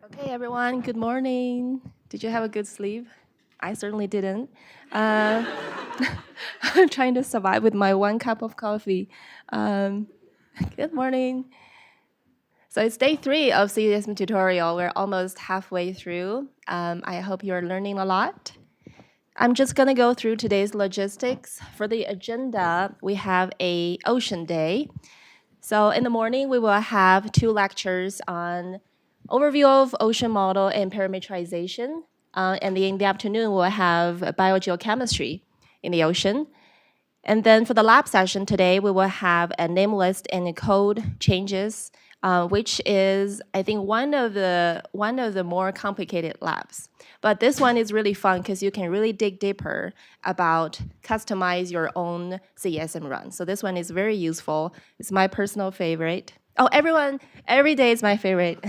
Okay, everyone, good morning. Did you have a good sleep? I certainly didn't. Uh, I'm trying to survive with my 1 cup of coffee. Um, good morning. So it's day 3 of CESM tutorial. We're almost halfway through. I hope you're learning a lot. I'm just going to go through today's logistics. For the agenda, we have a ocean day. So in the morning, we will have 2 lectures on overview of ocean model and parameterization. And in the afternoon, we'll have biogeochemistry in the ocean. And then for the lab session today, we will have a name list and code changes, which is, I think, one of the more complicated labs. But this one is really fun because you can really dig deeper about customize your own CESM run. So this one is very useful. It's my personal favorite. Oh, everyone, every day is my favorite.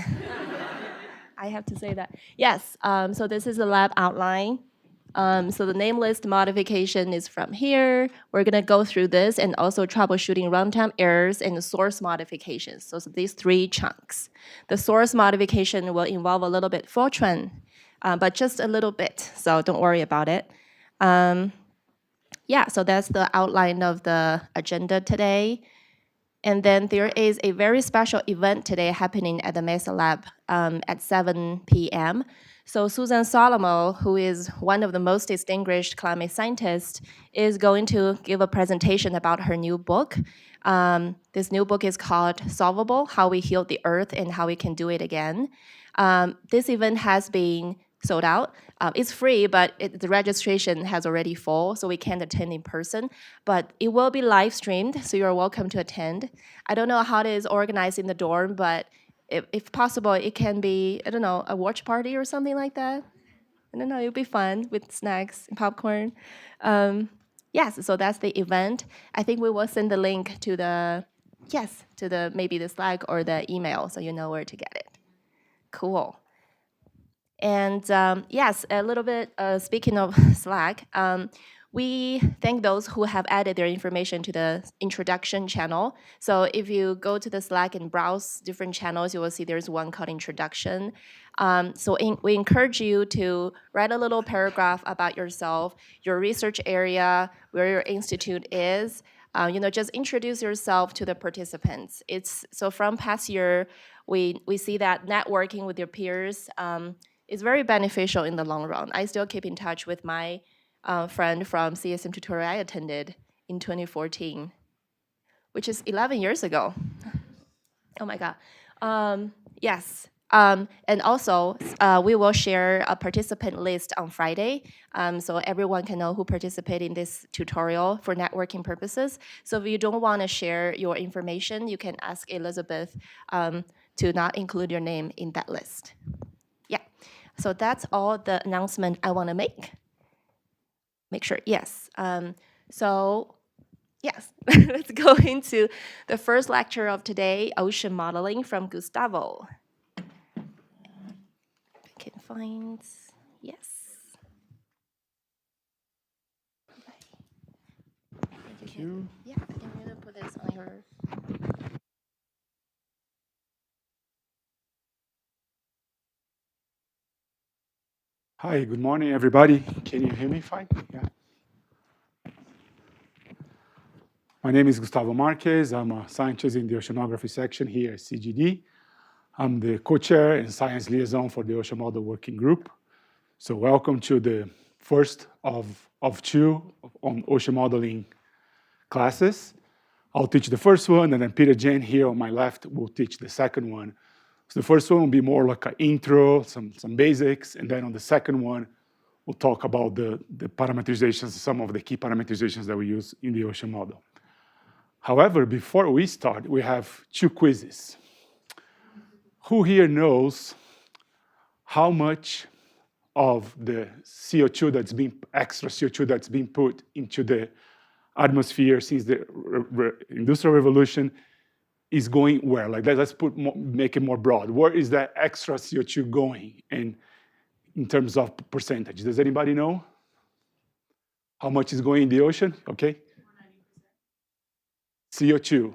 I have to say that. Yes, so this is the lab outline. So the name list modification is from here. We're going to go through this and also troubleshooting runtime errors and source modifications. So these 3 chunks. The source modification will involve a little bit Fortran, but just a little bit, so don't worry about it. Yeah, so that's the outline of the agenda today. And then there is a very special event today happening at the Mesa Lab at 7 p.m. So Susan Solomo, who is one of the most distinguished climate scientists, is going to give a presentation about her new book. This new book is called Solvable: How We Healed the Earth and How We Can Do It Again. This event has been sold out. It's free, but the registration has already full, so we can't attend in person. But it will be live streamed, so you're welcome to attend. I don't know how it is organized in the dorm, but if possible, it can be, I don't know, a watch party or something like that. I don't know, it'll be fun with snacks and popcorn. Yes, so that's the event. I think we will send the link to the maybe the Slack or the email, so you know where to get it. Cool. And yes, a little bit, speaking of Slack, we thank those who have added their information to the introduction channel. So if you go to the Slack and browse different channels, you will see there's one called introduction. We encourage you to write a little paragraph about yourself, your research area, where your institute is. Just introduce yourself to the participants. So from past year, we see that networking with your peers is very beneficial in the long run. I still keep in touch with my friend from CSM tutorial I attended in 2014, which is 11 years ago. Oh my God. Yes. And also, we will share a participant list on Friday, so everyone can know who participated in this tutorial for networking purposes. So if you don't want to share your information, you can ask Elizabeth to not include your name in that list. Yeah. So that's all the announcement I want to make. Make sure, yes. Yes, let's go into the first lecture of today, Ocean Modeling from Gustavo. I can find, yes. Thank you. Yeah, I think I'm going to put this on your... Hi, good morning, everybody. Can you hear me fine? Yeah. My name is Gustavo Marquez. I'm a scientist in the oceanography section here at CGD. I'm the co-chair and science liaison for the Ocean Model Working Group. So welcome to the first of 2 on ocean modeling classes. I'll teach the first one, and then Peter Jane here on my left will teach the second one. So the first one will be more like an intro, some basics, and then on the second one, we'll talk about the parameterizations, some of the key parameterizations that we use in the ocean model. However, before we start, we have 2 quizzes. Who here knows how much of the CO2 extra CO2 that's being put into the atmosphere since the Industrial Revolution is going where? Like, let's make it more broad. Where is that extra CO2 going in terms of percentage? Does anybody know how much is going in the ocean? Okay. CO2.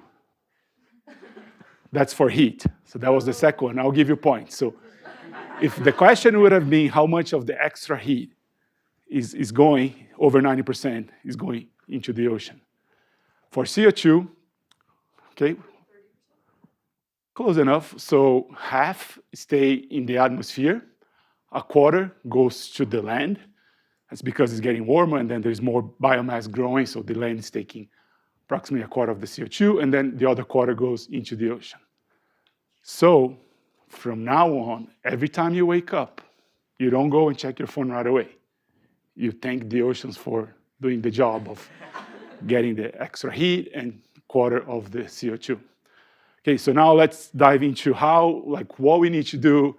That's for heat. So that was the second one. I'll give you points. So if the question would have been how much of the extra heat is going, over 90% is going into the ocean. For CO2, okay, close enough. So half stay in the atmosphere, a quarter goes to the land. That's because it's getting warmer and then there's more biomass growing, so the land is taking approximately a quarter of the CO2, and then the other quarter goes into the ocean. So from now on, every time you wake up, you don't go and check your phone right away. You thank the oceans for doing the job of getting the extra heat and quarter of the CO2. Okay, so now let's dive into how, like what we need to do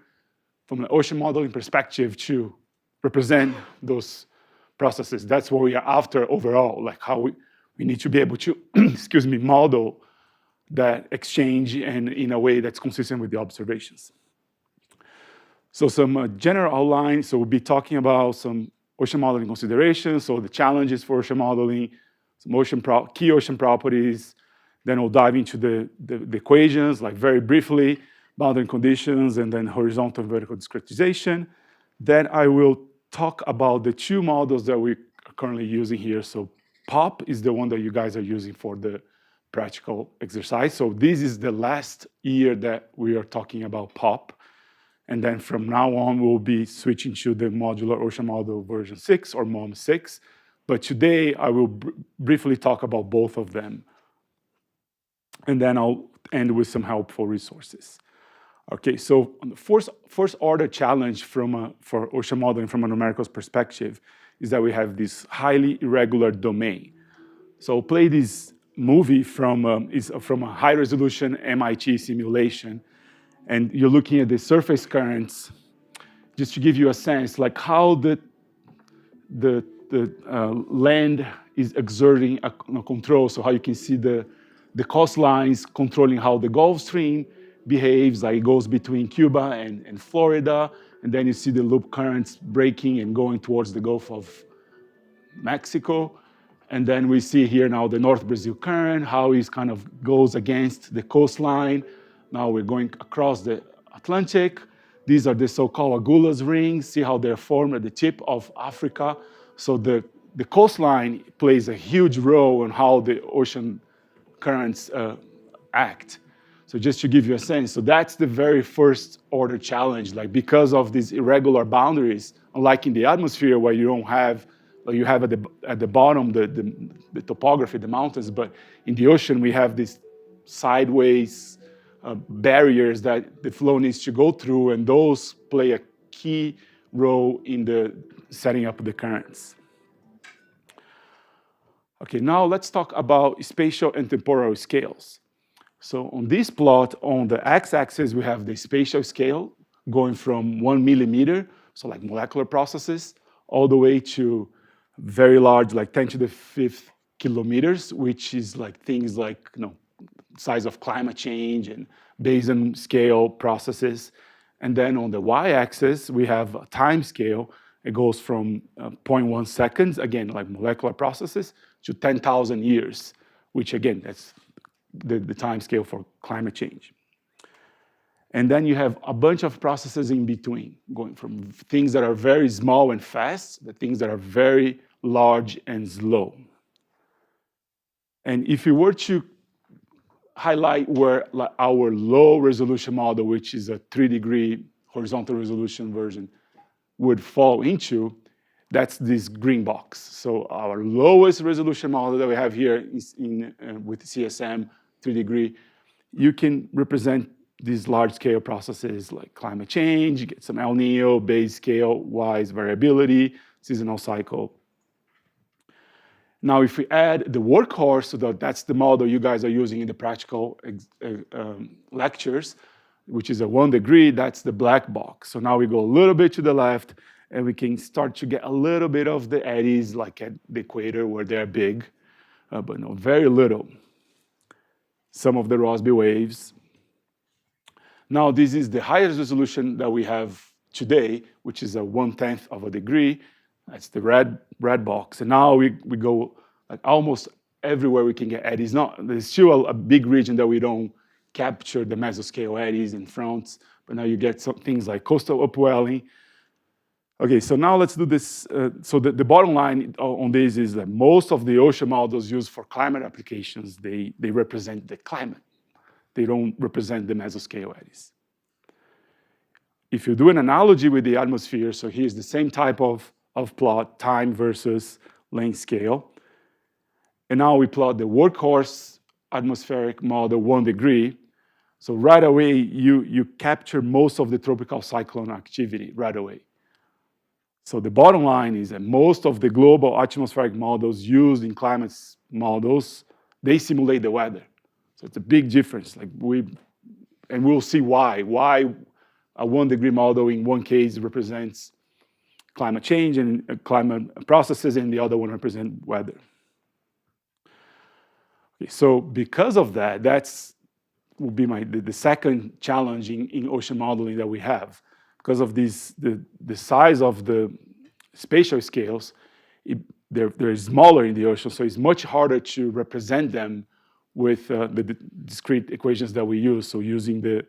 from an ocean modeling perspective to represent those processes. That's what we are after overall, like how we need to be able to, excuse me, model that exchange and in a way that's consistent with the observations. So some general outline. So we'll be talking about some ocean modeling considerations, so the challenges for ocean modeling, some key ocean properties. Then we'll dive into the equations, like very briefly, boundary conditions, and then horizontal and vertical discretization. Then I will talk about the two models that we're currently using here. So POP is the one that you guys are using for the practical exercise. So this is the last year that we are talking about POP. And then from now on, we'll be switching to the modular ocean model version 6 or MOM 6. But today, I will briefly talk about both of them. And then I'll end with some helpful resources. Okay, so the first order challenge for ocean modeling from a numerical perspective is that we have this highly irregular domain. So I'll play this movie from a high resolution MIT simulation, and you're looking at the surface currents, just to give you a sense, like how the land is exerting a control. So how you can see the coastlines controlling how the Gulf Stream behaves, like it goes between Cuba and Florida, and then you see the loop currents breaking and going towards the Gulf of Mexico. And then we see here now the North Brazil current, how it kind of goes against the coastline. Now we're going across the Atlantic. These are the so-called Agulhas rings. See how they're formed at the tip of Africa. So the coastline plays a huge role in how the ocean currents act. So just to give you a sense, so that's the very first order challenge. Like because of these irregular boundaries, unlike in the atmosphere where you don't have, like you have at the bottom the topography, the mountains, but in the ocean we have these sideways barriers that the flow needs to go through, and those play a key role in the setting up the currents. Okay, now let's talk about spatial and temporal scales. So on this plot, on the x-axis, we have the spatial scale going from 1 millimeter, so like molecular processes, all the way to very large, like 10 to the 5th kilometers, which is like things like, size of climate change and basin scale processes. And then on the y-axis, we have a time scale. It goes from 0.1 seconds, again, like molecular processes, to 10,000 years, which again, that's the time scale for climate change. And then you have a bunch of processes in between, going from things that are very small and fast, to things that are very large and slow. And if you were to highlight where our low resolution model, which is a 3-degree horizontal resolution version, would fall into, that's this green box. So our lowest resolution model that we have here is with CSM 3-degree. You can represent these large-scale processes like climate change, you get some El Nino, base scale-wise variability, seasonal cycle. Now, if we add the workhorse, so that's the model you guys are using in the practical lectures, which is a 1-degree, that's the black box. So now we go a little bit to the left, and we can start to get a little bit of the eddies, like at the equator where they're big, but no, very little. Some of the Rossby waves. Now, this is the highest resolution that we have today, which is a 1/10 of a degree. That's the red box. And now we go like almost everywhere we can get eddies. There's still a big region that we don't capture the mesoscale eddies and fronts, but now you get some things like coastal upwelling. Okay, so now let's do this. So the bottom line on this is that most of the ocean models used for climate applications, they represent the climate. They don't represent the mesoscale eddies. If you do an analogy with the atmosphere, so here's the same type of plot, time versus length scale. And now we plot the workhorse atmospheric model 1 degree. So right away, you capture most of the tropical cyclone activity right away. So the bottom line is that most of the global atmospheric models used in climate models, they simulate the weather. So it's a big difference. And we'll see why. Why a 1 degree model in one case represents climate change and climate processes, and the other one represents weather. Okay, so because of that, that's will be the second challenge in ocean modeling that we have. Because of the size of the spatial scales, they're smaller in the ocean, so it's much harder to represent them with the discrete equations that we use. So using the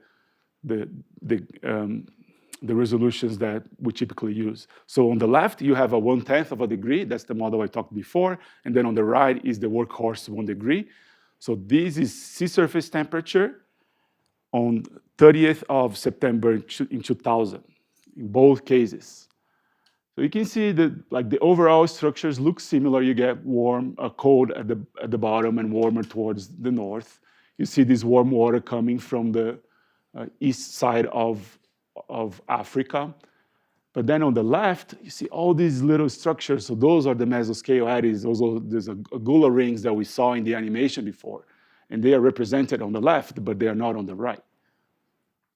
resolutions that we typically use. So on the left, you have a 1/10 of a degree. That's the model I talked before. And then on the right is the workhorse 1 degree. So this is sea surface temperature on 30th of September in 2000, in both cases. So you can see that the overall structures look similar. You get warm, cold at the bottom and warmer towards the north. You see this warm water coming from the east side of Africa. But then on the left, you see all these little structures. So those are the mesoscale eddies. There's Agula rings that we saw in the animation before. And they are represented on the left, but they are not on the right.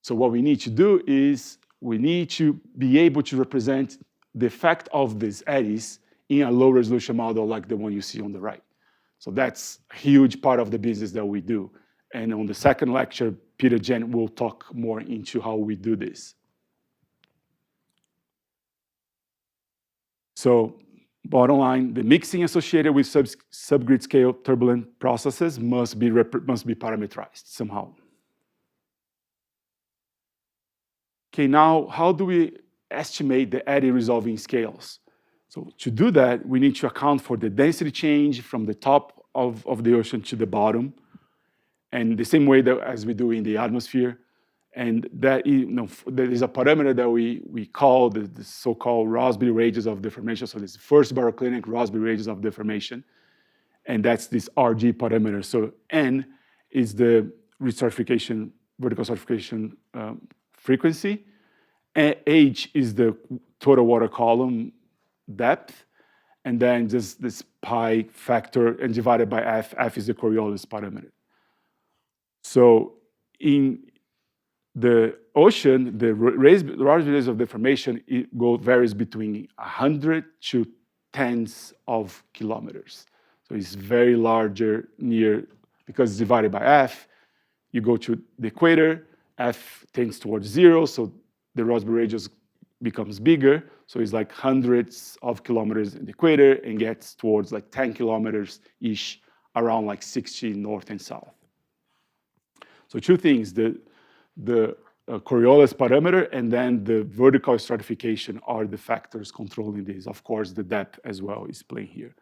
So what we need to do is we need to be able to represent the effect of these eddies in a low resolution model like the one you see on the right. So that's a huge part of the business that we do. And on the second lecture, Peter Jen will talk more into how we do this. So bottom line, the mixing associated with subgrid scale turbulent processes must be parameterized somehow. Okay, now how do we estimate the eddy resolving scales? So to do that, we need to account for the density change from the top of the ocean to the bottom, and the same way that as we do in the atmosphere. And that there is a parameter that we call the so-called Rossby radius of deformation. So this first baroclinic Rossby radius of deformation, and that's this RG parameter. So N is the vertical stratification frequency, and H is the total water column depth, and then just this pi factor and divided by F. F is the Coriolis parameter. So in the ocean, the Rossby radius of deformation varies between 100 to tens of kilometers. So it's very larger because it's divided by F. You go to the equator, F tends towards 0, so the Rossby radius becomes bigger. So it's like hundreds of kilometers in the equator and gets towards 10 kilometers-ish, around 60 north and south. So two things, the Coriolis parameter and then the vertical stratification are the factors controlling this. Of course, the depth as well is playing here.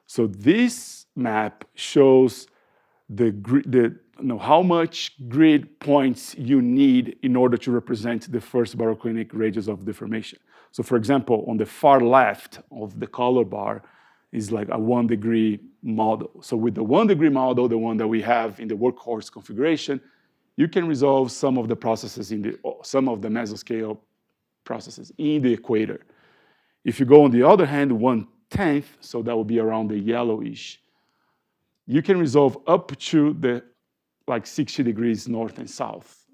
So this map shows how much grid points you need in order to represent the first baroclinic radius of deformation. So for example, on the far left of the color bar is like a 1 degree model. So with the 1 degree model, the one that we have in the workhorse configuration, you can resolve some of the processes some of the mesoscale processes in the equator. If you go on the other hand, 1/10, so that will be around the yellowish, you can resolve up to the 60 degrees north and south,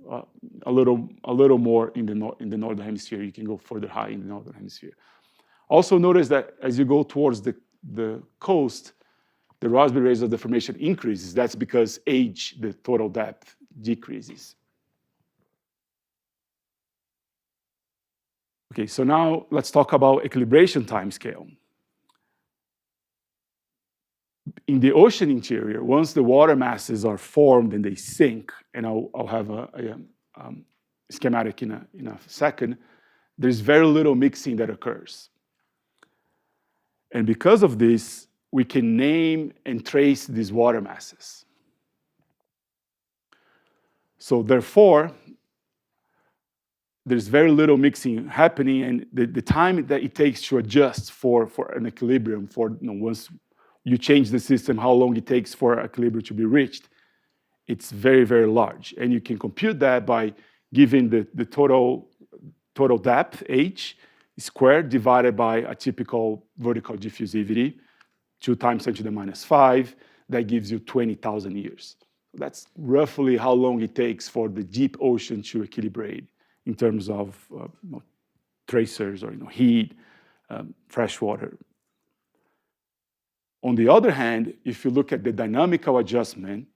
a little more in the northern hemisphere. You can go further high in the northern hemisphere. Also notice that as you go towards the coast, the Rossby radius of deformation increases. That's because H, the total depth, decreases. Okay, so now let's talk about equilibration timescale. in the ocean interior, once the water masses are formed and they sink, and I'll have a schematic in a second, there's very little mixing that occurs. And because of this, we can name and trace these water masses. So therefore, there's very little mixing happening, and the time that it takes to adjust for an equilibrium, once you change the system, how long it takes for equilibrium to be reached, it's very, very large. And you can compute that by giving the total depth, h, squared divided by a typical vertical diffusivity, 2 times 10 to the minus 5, that gives you 20,000 years. That's roughly how long it takes for the deep ocean to equilibrate in terms of tracers or heat, fresh water. On the other hand, if you look at the dynamical adjustment,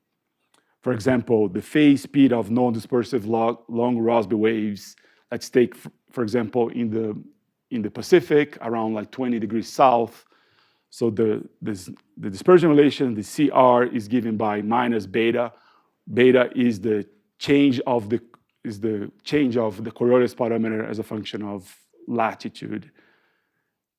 for example, the phase speed of non-dispersive long Rossby waves, let's take, for example, in the Pacific, around like 20 degrees south. So the dispersion relation, the CR, is given by minus beta. Beta is the change of the Coriolis parameter as a function of latitude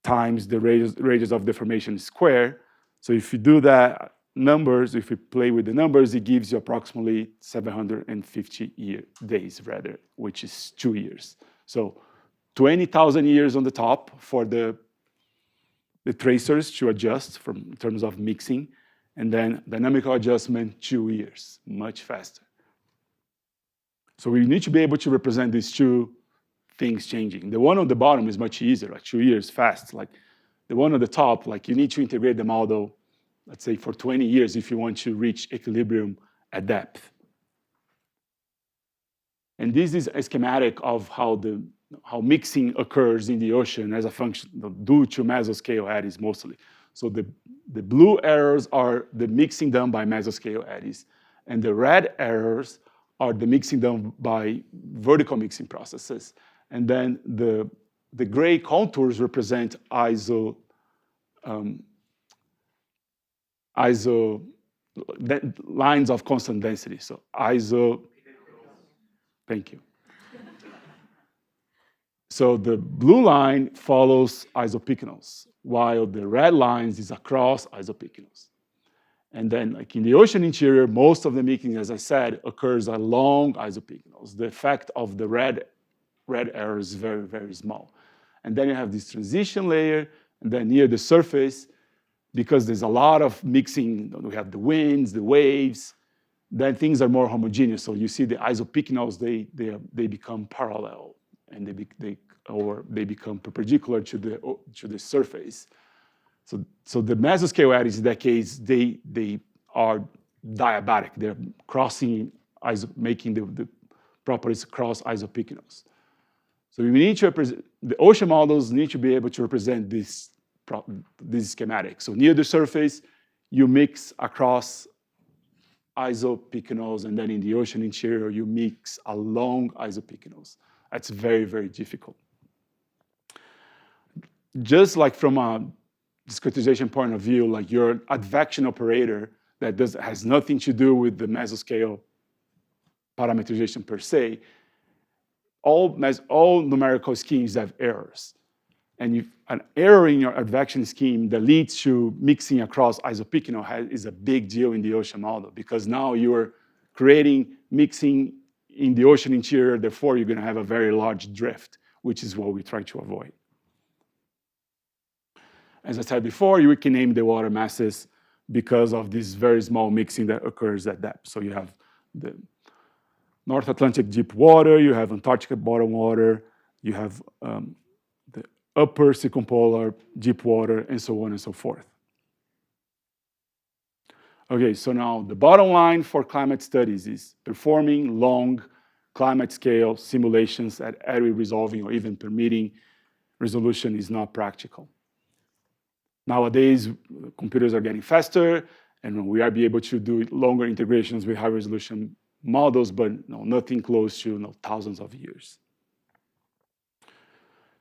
times the radius of deformation square. So if you do that numbers, if you play with the numbers, it gives you approximately 750 days, which is 2 years. So 20,000 years on the top for the tracers to adjust in terms of mixing, and then dynamical adjustment, 2 years, much faster. So we need to be able to represent these two things changing. The one on the bottom is much easier, like 2 years fast. Like the one on the top, like you need to integrate the model, let's say for 20 years if you want to reach equilibrium at depth. And this is a schematic of how mixing occurs in the ocean as a function due to mesoscale eddies mostly. So the blue arrows are the mixing done by mesoscale eddies, and the red arrows are the mixing done by vertical mixing processes. And then the gray contours represent lines of constant density. So thank you. So the blue line follows isopycnals, while the red lines is across isopycnals. And then like in the ocean interior, most of the mixing, as I said, occurs along isopycnals. The effect of the red arrow is very, very small. And then you have this transition layer, and then near the surface, because there's a lot of mixing, we have the winds, the waves, then things are more homogeneous. So you see the isopycnals, they become parallel, and they become perpendicular to the surface. So the mesoscale eddies in that case, they are diabatic. They're crossing, making the properties cross isopycnals. So we need to represent, the ocean models need to be able to represent this schematic. So near the surface, you mix across isopycnals, and then in the ocean interior, you mix along isopycnals. That's very, very difficult. Just like from a discretization point of view, like your advection operator that has nothing to do with the mesoscale parameterization per se, all numerical schemes have errors. And an error in your advection scheme that leads to mixing across isopycnal is a big deal in the ocean model, because now you're creating mixing in the ocean interior, therefore you're going to have a very large drift, which is what we try to avoid. As I said before, you can name the water masses because of this very small mixing that occurs at depth. So you have the North Atlantic deep water, you have Antarctica bottom water, you have the upper circumpolar deep water, and so on and so forth. Okay, so now the bottom line for climate studies is performing long climate scale simulations at area resolving or even permitting resolution is not practical. Nowadays, computers are getting faster, and we are able to do longer integrations with high resolution models, but nothing close to thousands of years.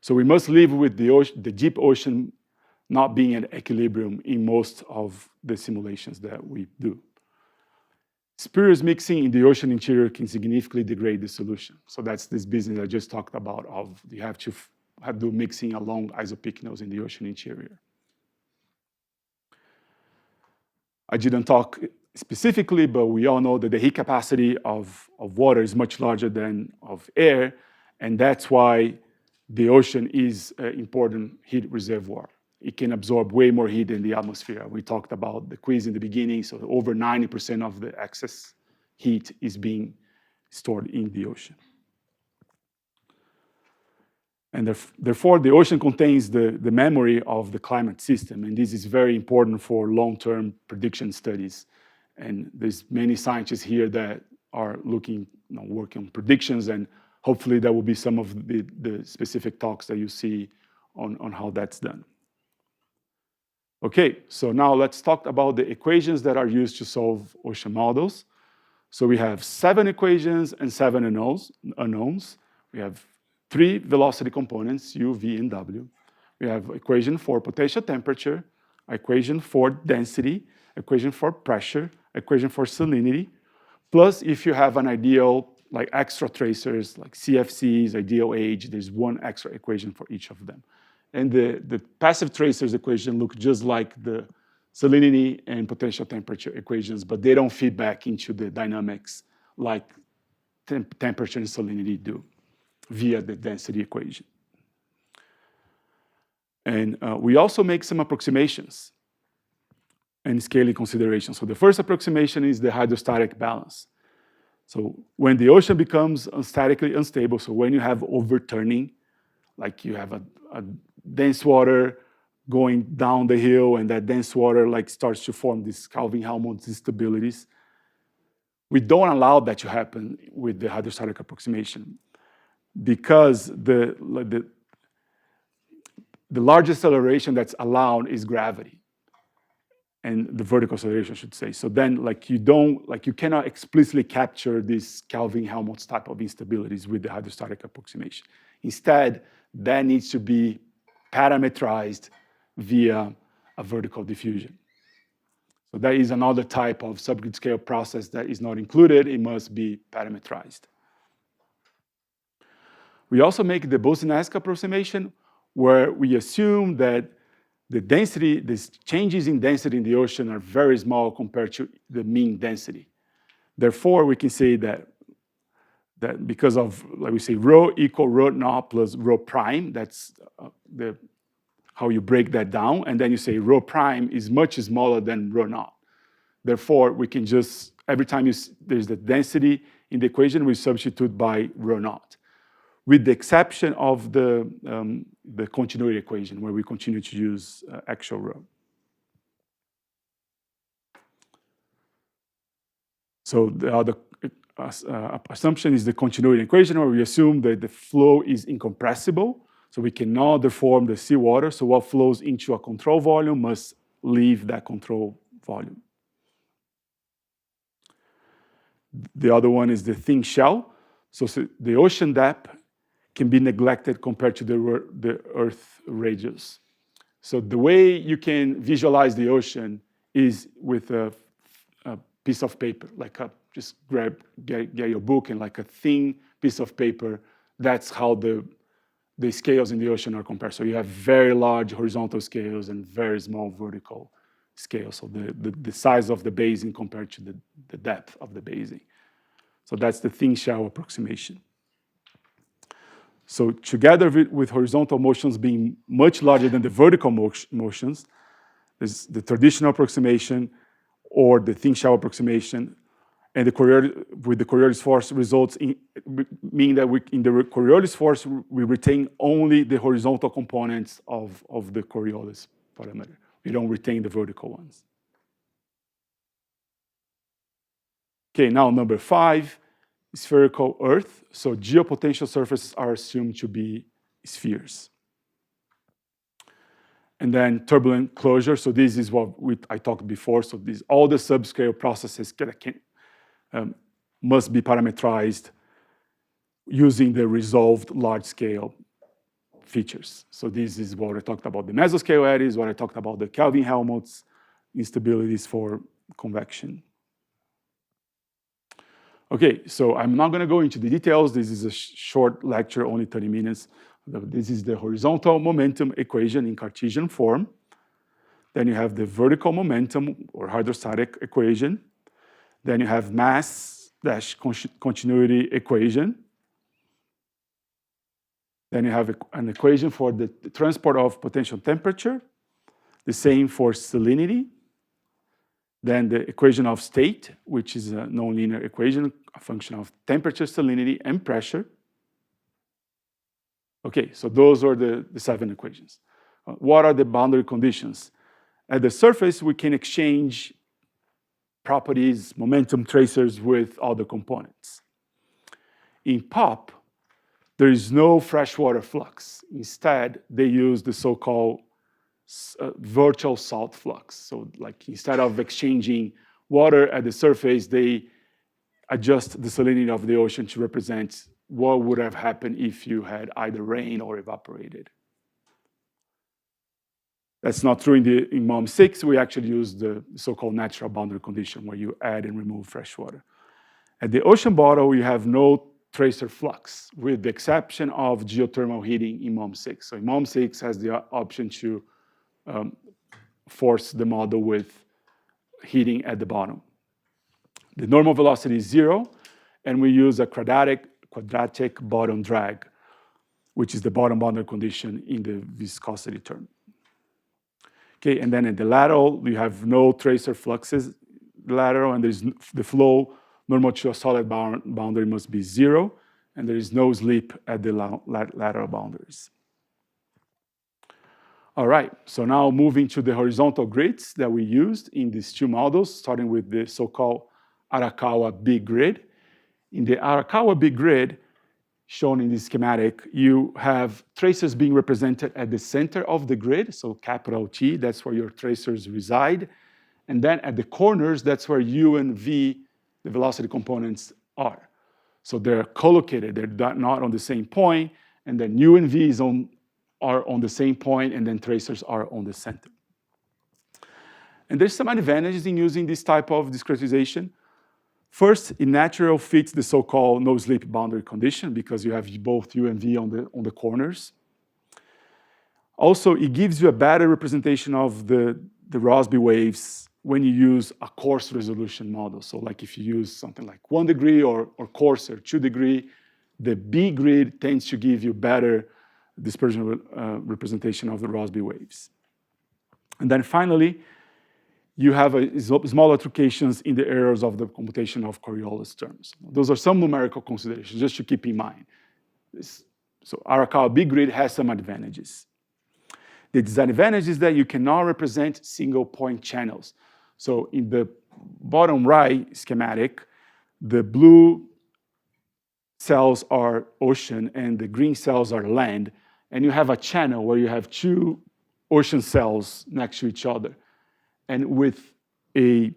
So we must live with the deep ocean not being at equilibrium in most of the simulations that we do. Spurious mixing in the ocean interior can significantly degrade the solution. So that's this business I just talked about of you have to do mixing along isopycnals in the ocean interior. I didn't talk specifically, but we all know that the heat capacity of water is much larger than of air, and that's why the ocean is an important heat reservoir. It can absorb way more heat than the atmosphere. We talked about the quiz in the beginning, so over 90% of the excess heat is being stored in the ocean. And therefore, the ocean contains the memory of the climate system, and this is very important for long-term prediction studies. And there's many scientists here that are working on predictions, and hopefully that will be some of the specific talks that you see on how that's done. Okay, so now let's talk about the equations that are used to solve ocean models. So we have 7 equations and 7 unknowns. We have 3 velocity components, u, v, and w. We have equation for potential temperature, equation for density, equation for pressure, equation for salinity, plus if you have an ideal, like extra tracers, like CFCs, ideal age, there's 1 extra equation for each of them. And the passive tracers equation look just like the salinity and potential temperature equations, but they don't feed back into the dynamics like temperature and salinity do via the density equation. And we also make some approximations and scaling considerations. So the first approximation is the hydrostatic balance. So when the ocean becomes statically unstable, so when you have overturning, like you have a dense water going down the hill and that dense water like starts to form these Kelvin-Helmholtz instabilities, we don't allow that to happen with the hydrostatic approximation because the largest acceleration that's allowed is gravity, and the vertical acceleration, I should say. So then, you cannot explicitly capture these Kelvin-Helmholtz type of instabilities with the hydrostatic approximation. Instead, that needs to be parametrized via a vertical diffusion. So that is another type of subgrid scale process that is not included. It must be parametrized. We also make the Bose-Naski approximation, where we assume that the density, these changes in density in the ocean are very small compared to the mean density. Therefore, we can say that because of, like we say, rho equal rho naught plus rho prime, that's how you break that down, and then you say rho prime is much smaller than rho naught. Therefore, we can just, every time there's the density in the equation, we substitute by rho naught, with the exception of the continuity equation, where we continue to use actual rho. So the other assumption is the continuity equation, where we assume that the flow is incompressible, so we cannot deform the seawater, so what flows into a control volume must leave that control volume. The other one is the thin shell. So the ocean depth can be neglected compared to the Earth radius. So the way you can visualize the ocean is with a piece of paper, just get your book and like a thin piece of paper. That's how the scales in the ocean are compared. So you have very large horizontal scales and very small vertical scales. So the size of the basin compared to the depth of the basin. So that's the thin shell approximation. So together with horizontal motions being much larger than the vertical motions, there's the traditional approximation or the thin shell approximation, and with the Coriolis force results mean that in the Coriolis force, we retain only the horizontal components of the Coriolis parameter. We don't retain the vertical ones. Okay, now number 5, spherical Earth. So geopotential surfaces are assumed to be spheres. And then turbulent closure. So this is what I talked before. So all the subscale processes must be parametrized using the resolved large scale features. So this is what I talked about, the mesoscale eddies, what I talked about, the Kelvin-Helmholtz instabilities for convection. Okay, so I'm not going to go into the details. This is a short lecture, only 30 minutes. This is the horizontal momentum equation in Cartesian form. Then you have the vertical momentum or hydrostatic equation. Then you have mass dash continuity equation. Then you have an equation for the transport of potential temperature. The same for salinity. Then the equation of state, which is a nonlinear equation, a function of temperature, salinity, and pressure. Okay, so those are the 7 equations. What are the boundary conditions? At the surface, we can exchange properties, momentum tracers with other components. In POP, there is no freshwater flux. Instead, they use the so-called virtual salt flux. So like instead of exchanging water at the surface, they adjust the salinity of the ocean to represent what would have happened if you had either rain or evaporated. That's not true in MOM6. We actually use the so-called natural boundary condition where you add and remove fresh water. At the ocean bottom, you have no tracer flux, with the exception of geothermal heating in MOM6. So MOM6 has the option to force the model with heating at the bottom. The normal velocity is 0, and we use a quadratic bottom drag, which is the bottom boundary condition in the viscosity term. Okay, and then at the lateral, we have no tracer fluxes lateral, and there's the flow normal to a solid boundary must be 0, and there is no slip at the lateral boundaries. All right, so now moving to the horizontal grids that we used in these 2 models, starting with the so-called Arakawa big grid. In the Arakawa big grid, shown in this schematic, you have tracers being represented at the center of the grid, so capital T, that's where your tracers reside. And then at the corners, that's where U and V, the velocity components, are. So they're collocated, they're not on the same point, and then U and V are on the same point, and then tracers are on the center. And there's some advantages in using this type of discretization. First, it naturally fits the so-called no-slip boundary condition because you have both U and V on the corners. Also, it gives you a better representation of the Rossby waves when you use a coarse resolution model. So like if you use something like 1 degree or coarser, 2 degree, the B grid tends to give you better dispersion representation of the Rossby waves. And then finally, you have smaller truncations in the errors of the computation of Coriolis terms. Those are some numerical considerations just to keep in mind. So Arakawa big grid has some advantages. The disadvantage is that you cannot represent single point channels. So in the bottom right schematic, the blue cells are ocean and the green cells are land. And you have a channel where you have 2 ocean cells next to each other. And with a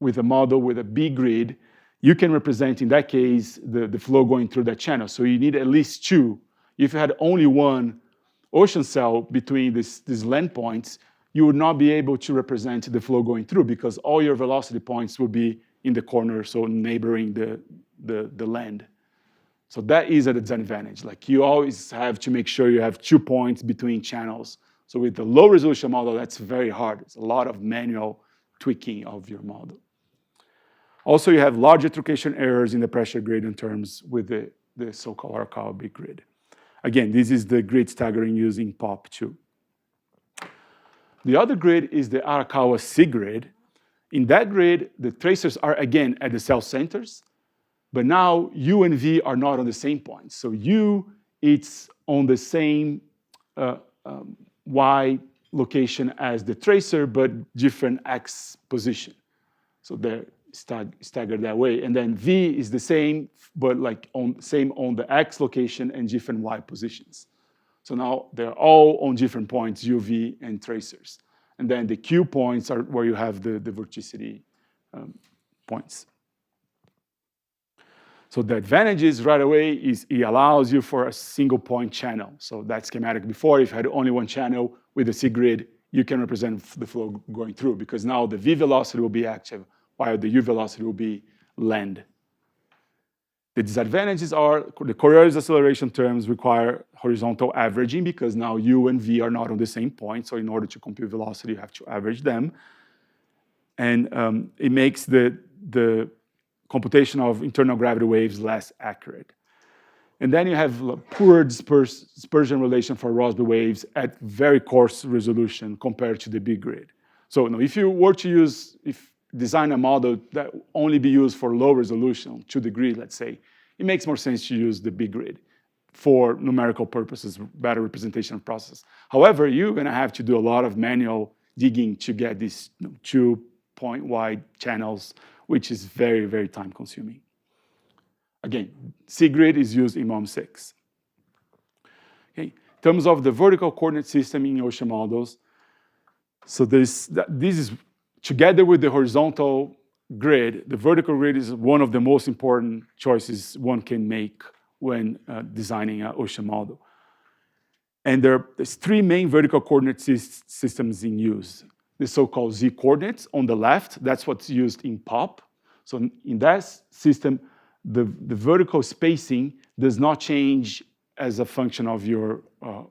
model with a B grid, you can represent, in that case, the flow going through that channel. So you need at least 2. If you had only 1 ocean cell between these land points, you would not be able to represent the flow going through because all your velocity points would be in the corner, so neighboring the land. So that is a disadvantage. Like you always have to make sure you have 2 points between channels. So with the low resolution model, that's very hard. It's a lot of manual tweaking of your model. Also, you have larger truncation errors in the pressure gradient terms with the so-called Arakawa big grid. Again, this is the grid staggering using POP2. The other grid is the Arakawa C grid. In that grid, the tracers are again at the cell centers, but now U and V are not on the same point. So U, it's on the same Y location as the tracer, but different X position. So they're staggered that way. And then V is the same, but like same on the X location and different Y positions. So now they're all on different points, U, V, and tracers. And then the Q points are where you have the vorticity points. So the advantages right away is it allows you for a single point channel. So that schematic before, if you had only one channel with a C-grid, you can represent the flow going through because now the V velocity will be active while the U velocity will be land. The disadvantages are the Coriolis acceleration terms require horizontal averaging because now U and V are not on the same point. So in order to compute velocity, you have to average them. And it makes the computation of internal gravity waves less accurate. And then you have poor dispersion relation for Rossby waves at very coarse resolution compared to the big grid. So if you were to design a model that only be used for low resolution, 2 degree, let's say, it makes more sense to use the big grid for numerical purposes, better representation of process. However, you're going to have to do a lot of manual digging to get these 2-point wide channels, which is very, very time consuming. Again, C-grid is used in MOM6. Okay. In terms of the vertical coordinate system in ocean models, so this is together with the horizontal grid, the vertical grid is one of the most important choices one can make when designing an ocean model. And there's 3 main vertical coordinate systems in use. The so-called Z coordinates on the left, that's what's used in POP. So in that system, the vertical spacing does not change as a function of your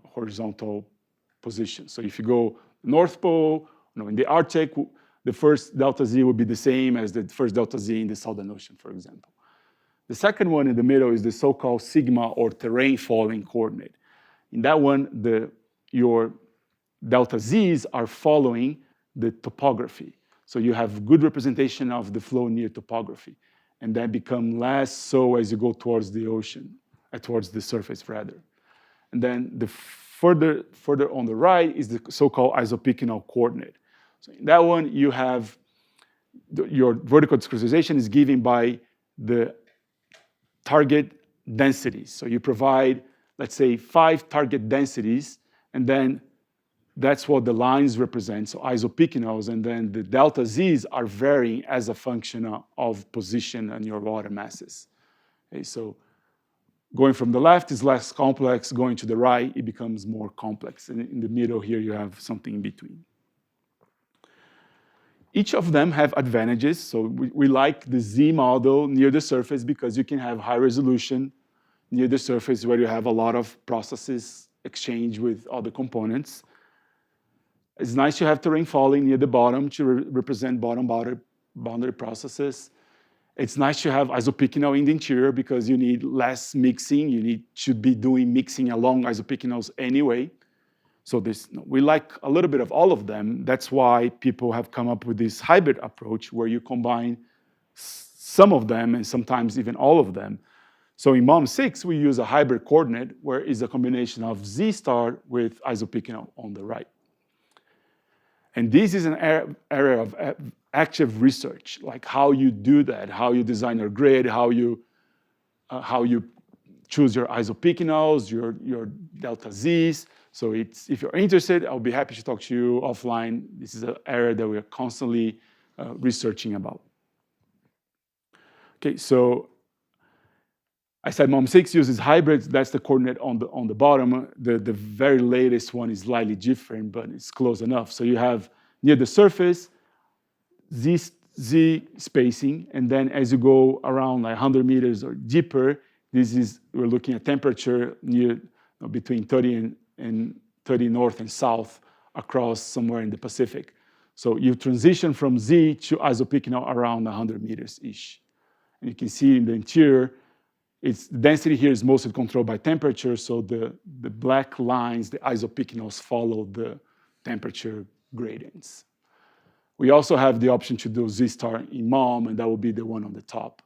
horizontal position. So if you go North Pole, in the Arctic, the first delta Z will be the same as the first delta Z in the Southern Ocean, for example. The second one in the middle is the so-called sigma or terrain following coordinate. In that one, your delta Z's are following the topography. So you have good representation of the flow near topography. And that become less so as you go towards the ocean, towards the surface rather. And then the further on the right is the so-called isopycnal coordinate. So in that one, you have your vertical discretization is given by the target densities. So you provide, let's say, 5 target densities, and then that's what the lines represent, so isopycnals, and then the delta Z's are varying as a function of position and your water masses. Okay, so going from the left is less complex, going to the right, it becomes more complex. And in the middle here, you have something in between. Each of them have advantages. So we like the Z model near the surface because you can have high resolution near the surface where you have a lot of processes exchange with other components. It's nice to have terrain falling near the bottom to represent bottom boundary processes. It's nice to have isopycnal in the interior because you need less mixing. You should be doing mixing along isopycnals anyway. So we like a little bit of all of them. That's why people have come up with this hybrid approach where you combine some of them and sometimes even all of them. So in MOM6, we use a hybrid coordinate where it's a combination of Z star with isopycnal on the right. And this is an area of active research, like how you do that, how you design your grid, how you choose your isopycnals, your delta Z's. So if you're interested, I'll be happy to talk to you offline. This is an area that we are constantly researching about. Okay, so I said MOM6 uses hybrids. That's the coordinate on the bottom. The very latest one is slightly different, but it's close enough. So you have near the surface, Z spacing, and then as you go around like 100 meters or deeper, we're looking at temperature near between 30 and 30 north and south across somewhere in the Pacific. So you transition from Z to isopycnal around 100 meters-ish. And you can see in the interior, the density here is mostly controlled by temperature, so the black lines, the isopycnals, follow the temperature gradients. We also have the option to do Z star in MOM, and that will be the one on the top.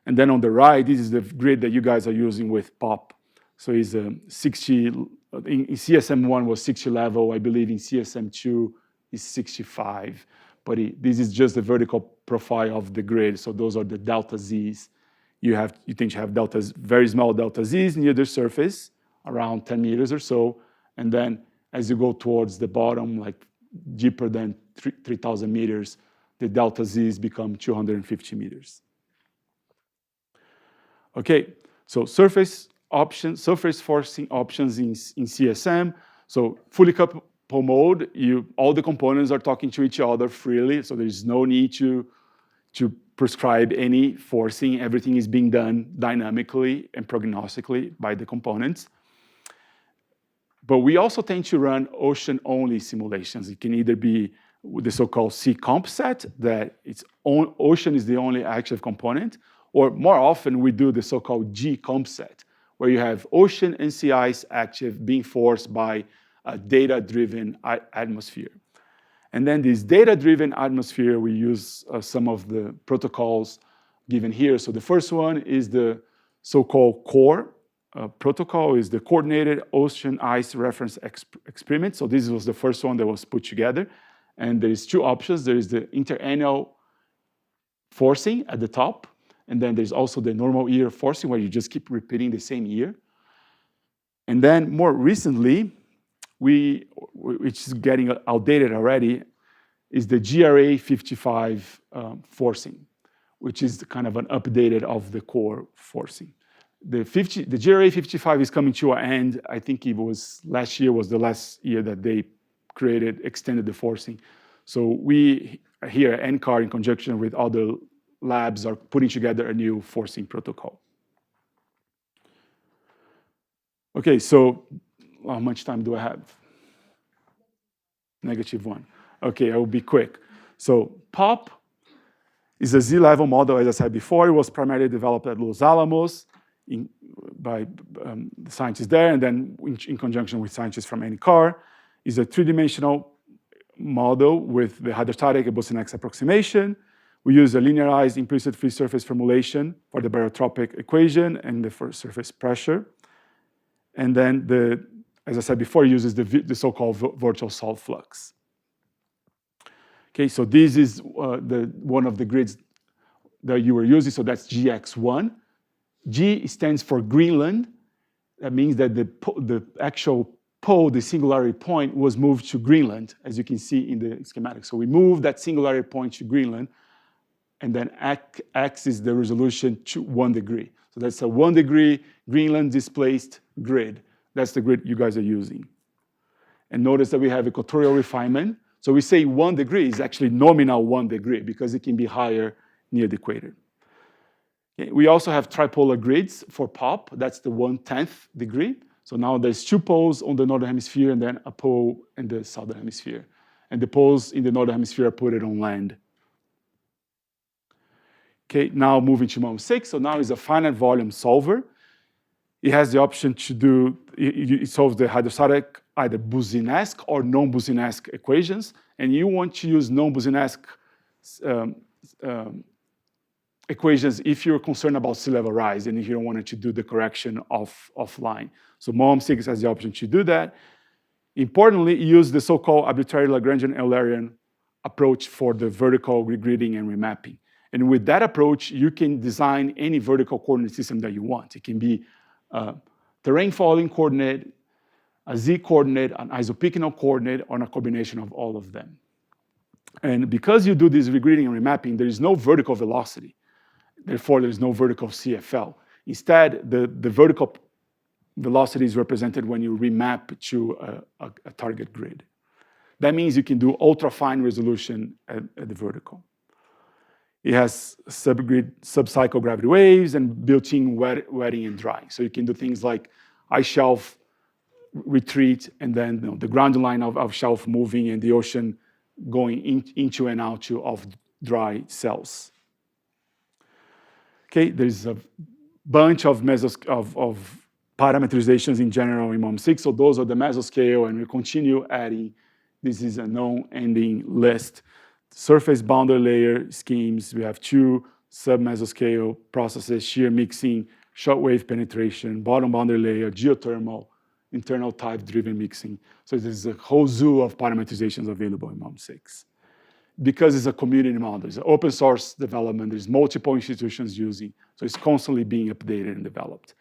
And then on the right, this is the grid that you guys are using with POP. So it's 60, in CSM1 was 60 level, I believe in CSM2 is 65. But this is just the vertical profile of the grid, so those are the delta Z's. You tend to have very small delta Z's near the surface, around 10 meters or so. And then as you go towards the bottom, like deeper than 3,000 meters, the delta Z's become 250 meters. Okay, so surface forcing options in CSM. So fully coupled mode, all the components are talking to each other freely, so there's no need to prescribe any forcing. Everything is being done dynamically and prognostically by the components. But we also tend to run ocean-only simulations. It can either be the so-called C-comp set, that ocean is the only active component, or more often we do the so-called G-comp set, where you have ocean and sea ice active being forced by a data-driven atmosphere. And then this data-driven atmosphere, we use some of the protocols given here. So the first one is the so-called CORE protocol, is the Coordinated Ocean Ice Reference Experiment. So this was the first one that was put together. And there is two options. There is the interannual forcing at the top, and then there's also the normal year forcing, where you just keep repeating the same year. And then more recently, which is getting outdated already, is the GRA 55 forcing, which is kind of an updated of the core forcing. The GRA 55 is coming to an end. I think it was last year was the last year that they extended the forcing. So we here at NCAR, in conjunction with other labs, are putting together a new forcing protocol. Okay, so how much time do I have? -1. Okay, I will be quick. So POP is a Z-level model, as I said before. It was primarily developed at Los Alamos by the scientists there, and then in conjunction with scientists from NCAR. Is a three-dimensional model with the hydrostatic and Bose-Einstein approximation. We use a linearized implicit free surface formulation for the barotropic equation and the surface pressure. And then, as I said before, it uses the so-called virtual salt flux. Okay, so this is one of the grids that you were using, so that's GX1. G stands for Greenland. That means that the actual pole, the singularity point, was moved to Greenland, as you can see in the schematic. So we moved that singularity point to Greenland, and then X is the resolution to 1 degree. So that's a 1 degree Greenland displaced grid. That's the grid you guys are using. And notice that we have equatorial refinement. So we say 1 degree is actually nominal 1 degree because it can be higher near the equator. Okay. We also have tripolar grids for POP. That's the 1/10 degree. So now there's 2 poles on the northern hemisphere and then a pole in the southern hemisphere. And the poles in the northern hemisphere are put on land. Okay, now moving to MOM6. So now it's a finite volume solver. It has the option to do, it solves the hydrostatic, either Bose-Einstein or non-Bose-Einstein equations. And you want to use non-Bose-Einstein equations if you're concerned about sea level rise and if you don't want to do the correction offline. So MOM6 has the option to do that. Importantly, use the so-called arbitrary Lagrangian Eulerian approach for the vertical regridding and remapping. And with that approach, you can design any vertical coordinate system that you want. It can be a terrain following coordinate, a z coordinate, an isopycnal coordinate, or a combination of all of them. And because you do this regridding and remapping, there is no vertical velocity. Therefore, there is no vertical CFL. Instead, the vertical velocity is represented when you remap to a target grid. That means you can do ultra-fine resolution at the vertical. It has sub-cycle gravity waves and built-in wetting and drying. So you can do things like ice shelf retreat, and then the ground line of shelf moving and the ocean going into and out of dry cells. Okay, there's a bunch of parameterizations in general in MOM6. So those are the mesoscale, and we continue adding. This is a non-ending list. Surface boundary layer schemes. We have 2 sub-mesoscale processes: shear mixing, shortwave penetration, bottom boundary layer, geothermal, internal type-driven mixing. So there's a whole zoo of parameterizations available in MOM6. Because it's a community model, it's an open source development, there's multiple institutions using, so it's constantly being updated and developed.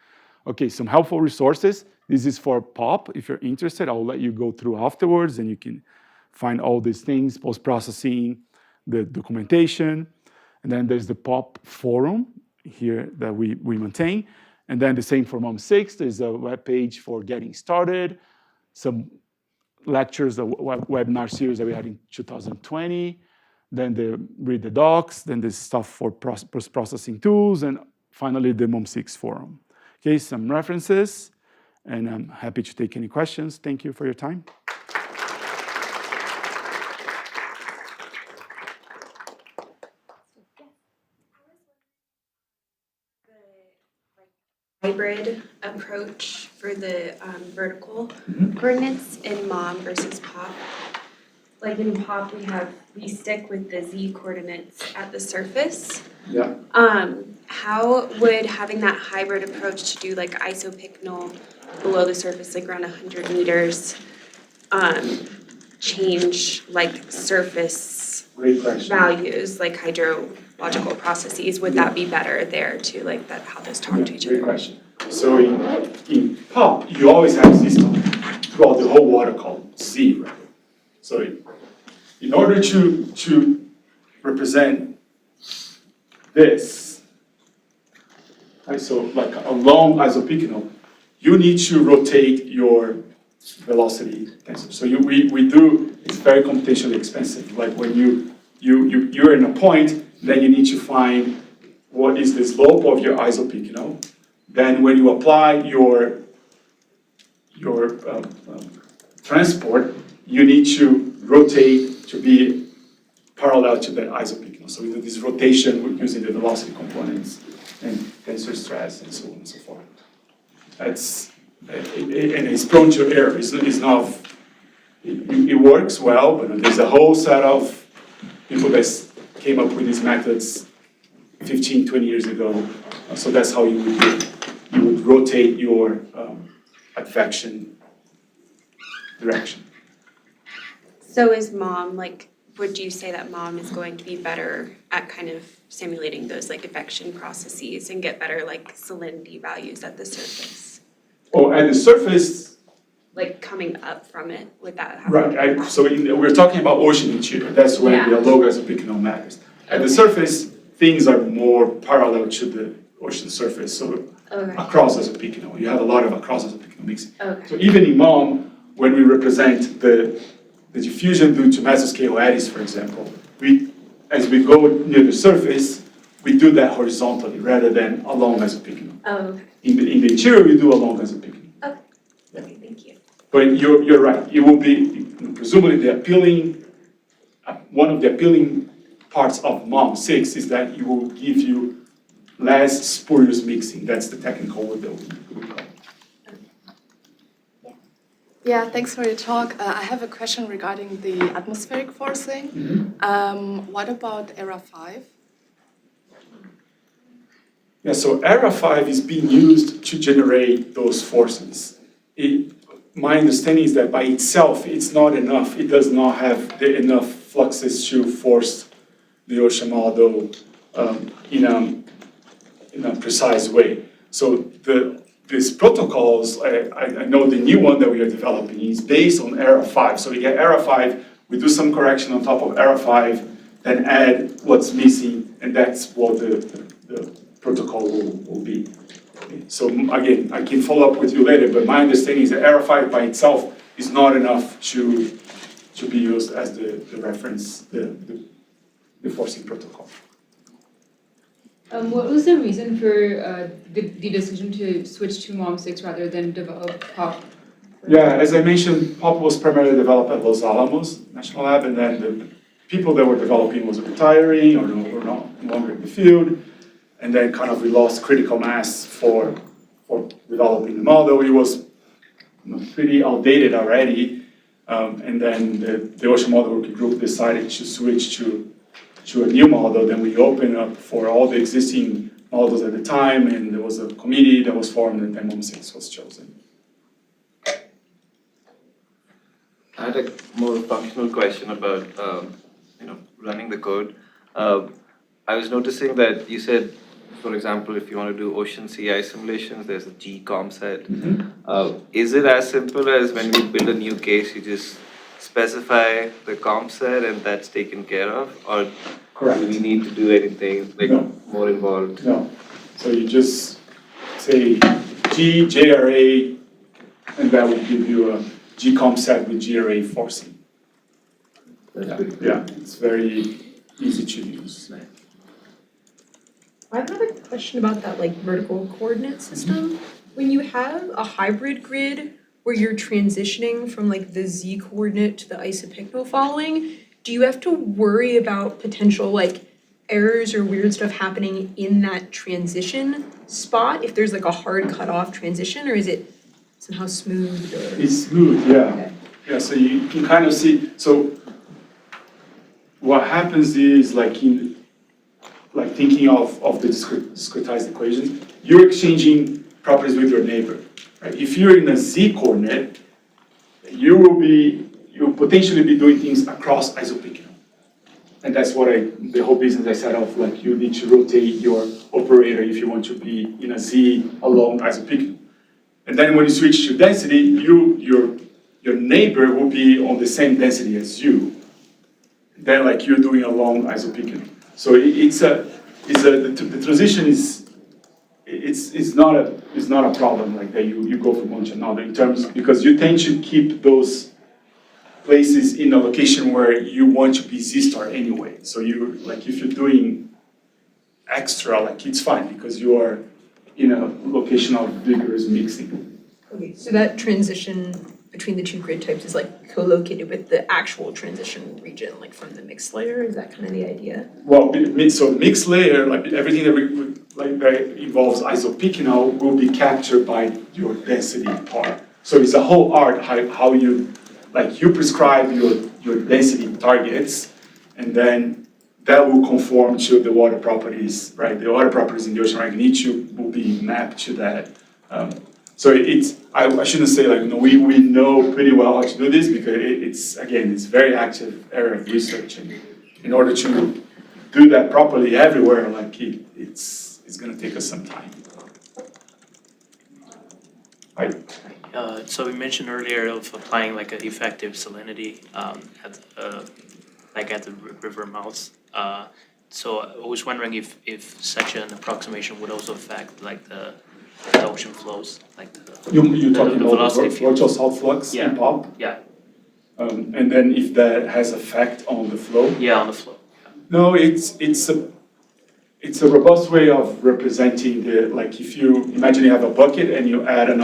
Okay, some helpful resources. This is for POP. If you're interested, I'll let you go through afterwards, and you can find all these things, post-processing, the documentation. And then there's the POP forum here that we maintain. And then the same for MOM6, there's a web page for getting started, some lectures, the webinar series that we had in 2020, then read the docs, then the stuff for post-processing tools, and finally the MOM6 forum. Okay, some references, and I'm happy to take any questions. Thank you for your time. Hybrid approach for the vertical coordinates in MOM versus POP. Like in POP, we stick with the Z coordinates at the surface. Yeah. How would having that hybrid approach to do like isopycnal below the surface, like around 100 meters, change like surface Great question. values, like hydrological processes? Would that be better there too, like that, how those talk to each other? Great question. So in POP, you always have system throughout the whole water column, Z, right? So in order to represent this, right, so like a long isopycnal, you need to rotate your velocity tensor. So we do, it's very computationally expensive. Like when you're in a point, then you need to find what is the slope of your isopycnal. Then when you apply your transport, you need to rotate to be parallel to the isopycnal. So we do this rotation using the velocity components and tensor stress and so on and so forth. That's and it's prone to error. It's not. It works well, but there's a whole set of people that came up with these methods 15, 20 years ago. So that's how you would do it. You would rotate your advection direction. So is MOM, like, would you say that MOM is going to be better at kind of simulating those like advection processes and get better like salinity values at the surface? Oh, at the surface. Like coming up from it, would that happen? Right. So we're talking about ocean interior. That's when the low isopycnal matters. At the surface, things are more parallel to the ocean surface. So across isopycnal, you have a lot of across isopycnal mixing. Okay. So even in MOM, when we represent the diffusion due to mesoscale eddies, for example, as we go near the surface, we do that horizontally rather than along isopycnal. Oh, okay. In the interior, we do along isopycnal. Okay. Okay, thank you. But you're right. It will be presumably one of the appealing parts of MOM6 is that it will give you less spurious mixing. That's the technical word that we call it. Yeah, thanks for your talk. I have a question regarding the atmospheric forcing. What about ERA 5? Yeah, so ERA 5 is being used to generate those forces. My understanding is that by itself, it's not enough. It does not have enough fluxes to force the ocean model in a precise way. So these protocols, I know the new one that we are developing is based on ERA 5. So we get ERA 5, we do some correction on top of ERA 5, then add what's missing, and that's what the protocol will be. So again, I can follow up with you later, but my understanding is that ERA 5 by itself is not enough to be used as the reference, the forcing protocol. What was the reason for the decision to switch to MOM6 rather than develop POP? Yeah, as I mentioned, POP was primarily developed at Los Alamos National Lab, and then the people that were developing was retiring or no longer in the field, and then kind of we lost critical mass for developing the model. It was pretty outdated already, and then the Ocean Model Working Group decided to switch to a new model. Then we opened up for all the existing models at the time, and there was a committee that was formed, and then MOM6 was chosen. I had a more functional question about running the code. I was noticing that you said, for example, if you want to do ocean CI simulations, there's a GCOM set. Is it as simple as when we build a new case, you just specify the comp set and that's taken care of? Or Correct. do we need to do anything more involved? No. So you just say G, JRA, and that will give you a GCOM set with GRA forcing. Yeah, it's very easy to use. I have another question about that like vertical coordinate system. When you have a hybrid grid where you're transitioning from like the z coordinate to the isopycnal following, do you have to worry about potential like errors or weird stuff happening in that transition spot if there's like a hard cutoff transition, or is it somehow smooth or? It's smooth, yeah. Okay. Yeah, so you can kind of see, so what happens is like thinking of the discretized equation, you're exchanging properties with your neighbor, right? If you're in a z coordinate, you'll potentially be doing things across isopycnal. And that's what the whole business I set off, like you need to rotate your operator if you want to be in a z along isopycnal. And then when you switch to density, your neighbor will be on the same density as you. Then like you're doing along isopycnal. So the transition is not a problem like that you go from one to another in terms, because you tend to keep those places in a location where you want to be Z star anyway. So you like if you're doing extra, like it's fine because you are in a location of vigorous mixing. Okay, so that transition between the two grid types is like co-located with the actual transition region, like from the mixed layer, is that kind of the idea? Well, so mixed layer, like everything that involves isopycnal will be captured by your density part. So it's a whole art how you, like you prescribe your density targets, and then that will conform to the water properties, right? The water properties in the ocean magnitude will be mapped to that. So I shouldn't say like, we know pretty well how to do this because it's very active area of research, and in order to do that properly everywhere, like it's gonna take us some time. Right. So we mentioned earlier of applying like an effective salinity at the river mouths. So I was wondering if such an approximation would also affect like the ocean flows, like You're talking the about velocity field. virtual salt flux Yeah. in pop? Yeah, And then if that has effect on the flow? yeah, on the flow. No, it's a robust way of representing like if you imagine you have a bucket and you add a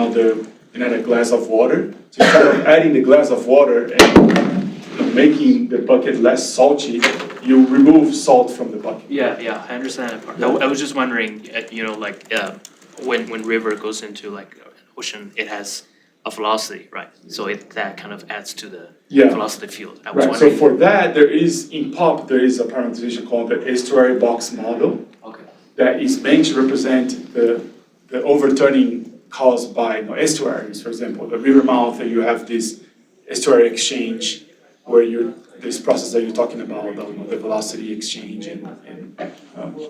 glass of water. So instead of adding the glass of water and making the bucket less salty, you remove salt from the bucket. Yeah, I understand that part. I was just wondering, when river goes into like ocean, it has a velocity, right? So that kind of adds to the velocity field. I was Right, so wondering. for that, there is a parameterization called the estuary box model Okay. that is meant to represent the overturning caused by estuaries. For example, the river mouth, you have this estuary exchange where this process that you're talking about, the velocity exchange,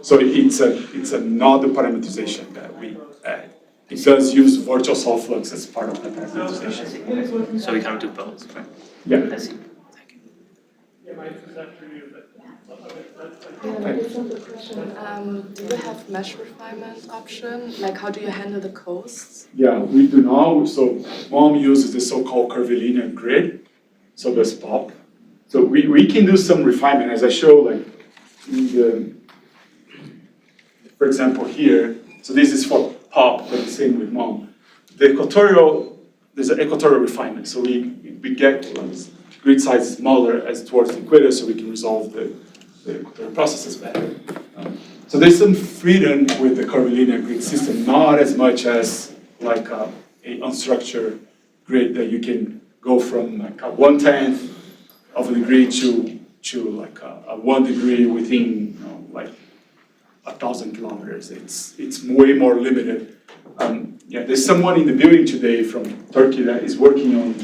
so it's another parameterization that we add. It does use virtual salt flux as part of the parameterization. So we kind of do both, right? Yeah. I see. Thank you. Yeah, just another question. Do you have mesh refinement option? Like, how do you handle the coasts? Yeah, we do now. So MOM uses the so-called curvilinear grid. So does POP. So we can do some refinement, as I show, like for example here. So this is for POP, but the same with MOM. There's an equatorial refinement. So we get grid size smaller as towards the equator, so we can resolve the processes better. So there's some freedom with the curvilinear grid system, not as much as like a unstructured grid that you can go from like a 1/10 of a degree to like a 1 degree within like 1,000 kilometers. It's way more limited. There's someone in the building today from Turkey that is working on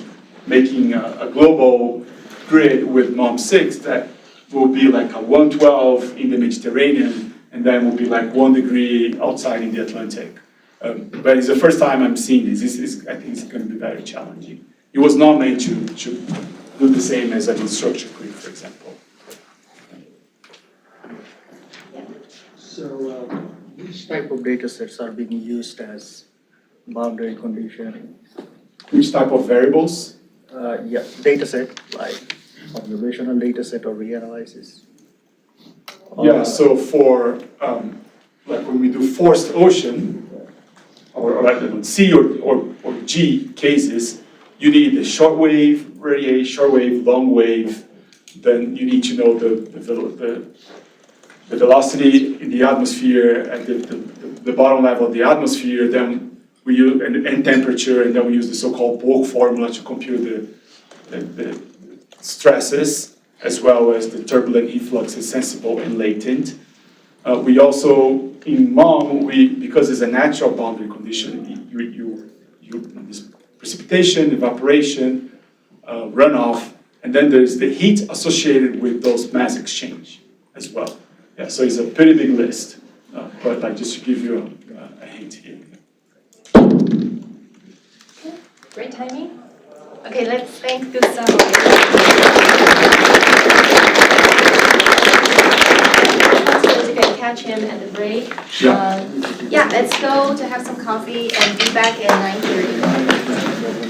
making a global grid with MOM6 that will be like a 112 in the Mediterranean, and then will be like 1 degree outside in the Atlantic. But it's the first time I'm seeing this. I think it's going to be very challenging. It was not meant to do the same as an unstructured grid, for example. So we which type of data sets are being used as boundary condition? Which type of variables? Yeah, data set, like observational data set or reanalysis. Yeah, so for, like when we do forced ocean, or like the C or G cases, you need the short wave, radiation, short wave, long wave, then you need to know the velocity in the atmosphere at the bottom level of the atmosphere, then we use, and temperature, and then we use the so-called bulk formula to compute the stresses, as well as the turbulent effluxes, sensible and latent. We also, in MOM, because it's a natural boundary condition, this precipitation, evaporation, runoff, and then there's the heat associated with those mass exchange as well. Yeah, so it's a pretty big list, but like just to give you a hint here. Great timing. Okay, let's thank Gustavo. So you can catch him at the break. Yeah. Yeah, let's go to have some coffee and be back at 9:30.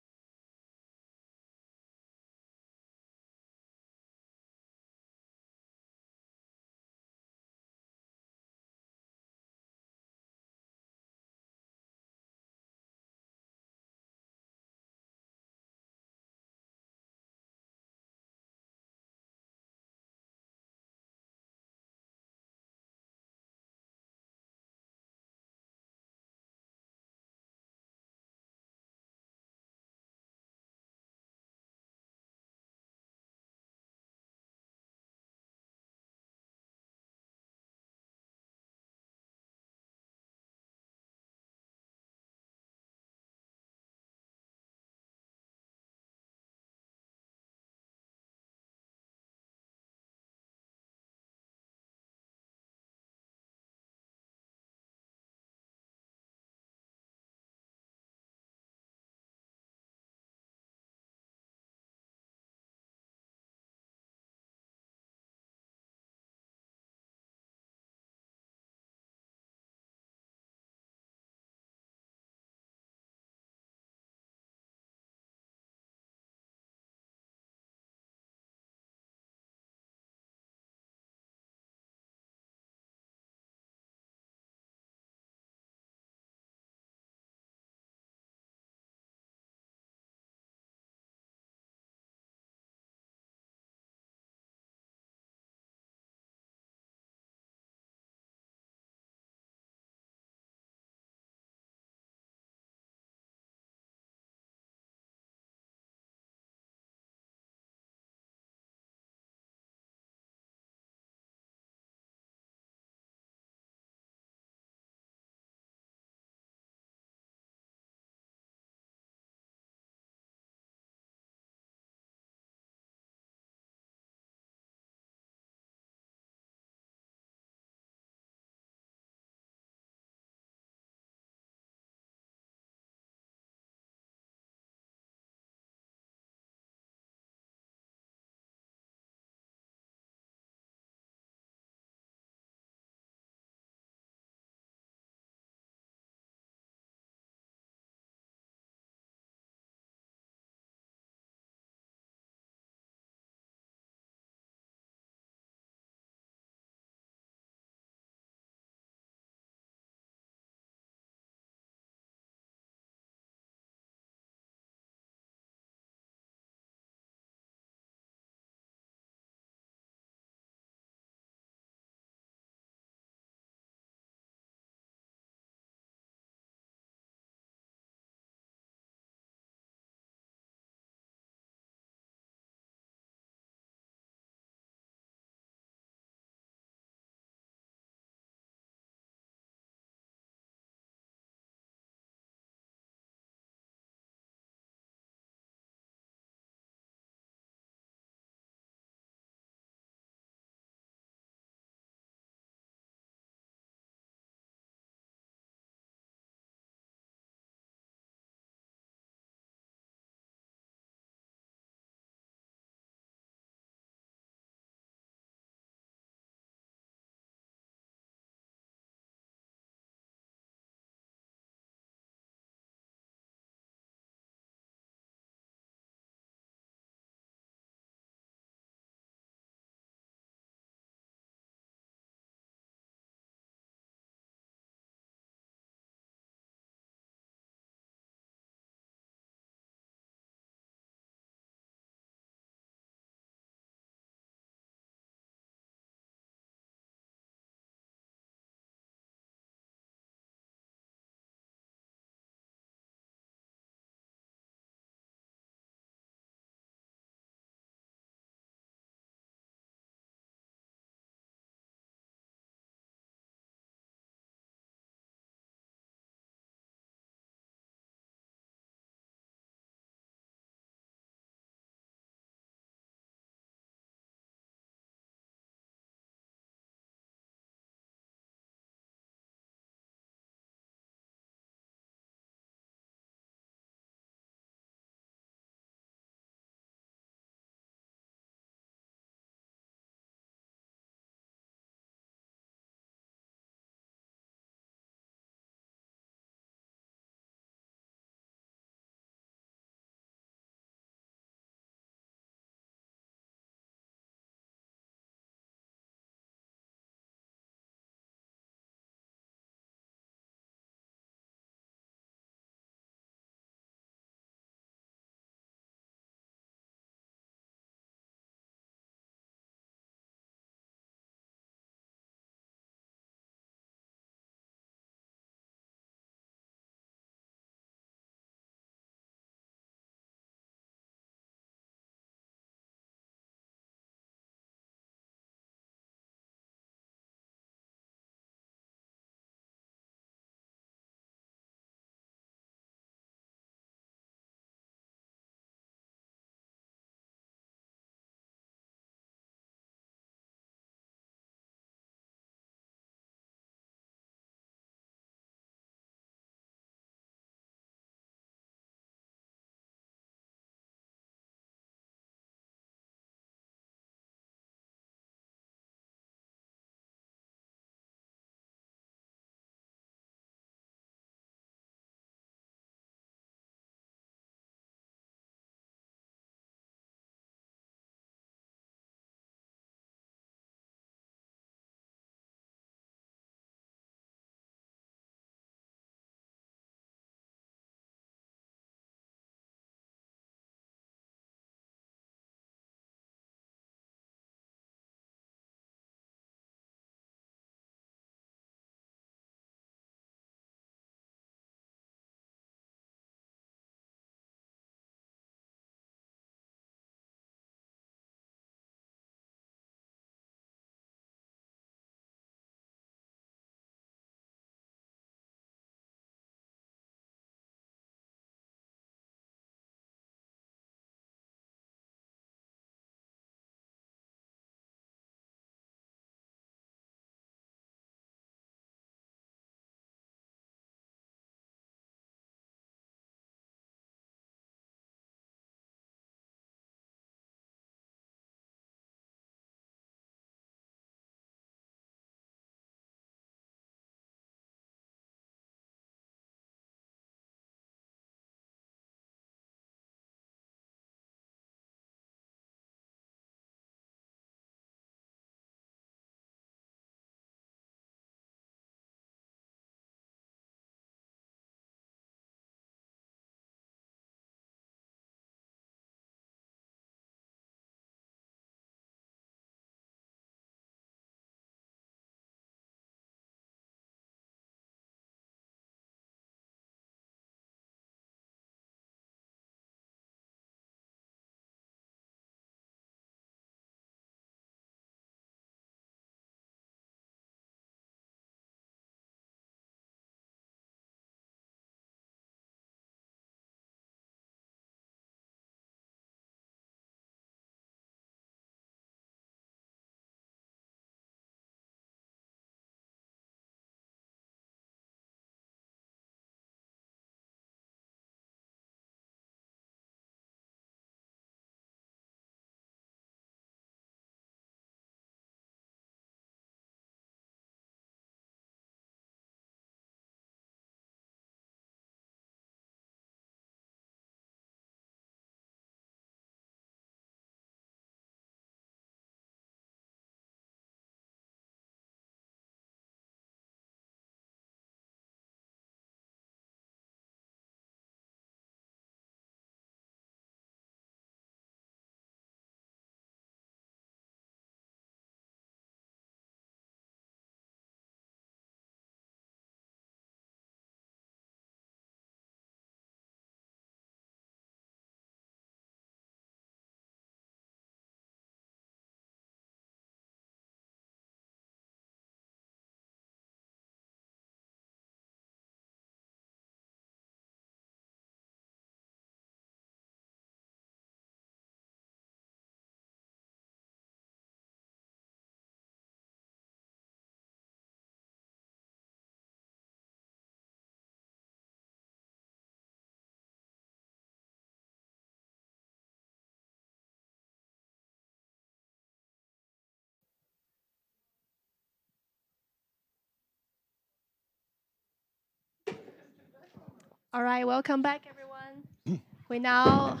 All right, welcome back, everyone. We now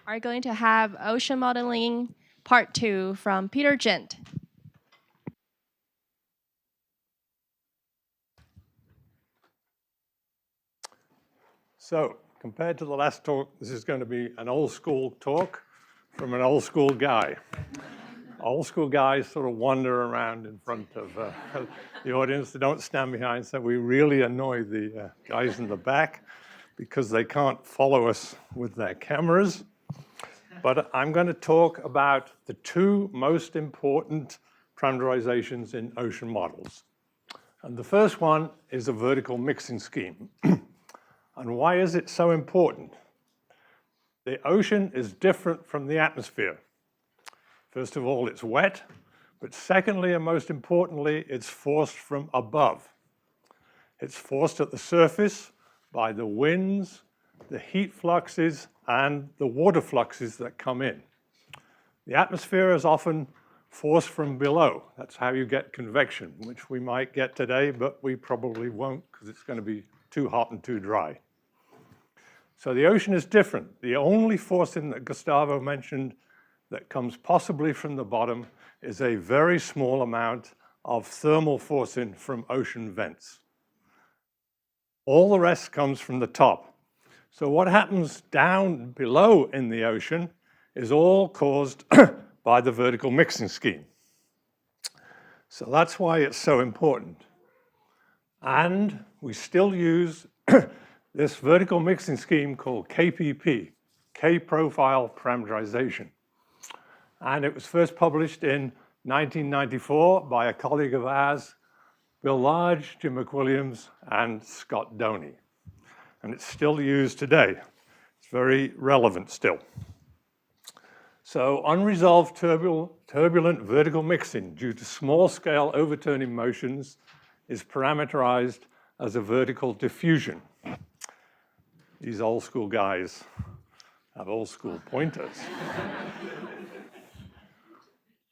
are going to have Ocean Modeling Part 2 from Peter Gent. So, compared to the last talk, this is going to be an old school talk from an old school guy. Old school guys sort of wander around in front of the audience. They don't stand behind, so we really annoy the guys in the back because they can't follow us with their cameras. But I'm going to talk about the two most important parameterizations in ocean models. And the first one is a vertical mixing scheme. And why is it so important? The ocean is different from the atmosphere. First of all, it's wet, but secondly, and most importantly, it's forced from above. It's forced at the surface by the winds, the heat fluxes, and the water fluxes that come in. The atmosphere is often forced from below. That's how you get convection, which we might get today, but we probably won't because it's going to be too hot and too dry. So the ocean is different. The only forcing that Gustavo mentioned that comes possibly from the bottom is a very small amount of thermal forcing from ocean vents. All the rest comes from the top. So what happens down below in the ocean is all caused by the vertical mixing scheme. So that's why it's so important. And we still use this vertical mixing scheme called KPP, K-profile parameterization. And it was first published in 1994 by a colleague of ours, Bill Large, Jim McWilliams, and Scott Doney. And it's still used today. It's very relevant still. So unresolved turbulent vertical mixing due to small-scale overturning motions is parameterized as a vertical diffusion. These old school guys have old school pointers.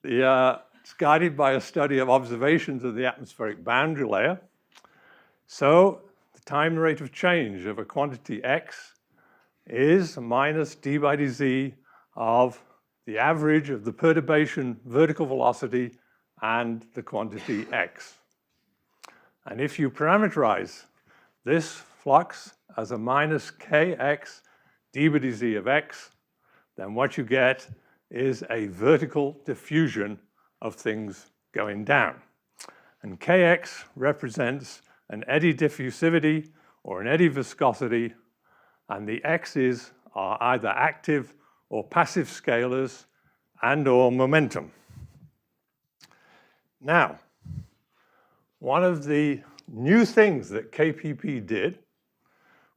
It's guided by a study of observations of the atmospheric boundary layer. So the time rate of change of a quantity x is minus d by dz of the average of the perturbation vertical velocity and the quantity x. And if you parameterize this flux as a minus kx d by dz of x, then what you get is a vertical diffusion of things going down. And kx represents an eddy diffusivity or an eddy viscosity, and the x's are either active or passive scalars and or momentum. Now, one of the new things that KPP did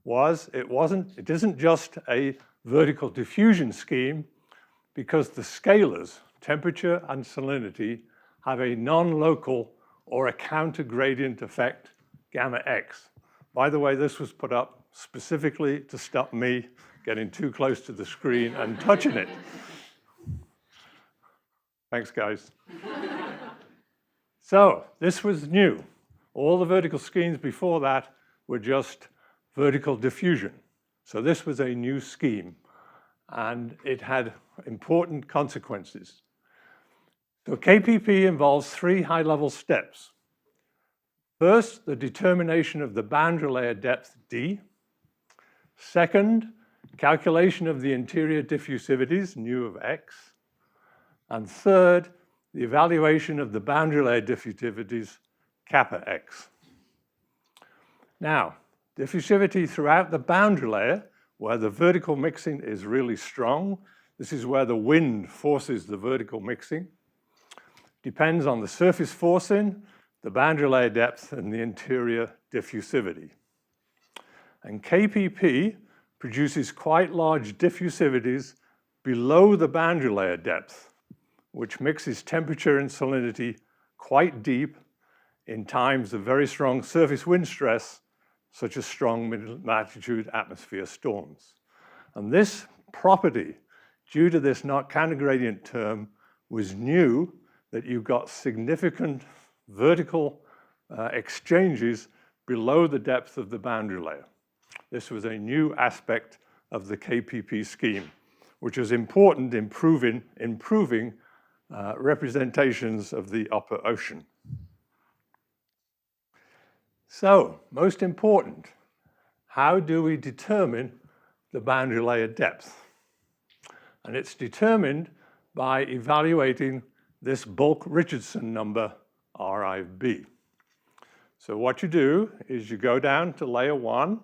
was it isn't just a vertical diffusion scheme, because the scalars, temperature and salinity, have a non-local or a counter-gradient effect, gamma x. By the way, this was put up specifically to stop me getting too close to the screen and touching it. Thanks, guys. So this was new. All the vertical schemes before that were just vertical diffusion. So this was a new scheme, and it had important consequences. So KPP involves three high-level steps. First, the determination of the boundary layer depth d. Second, calculation of the interior diffusivities, nu of x. And third, the evaluation of the boundary layer diffusivities, kappa x. Now, diffusivity throughout the boundary layer, where the vertical mixing is really strong, this is where the wind forces the vertical mixing, depends on the surface forcing, the boundary layer depth, and the interior diffusivity. And KPP produces quite large diffusivities below the boundary layer depth, which mixes temperature and salinity quite deep in times of very strong surface wind stress, such as strong mid-latitude atmosphere storms. And this property, due to this not countergradient term, was new, that you've got significant vertical exchanges below the depth of the boundary layer. this was a new aspect of the KPP scheme, which is important in improving representations of the upper ocean. So, most important, how do we determine the boundary layer depth? And it's determined by evaluating this bulk Richardson number, RIB. So what you do is you go down to layer 1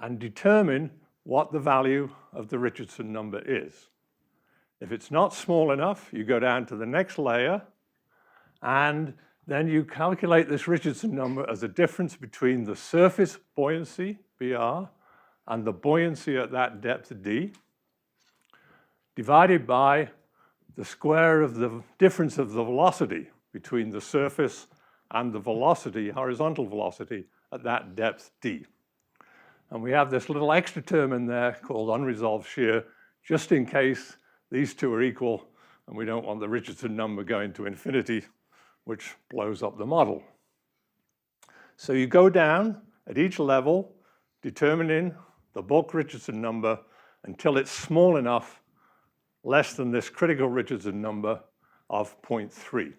and determine what the value of the Richardson number is. If it's not small enough, you go down to the next layer, and then you calculate this Richardson number as a difference between the surface buoyancy, BR, and the buoyancy at that depth, D, divided by the square of the difference of the velocity between the surface and the velocity, horizontal velocity, at that depth, D. And we have this little extra term in there called unresolved shear, just in case these two are equal, and we don't want the Richardson number going to infinity, which blows up the model. So you go down at each level, determining the bulk Richardson number until it's small enough, less than this critical Richardson number of 0.3.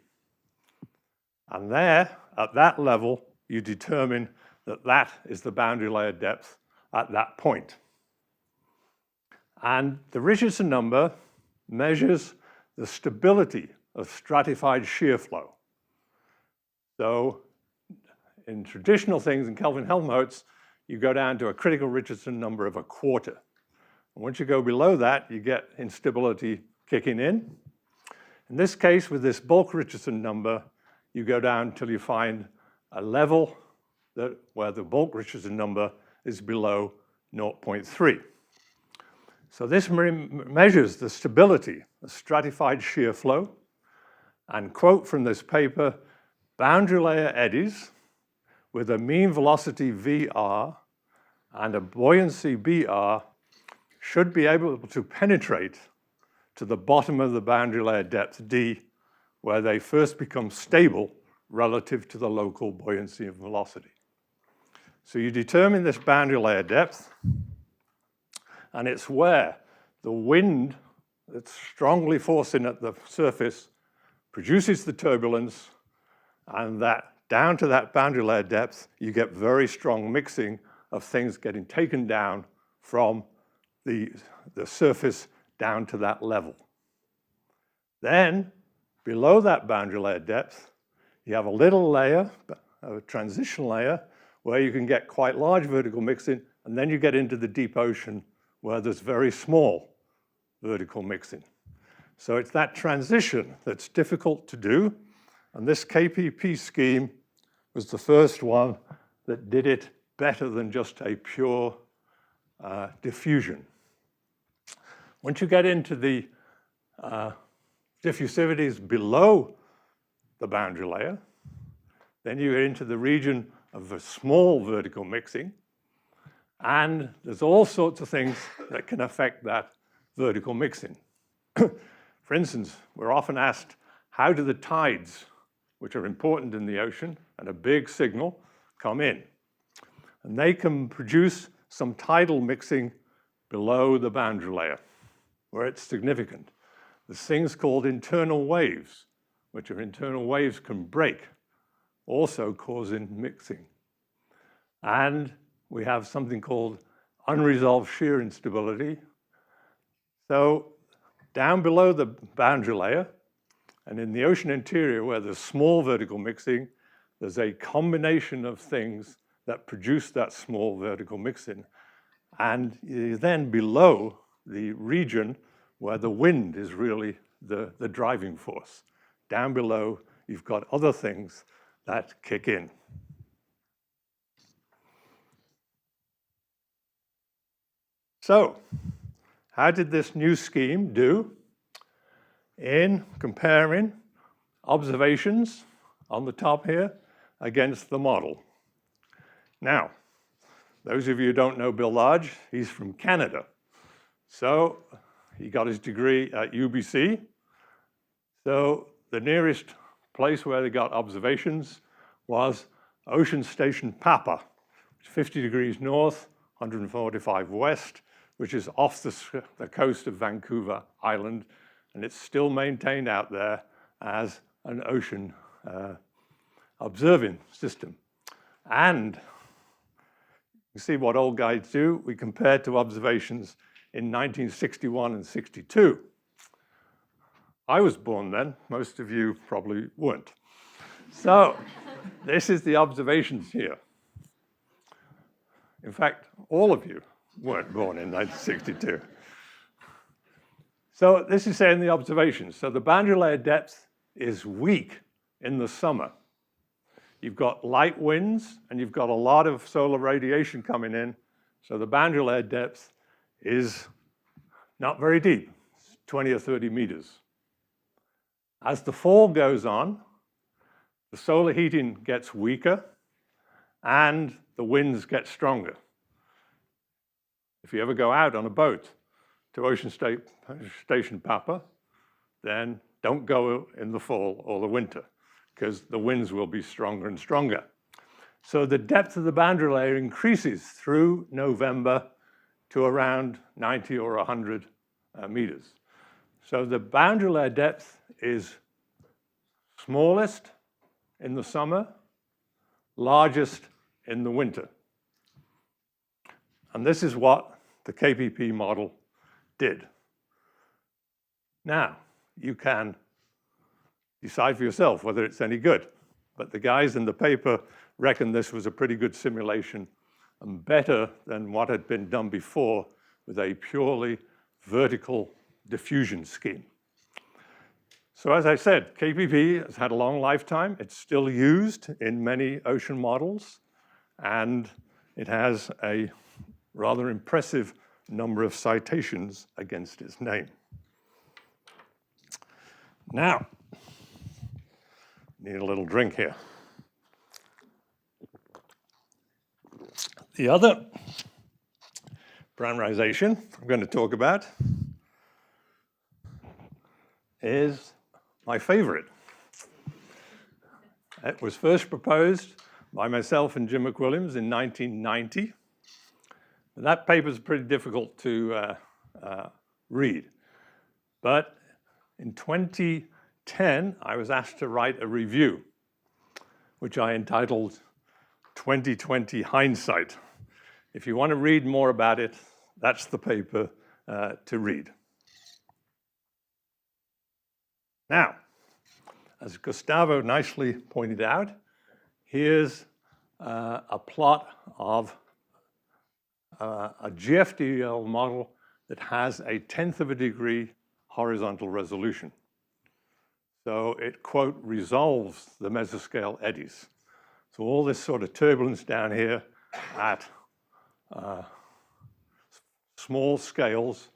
And there, at that level, you determine that that is the boundary layer depth at that point. And the Richardson number measures the stability of stratified shear flow. So in traditional things in Kelvin-Helmholtz, you go down to a critical Richardson number of 1/4. And once you go below that, you get instability kicking in. In this case, with this bulk Richardson number, you go down until you find a level where the bulk Richardson number is below 0.3. So this measures the stability of stratified shear flow, and quote from this paper, boundary layer eddies with a mean velocity VR and a buoyancy BR should be able to penetrate to the bottom of the boundary layer depth D, where they first become stable relative to the local buoyancy and velocity. So you determine this boundary layer depth, and it's where the wind that's strongly forcing at the surface produces the turbulence, and that down to that boundary layer depth, you get very strong mixing of things getting taken down from the surface down to that level. Then, below that boundary layer depth, you have a little layer, a transition layer, where you can get quite large vertical mixing, and then you get into the deep ocean where there's very small vertical mixing. So it's that transition that's difficult to do, and this KPP scheme was the first one that did it better than just a pure diffusion. Once you get into the diffusivities below the boundary layer, then you get into the region of a small vertical mixing, and there's all sorts of things that can affect that vertical mixing. For instance, we're often asked, how do the tides, which are important in the ocean and a big signal, come in? And they can produce some tidal mixing below the boundary layer, where it's significant. There's things called internal waves, which are internal waves can break, also causing mixing. And we have something called unresolved shear instability. So down below the boundary layer, and in the ocean interior where there's small vertical mixing, there's a combination of things that produce that small vertical mixing. And then below the region where the wind is really the driving force. Down below, you've got other things that kick in. So, how did this new scheme do in comparing observations on the top here against the model? Now, those of you who don't know Bill Large, he's from Canada. So he got his degree at UBC. So the nearest place where they got observations was Ocean Station Papa, 50 degrees north, 145 west, which is off the coast of Vancouver Island, and it's still maintained out there as an ocean observing system. And you see what old guides do. We compared to observations in 1961 and 62. I was born then. Most of you probably weren't. So this is the observations here. In fact, all of you weren't born in 1962. So this is saying the observations. So the boundary layer depth is weak in the summer. You've got light winds, and you've got a lot of solar radiation coming in, so the boundary layer depth is not very deep, it's 20 or 30 meters. As the fall goes on, the solar heating gets weaker, and the winds get stronger. If you ever go out on a boat to Ocean Station Papa, then don't go in the fall or the winter, because the winds will be stronger and stronger. So the depth of the boundary layer increases through November to around 90 or 100 meters. So the boundary layer depth is smallest in the summer, largest in the winter. And this is what the KPP model did. Now, you can decide for yourself whether it's any good. But the guys in the paper reckon this was a pretty good simulation and better than what had been done before with a purely vertical diffusion scheme. So as I said, KPP has had a long lifetime. It's still used in many ocean models, and it has a rather impressive number of citations against its name. Now, need a little drink here. The other parameterization I'm going to talk about is my favorite. It was first proposed by myself and Jim McWilliams in 1990. That paper is pretty difficult to read. But in 2010, I was asked to write a review, which I entitled 2020 Hindsight. If you want to read more about it, that's the paper to read. Now, as Gustavo nicely pointed out, here's a plot of a GFDL model that has a 1/10 of a degree horizontal resolution. So it, quote, resolves the mesoscale eddies. So all this sort of turbulence down here at small scales,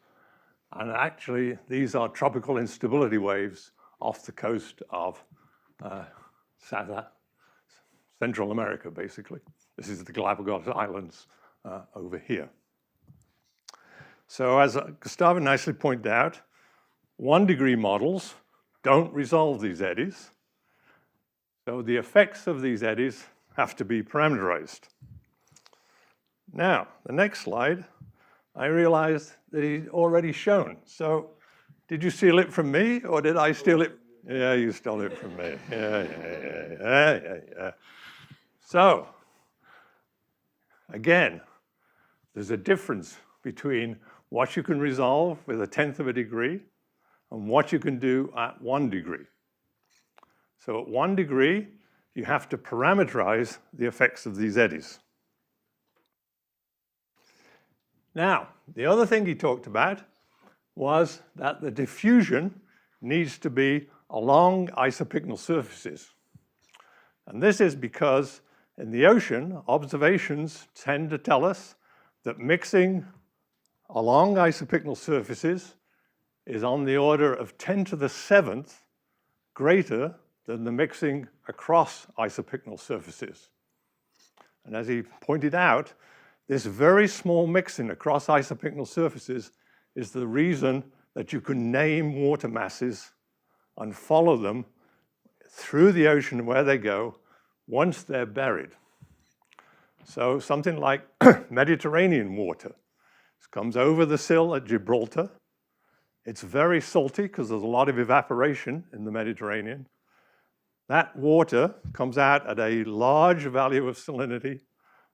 and actually these are tropical instability waves off the coast of Central America, basically. This is the Galapagos Islands over here. So as Gustavo nicely pointed out, 1-degree models don't resolve these eddies. So the effects of these eddies have to be parameterized. Now, the next slide, I realized that he'd already shown. So did you steal it from me, or did I steal it? Yeah, you stole it from me. Yeah. So, again, there's a difference between what you can resolve with a 1/10 of a degree and what you can do at 1 degree. So at 1 degree, you have to parameterize the effects of these eddies. Now, the other thing he talked about was that the diffusion needs to be along isopycnal surfaces. And this is because in the ocean, observations tend to tell us that mixing along isopycnal surfaces is on the order of 10 to the 7th greater than the mixing across isopycnal surfaces. And as he pointed out, this very small mixing across isopycnal surfaces is the reason that you can name water masses and follow them through the ocean where they go once they're buried. So something like Mediterranean water. It comes over the sill at Gibraltar. It's very salty because there's a lot of evaporation in the Mediterranean. That water comes out at a large value of salinity,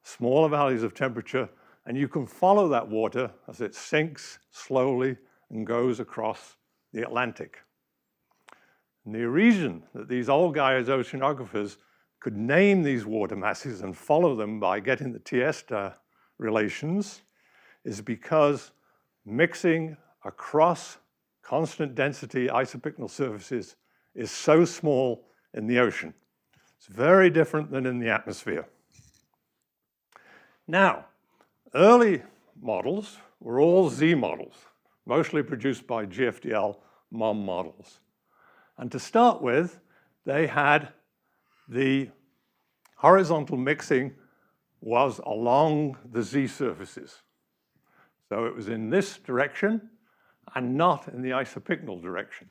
smaller values of temperature, and you can follow that water as it sinks slowly and goes across the Atlantic. And the reason that these old guys, oceanographers, could name these water masses and follow them by getting the T-star relations is because mixing across constant density isopycnal surfaces is so small in the ocean. It's very different than in the atmosphere. Now, early models were all Z models, mostly produced by GFDL MOM models. And to start with, they had the horizontal mixing was along the Z surfaces. So it was in this direction and not in the isopycnal direction.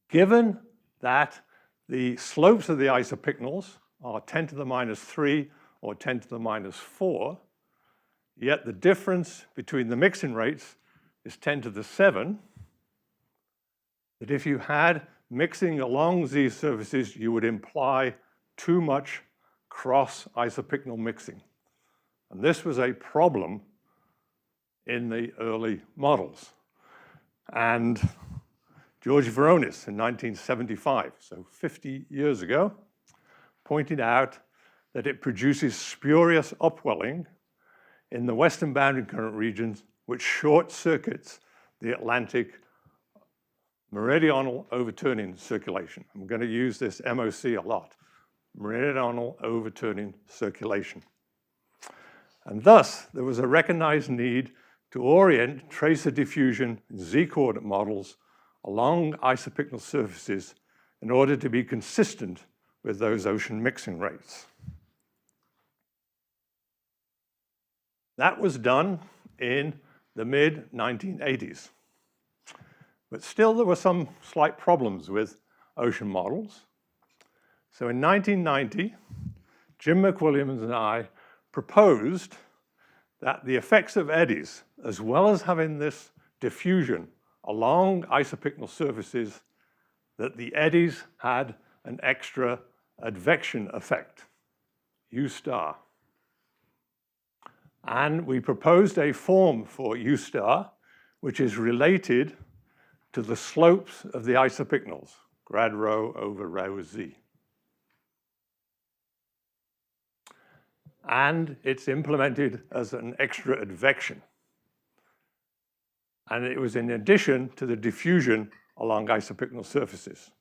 Given that the slopes of the isopycnals are 10 to the minus 3 or 10 to the minus 4, yet the difference between the mixing rates is 10 to the 7, that if you had mixing along these surfaces, you would imply too much cross-isopycnal mixing. And this was a problem in the early models. And George Veronis in 1975, so 50 years ago, pointed out that it produces spurious upwelling in the western boundary current regions, which short circuits the Atlantic meridional overturning circulation. I'm going to use this MOC a lot, meridional overturning circulation. And thus, there was a recognized need to orient tracer diffusion in Z-coordinate models along isopycnal surfaces in order to be consistent with those ocean mixing rates. That was done in the mid-1980s. But still, there were some slight problems with ocean models. So in 1990, Jim McWilliams and I proposed that the effects of eddies, as well as having this diffusion along isopycnal surfaces, that the eddies had an extra advection effect, U star. And we proposed a form for U star, which is related to the slopes of the isopycnals, grad rho over rho z. And it's implemented as an extra advection. And it was in addition to the diffusion along isopycnal surfaces.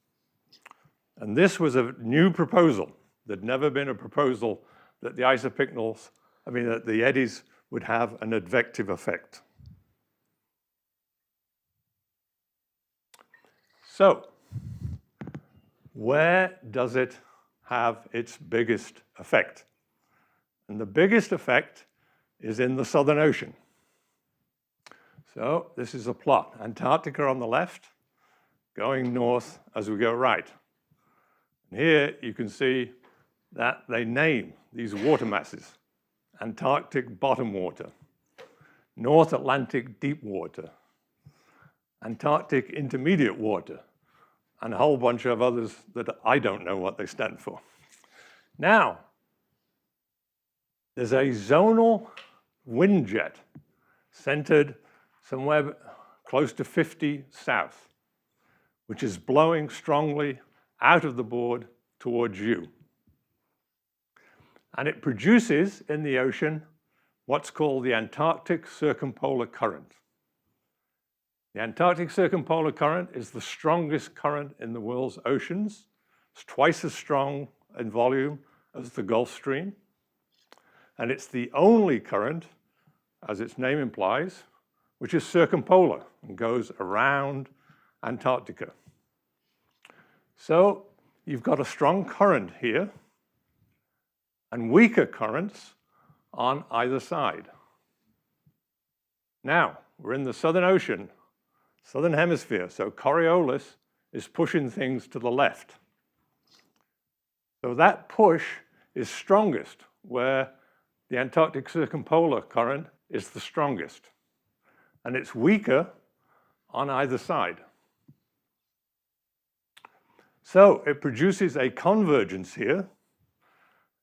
And this was a new proposal. There'd never been a proposal that the isopycnals, that the eddies would have an advective effect. So, where does it have its biggest effect? And the biggest effect is in the Southern Ocean. So this is a plot. Antarctica on the left, going north as we go right. And here you can see that they name these water masses. Antarctic bottom water, North Atlantic deep water, Antarctic intermediate water, and a whole bunch of others that I don't know what they stand for. Now, there's a zonal wind jet centered somewhere close to 50 south, which is blowing strongly out of the board towards you. And it produces in the ocean what's called the Antarctic circumpolar current. The Antarctic circumpolar current is the strongest current in the world's oceans. It's twice as strong in volume as the Gulf Stream. And it's the only current, as its name implies, which is circumpolar and goes around Antarctica. So you've got a strong current here and weaker currents on either side. Now, we're in the Southern Ocean, Southern Hemisphere, so Coriolis is pushing things to the left. So that push is strongest where the Antarctic circumpolar current is the strongest, and it's weaker on either side. So it produces a convergence here,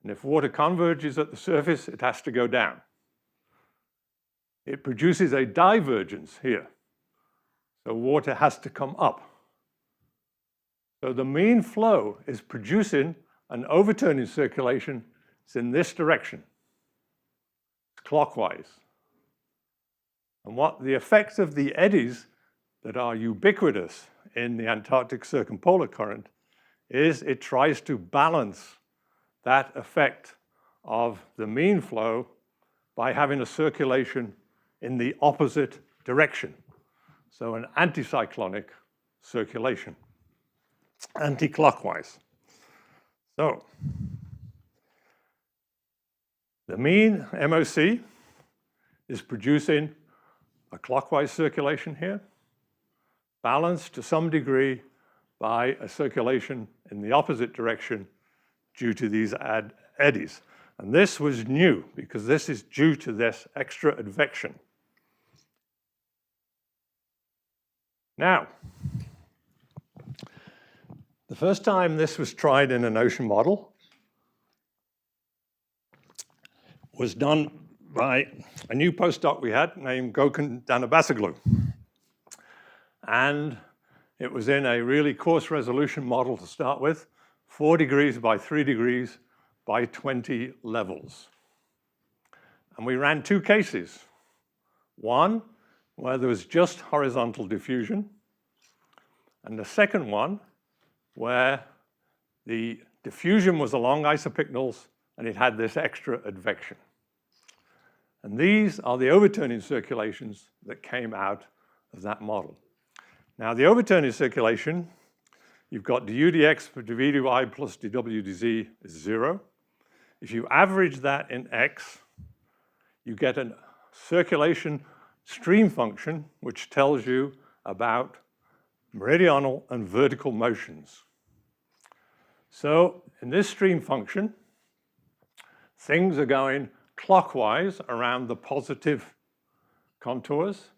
and if water converges at the surface, it has to go down. It produces a divergence here, so water has to come up. So the mean flow is producing an overturning circulation. It's in this direction, clockwise. And what the effects of the eddies that are ubiquitous in the Antarctic circumpolar current is it tries to balance that effect of the mean flow by having a circulation in the opposite direction. So an anticyclonic circulation, anti-clockwise. So the mean MOC is producing a clockwise circulation here, balanced to some degree by a circulation in the opposite direction due to these eddies. And this was new because this is due to this extra advection. Now, the first time this was tried in an ocean model was done by a new postdoc we had named Gökhan Danabasoglu. And it was in a really coarse resolution model to start with, 4 degrees by 3 degrees by 20 levels. And we ran 2 cases. One where there was just horizontal diffusion, and the second one where the diffusion was along isopycnals and it had this extra advection. And these are the overturning circulations that came out of that model. Now, the overturning circulation, you've got du dx for dv dy plus dw dz is 0. If you average that in x, you get a circulation stream function, which tells you about meridional and vertical motions. So in this stream function, things are going clockwise around the positive contours,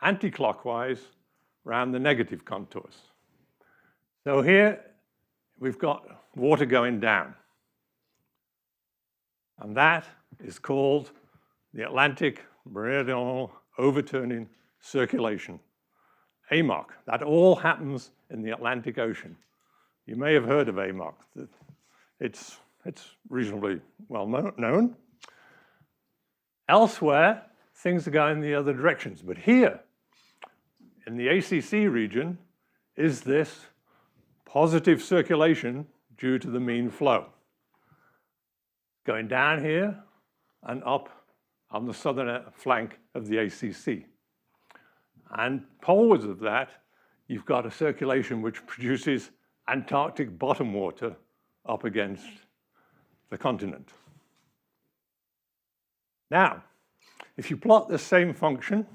anti-clockwise around the negative contours. So here we've got water going down. And that is called the Atlantic Meridional Overturning Circulation, AMOC. That all happens in the Atlantic Ocean. You may have heard of AMOC. It's reasonably well known. Elsewhere, things are going the other directions. But here, in the ACC region, is this positive circulation due to the mean flow. Going down here and up on the southern flank of the ACC. And polewards of that, you've got a circulation which produces Antarctic bottom water up against the continent. Now, if you plot the same function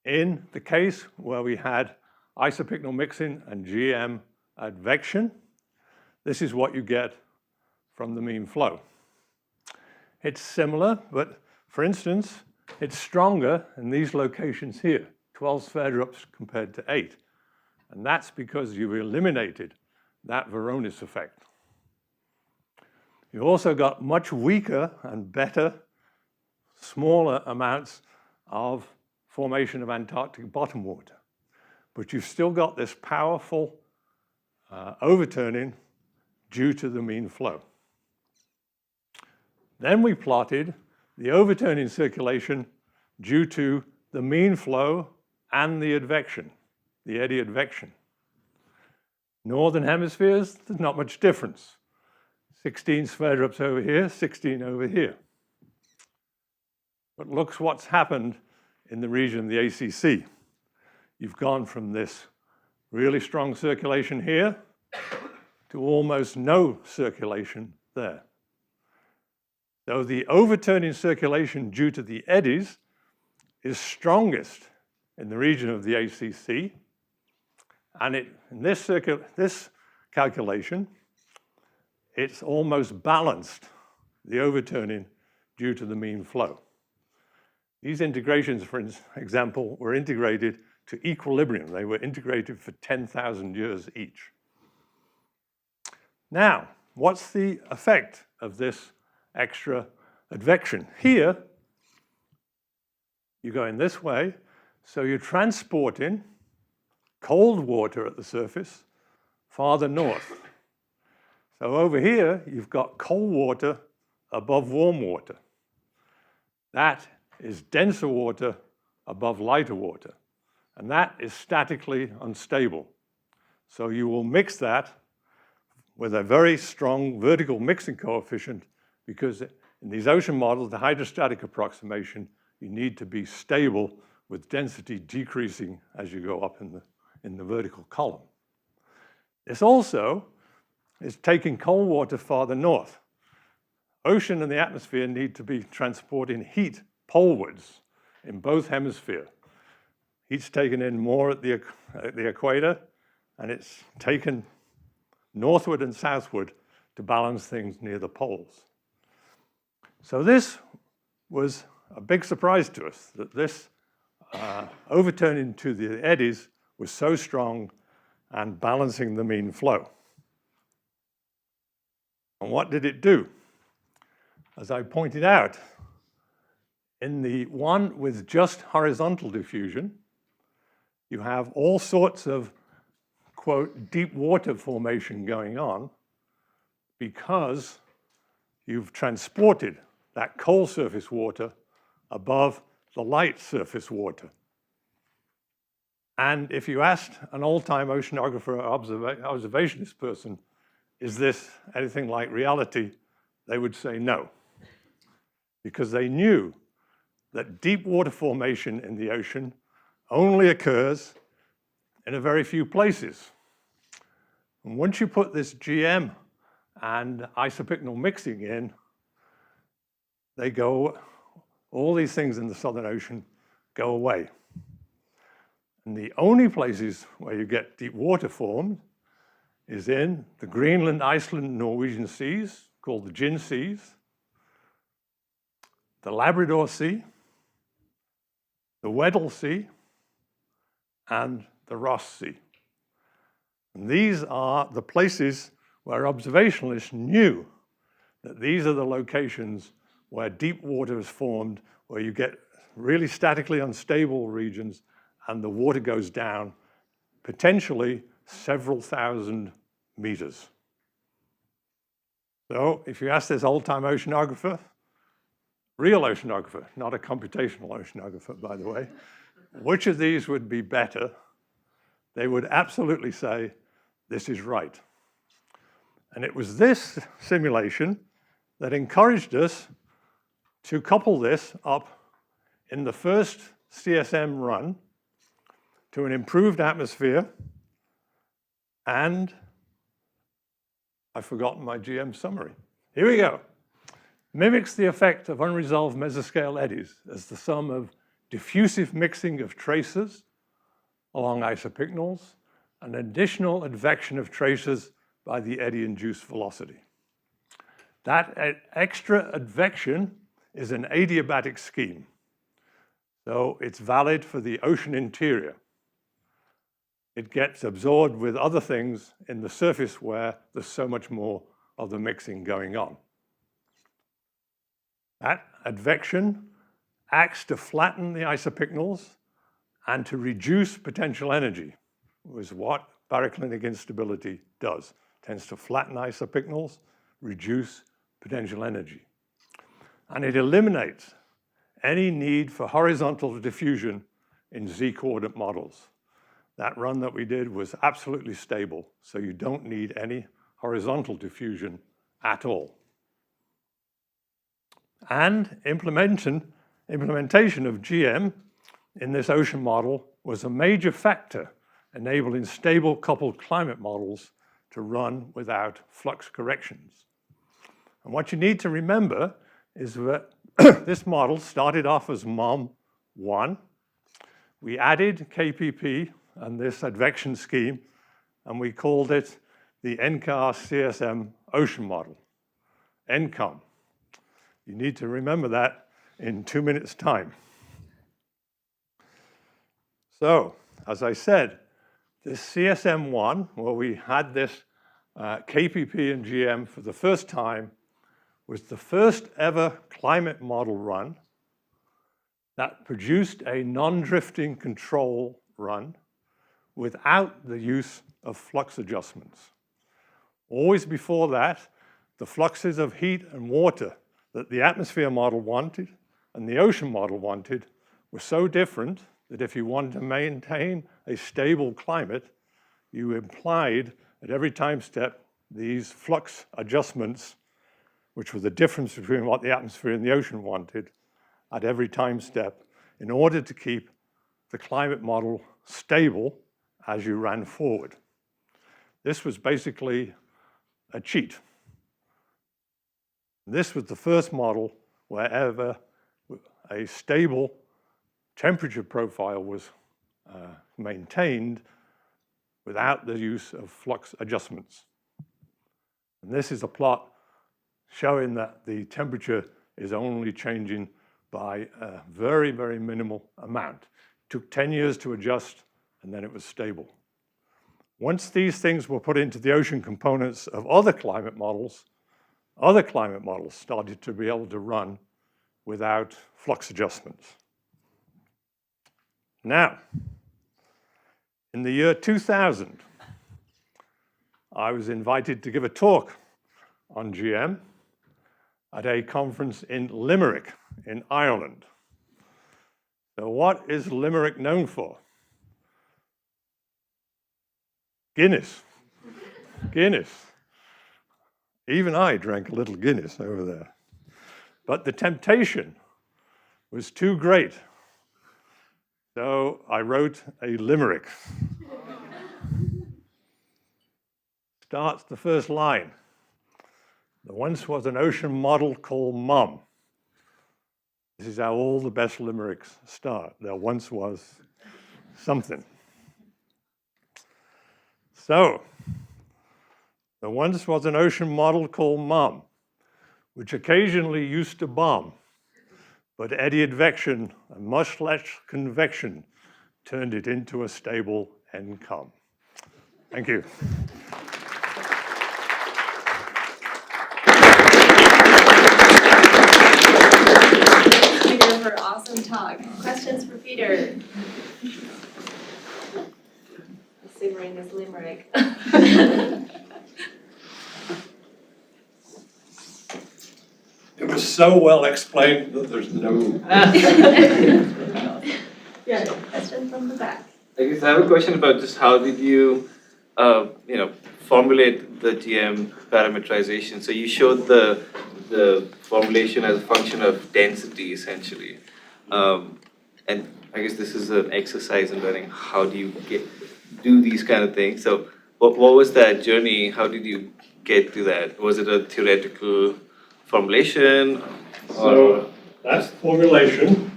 in the case where we had isopycnal mixing and GM advection, this is what you get from the mean flow. It's similar, but for instance, it's stronger in these locations here, 12 sphere drops compared to 8. And that's because you've eliminated that Voronezh effect. You've also got much weaker and better, smaller amounts of formation of Antarctic bottom water. But you've still got this powerful overturning due to the mean flow. Then we plotted the overturning circulation due to the mean flow and the advection, the eddy advection. Northern hemispheres, there's not much difference. 16 sphere drops over here, 16 over here. But look what's happened in the region of the ACC. You've gone from this really strong circulation here to almost no circulation there. So the overturning circulation due to the eddies is strongest in the region of the ACC, and in this calculation, it's almost balanced, the overturning due to the mean flow. These integrations, for example, were integrated to equilibrium. They were integrated for 10,000 years each. Now, what's the effect of this extra advection? Here, you're going this way, so you're transporting cold water at the surface farther north. So over here, you've got cold water above warm water. That is denser water above lighter water, and that is statically unstable. So you will mix that with a very strong vertical mixing coefficient, because in these ocean models, the hydrostatic approximation, you need to be stable with density decreasing as you go up in the vertical column. This also is taking cold water farther north. Ocean and the atmosphere need to be transporting heat polewards in both hemispheres. Heat's taken in more at the equator, and it's taken northward and southward to balance things near the poles. So this was a big surprise to us, that this overturning to the eddies was so strong and balancing the mean flow. And what did it do? As I pointed out, in the one with just horizontal diffusion, you have all sorts of, quote, deep water formation going on because you've transported that cold surface water above the light surface water. And if you asked an old-time oceanographer or observationist person, is this anything like reality? They would say no, because they knew that deep water formation in the ocean only occurs in a very few places. And once you put this GM and isopycnal mixing in, they go, all these things in the Southern Ocean go away. And the only places where you get deep water formed is in the Greenland, Iceland, Norwegian seas, called the Jin Seas, the Labrador Sea, the Weddell Sea, and the Ross Sea. And these are the places where observationalists knew that these are the locations where deep water is formed, where you get really statically unstable regions and the water goes down potentially several thousand meters. So if you ask this old-time oceanographer, real oceanographer, not a computational oceanographer, by the way, which of these would be better, they would absolutely say, this is right. And it was this simulation that encouraged us to couple this up in the first CSM run to an improved atmosphere, and I've forgotten my GM summary. Here we go. Mimics the effect of unresolved mesoscale eddies as the sum of diffusive mixing of traces along isopycnals and additional advection of traces by the eddy-induced velocity. That extra advection is an adiabatic scheme, so it's valid for the ocean interior. It gets absorbed with other things in the surface where there's so much more of the mixing going on. That advection acts to flatten the isopycnals and to reduce potential energy, was what baroclinic instability does. It tends to flatten isopycnals, reduce potential energy. And it eliminates any need for horizontal diffusion in z-coordinate models. That run that we did was absolutely stable, so you don't need any horizontal diffusion at all. And implementation of GM in this ocean model was a major factor enabling stable coupled climate models to run without flux corrections. And what you need to remember is that this model started off as MOM1. We added KPP and this advection scheme, and we called it the NCAR CSM ocean model, NCOM. You need to remember that in 2 minutes' time. So, as I said, this CSM1, where we had this KPP and GM for the first time, was the first ever climate model run that produced a non-drifting control run without the use of flux adjustments. Always before that, the fluxes of heat and water that the atmosphere model wanted and the ocean model wanted were so different that if you wanted to maintain a stable climate, you implied at every time step these flux adjustments, which were the difference between what the atmosphere and the ocean wanted, at every time step in order to keep the climate model stable as you ran forward. This was basically a cheat. This was the first model wherever a stable temperature profile was maintained without the use of flux adjustments. And this is a plot showing that the temperature is only changing by a very, very minimal amount. It took 10 years to adjust, and then it was stable. Once these things were put into the ocean components of other climate models started to be able to run without flux adjustments. Now, in the year 2000, I was invited to give a talk on GM at a conference in Limerick, in Ireland. So what is Limerick known for? Guinness. Guinness. Even I drank a little Guinness over there. But the temptation was too great. So I wrote a limerick. Starts the first line. There once was an ocean model called Mom. This is how all the best limericks start. There once was something. So, there once was an ocean model called Mom, which occasionally used to bomb, but eddy advection and much less convection turned it into a stable income. Thank you. Peter, for awesome talk. Questions for Peter? Simmering this limerick. It was so well explained that there's no... Yeah, question from the back. I guess I have a question about just how did you, formulate the GM parameterization? So you showed the formulation as a function of density, essentially. And I guess this is an exercise in learning how do you do these kind of things. So what was that journey? How did you get to that? Was it a theoretical formulation? So that's the formulation.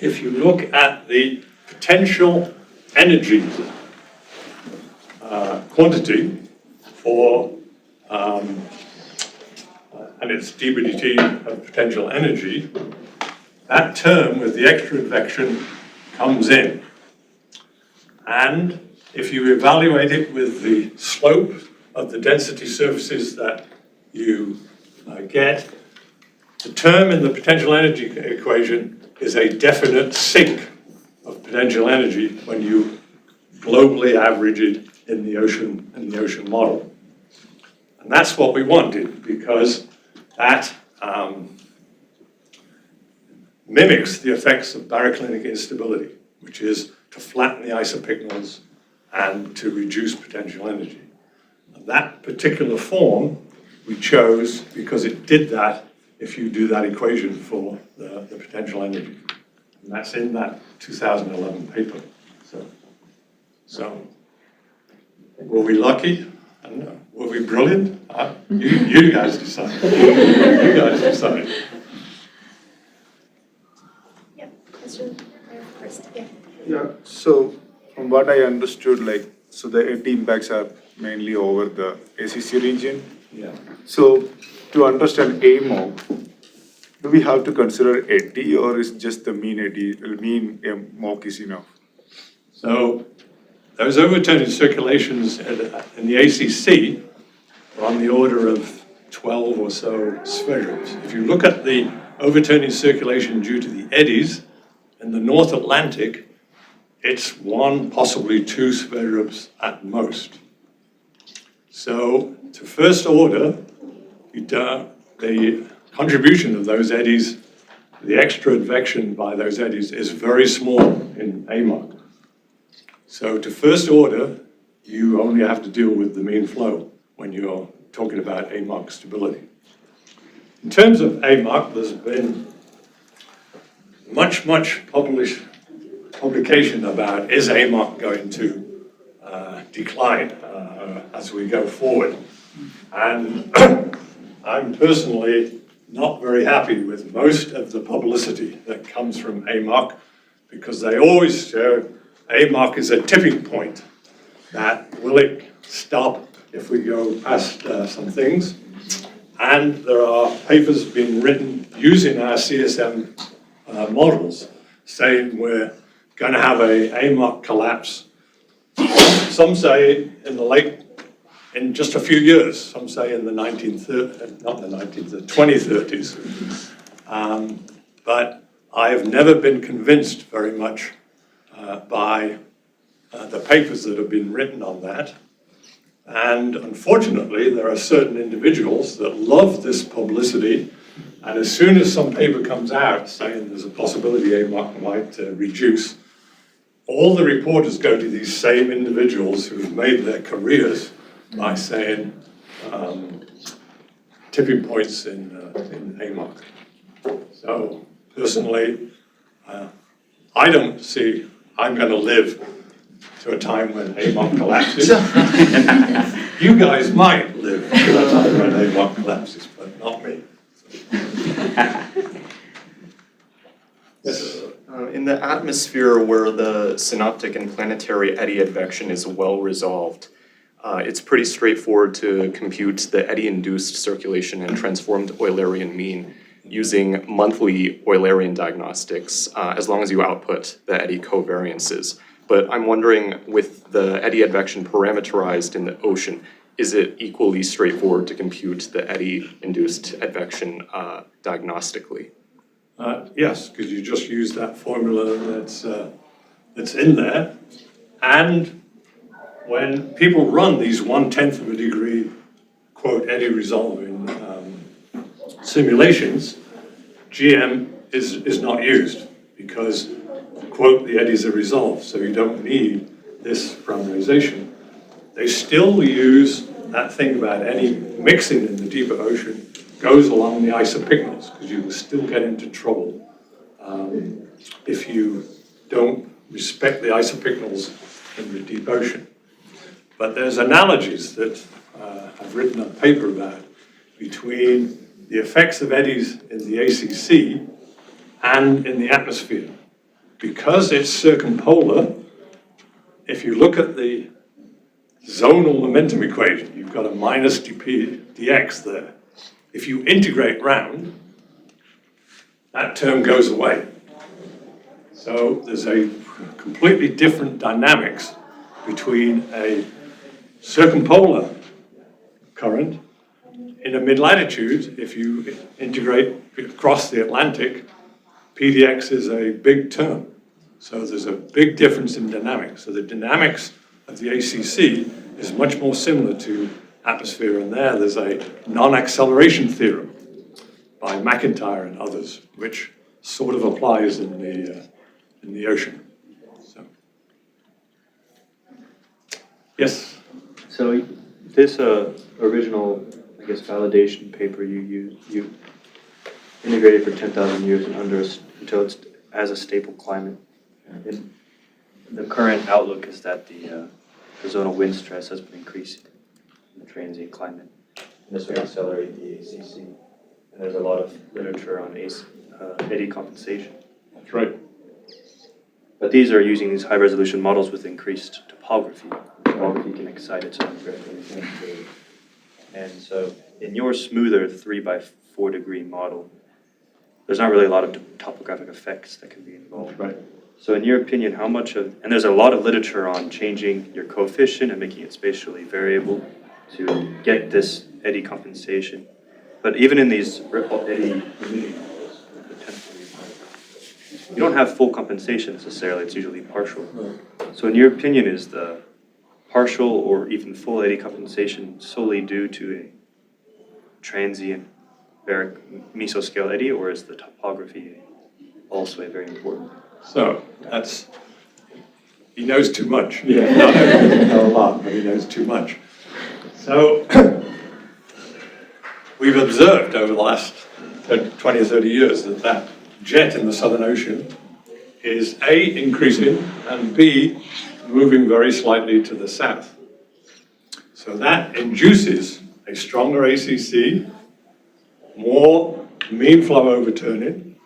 If you look at the potential energy quantity for, and it's dBdt of potential energy, that term with the extra advection comes in. And if you evaluate it with the slope of the density surfaces that you get, the term in the potential energy equation is a definite sink of potential energy when you globally average it in the ocean model. And that's what we wanted, because that mimics the effects of baroclinic instability, which is to flatten the isopycnals and to reduce potential energy. And that particular form we chose because it did that if you do that equation for the potential energy. And that's in that 2011 paper. So were we lucky? I don't know. Were we brilliant? You guys decide. You guys decide. Yeah, question first. Yeah. Yeah, so from what I understood, so the eddy impacts are mainly over the ACC region. Yeah. So to understand AMO, do we have to consider eddy, or is just the mean eddy, mean mock is enough? So those overturning circulations in the ACC are on the order of 12 or so spheroids. If you look at the overturning circulation due to the eddies in the North Atlantic, it's 1, possibly 2 spheroids at most. So to first order, the contribution of those eddies, the extra advection by those eddies is very small in AMOC. So to first order, you only have to deal with the mean flow when you're talking about AMOC stability. In terms of AMOC, there's been much publication about is AMOC going to decline as we go forward. And I'm personally not very happy with most of the publicity that comes from AMOC, because they always show AMOC is a tipping point, that will it stop if we go past some things. And there are papers being written using our CSM models saying we're going to have a AMOC collapse. Some say in just a few years, some say in the 2030s. But I have never been convinced very much by the papers that have been written on that. And unfortunately, there are certain individuals that love this publicity, and as soon as some paper comes out saying there's a possibility AMOC might reduce, all the reporters go to these same individuals who've made their careers by saying tipping points in AMOC. So personally, I don't see I'm going to live to a time when AMOC collapses. You guys might live to a time when AMOC collapses, but not me. Yes. In the atmosphere where the synoptic and planetary eddy advection is well resolved, it's pretty straightforward to compute the eddy-induced circulation and transformed Eulerian mean using monthly Eulerian diagnostics, as long as you output the eddy covariances. But I'm wondering, with the eddy advection parameterized in the ocean, is it equally straightforward to compute the eddy-induced advection diagnostically? Yes, because you just use that formula that's in there. And when people run these 1/10 of a degree, quote, eddy resolving simulations, GM is not used because, quote, the eddies are resolved, so you don't need this parameterization. They still use that thing about any mixing in the deeper ocean goes along the isopycnals, because you will still get into trouble if you don't respect the isopycnals in the deep ocean. But there's analogies that I've written a paper about between the effects of eddies in the ACC and in the atmosphere. Because it's circumpolar, if you look at the zonal momentum equation, you've got a minus dp dx there. If you integrate round, that term goes away. So there's a completely different dynamics between a circumpolar current in a mid-latitude. If you integrate across the Atlantic, PDX is a big term. So there's a big difference in dynamics. So the dynamics of the ACC is much more similar to atmosphere, and there's a non-acceleration theorem by McIntyre and others, which sort of applies in the ocean. So, yes. So this original, I guess, validation paper you integrated for 10,000 years and until it's as a stable climate. And the current outlook is that the zonal wind stress has been increasing in the transient climate. And this would accelerate the ACC. And there's a lot of literature on eddy compensation. That's right. But these are using these high-resolution models with increased topography. Topography can excite its own variability. And so in your smoother 3 by 4 degree model, there's not really a lot of topographic effects that can be involved. Right. So in your opinion, how much of, and there's a lot of literature on changing your coefficient and making it spatially variable to get this eddy compensation. But even in these ripple eddy emitting models, you don't have full compensation necessarily, it's usually partial. So in your opinion, is the partial or even full eddy compensation solely due to a transient baric mesoscale eddy, or is the topography also very important? So that's, he knows too much. Yeah. Not only know a lot, but he knows too much. So we've observed over the last 20 or 30 years that jet in the Southern Ocean is A, increasing, and B, moving very slightly to the south. So that induces a stronger ACC, more mean flow overturning,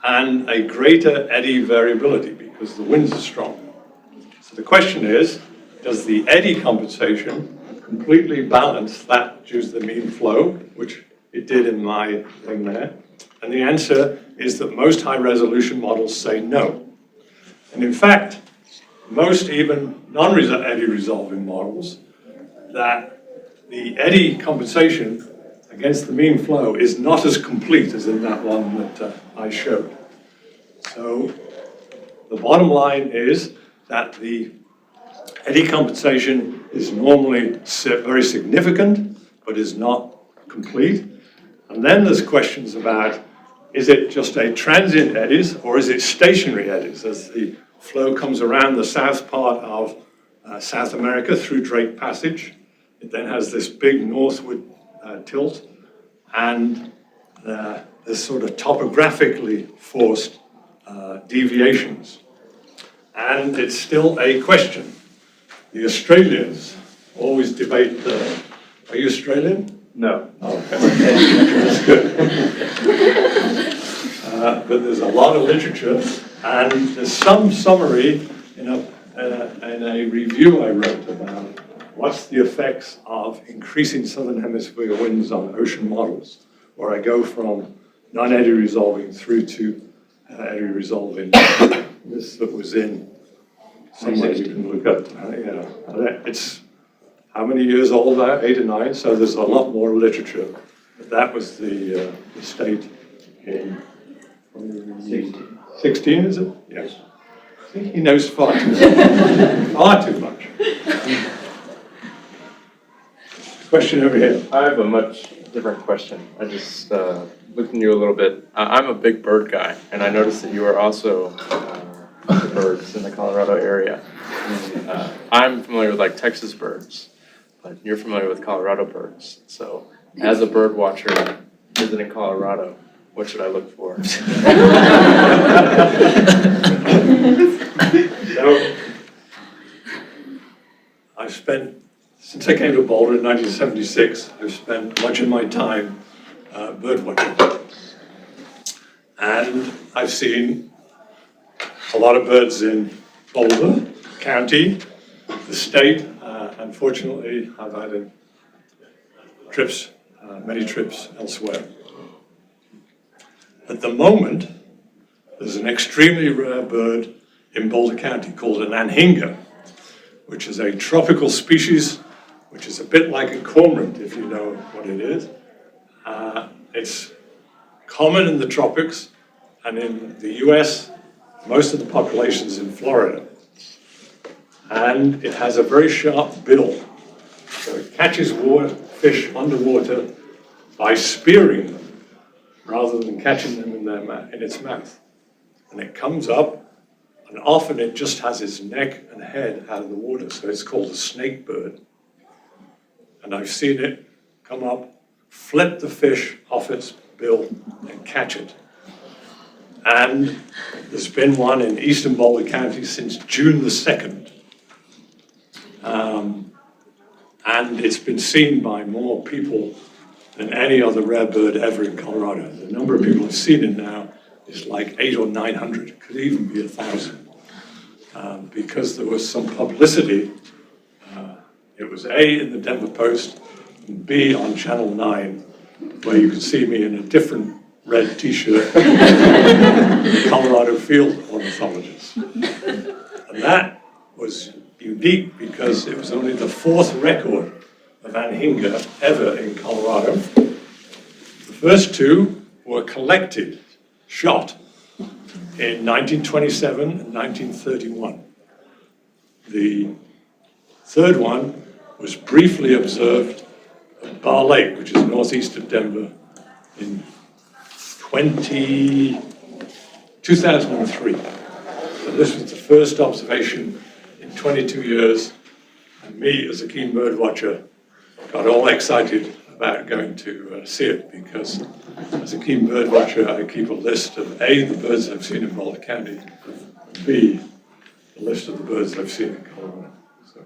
and a greater eddy variability because the winds are stronger. So the question is, does the eddy compensation completely balance that due to the mean flow, which it did in my thing there? And the answer is that most high-resolution models say no. And in fact, most even non-eddy resolving models, that the eddy compensation against the mean flow is not as complete as in that one that I showed. So the bottom line is that the eddy compensation is normally very significant, but is not complete. And then there's questions about, is it just a transient eddies or is it stationary eddies as the flow comes around the south part of South America through Drake Passage? It then has this big northward tilt, and there's sort of topographically forced deviations. And it's still a question. The Australians always debate are you Australian? No. Oh, okay. That's good. But there's a lot of literature, and there's some summary in a review I wrote about what's the effects of increasing southern hemisphere winds on ocean models, where I go from non-eddy resolving through to eddy resolving. This that was in somewhere you can look up. It's how many years old now? 8 or 9. So there's a lot more literature. But that was the state in 16, is it? Yes. I think he knows far too much. Far too much. Question over here. I have a much different question. I just looked at you a little bit. I'm a big bird guy, and I noticed that you are also into birds in the Colorado area. I'm familiar with like Texas birds, but you're familiar with Colorado birds. So as a bird watcher visiting Colorado, what should I look for? So, I've spent, since I came to Boulder in 1976, I've spent much of my time bird watching. And I've seen a lot of birds in Boulder County, the state. Unfortunately, I've had trips, many trips elsewhere. At the moment, there's an extremely rare bird in Boulder County called an anhinga, which is a tropical species, which is a bit like a cormorant, if you know what it is. It's common in the tropics, and in the US, most of the population is in Florida. And it has a very sharp bill, so it catches fish underwater by spearing them, rather than catching them in its mouth. And it comes up, and often it just has its neck and head out of the water, so it's called a snake bird. And I've seen it come up, flip the fish off its bill, and catch it. And there's been one in eastern Boulder County since June the 2nd. And it's been seen by more people than any other rare bird ever in Colorado. The number of people who've seen it now is like 800 or 900. It could even be 1,000. Because there was some publicity. It was A, in the Denver Post, and B, on Channel 9, where you could see me in a different red t-shirt, the Colorado field ornithologist. And that was unique because it was only the 4th record of anhinga ever in Colorado. The first 2 were collected, shot, in 1927 and 1931. The 3rd one was briefly observed at Bar Lake, which is northeast of Denver, in 2003. So this was the first observation in 22 years, and me, as a keen bird watcher, got all excited about going to see it, because as a keen bird watcher, I keep a list of A, the birds I've seen in Boulder County, and B, the list of the birds I've seen in Colorado. So,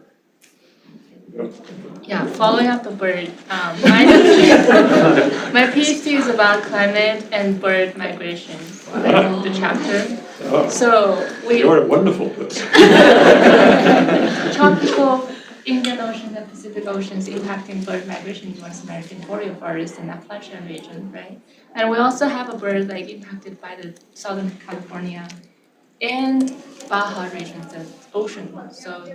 yeah, following up the bird, my PhD is about climate and bird migration, the chapter. Oh, So you're a wonderful person. tropical Indian Ocean and Pacific Oceans impacting bird migration in North American boreal forest and Appalachian region, right? And we also have a bird like impacted by the Southern California and Baja regions of ocean. So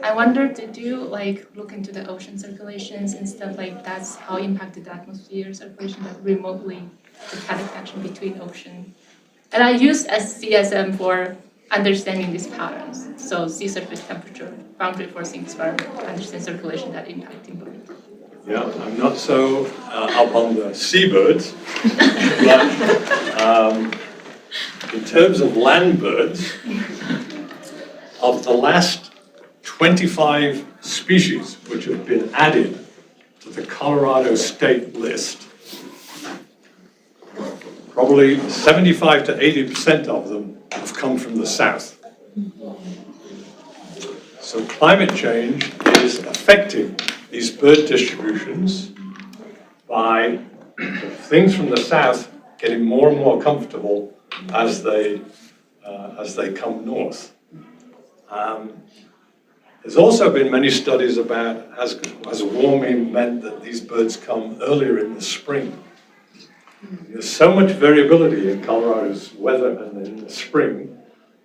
I wonder, did you like look into the ocean circulations and stuff like that's how impacted the atmosphere circulation, that remotely the kind of connection between ocean? And I use CESM for understanding these patterns. So sea surface temperature, boundary forcings for understand circulation that impacting birds. Yeah, I'm not so up on the seabirds, but in terms of land birds, of the last 25 species which have been added to the Colorado state list, probably 75 to 80% of them have come from the south. So climate change is affecting these bird distributions by things from the south getting more and more comfortable as they come north. There's also been many studies about as warming meant that these birds come earlier in the spring. There's so much variability in Colorado's weather and in the spring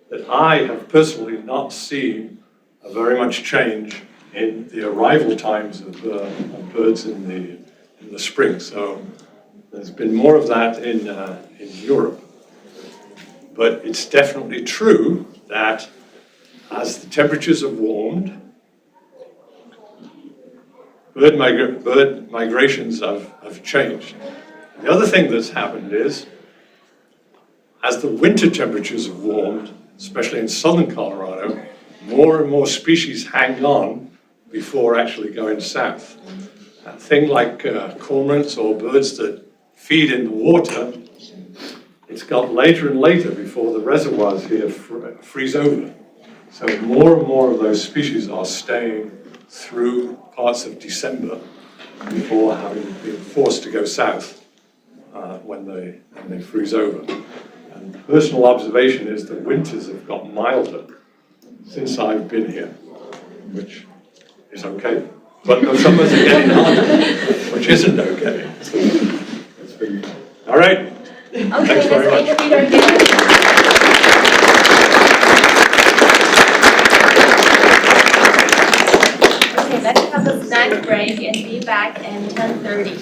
that I have personally not seen very much change in the arrival times of birds in the spring. So there's been more of that in Europe. But it's definitely true that as the temperatures have warmed, bird migrations have changed. The other thing that's happened is, as the winter temperatures have warmed, especially in southern Colorado, more and more species hang on before actually going south. A thing like cormorants or birds that feed in the water, it's got later and later before the reservoirs here freeze over. So more and more of those species are staying through parts of December before having been forced to go south when they freeze over. And personal observation is that winters have got milder since I've been here, which is okay. But the summers are getting harder, which isn't okay. So it's been, all right. Okay, Thanks very let's much. meet Peter again. Okay, let's have a snack break and be back at 10:30.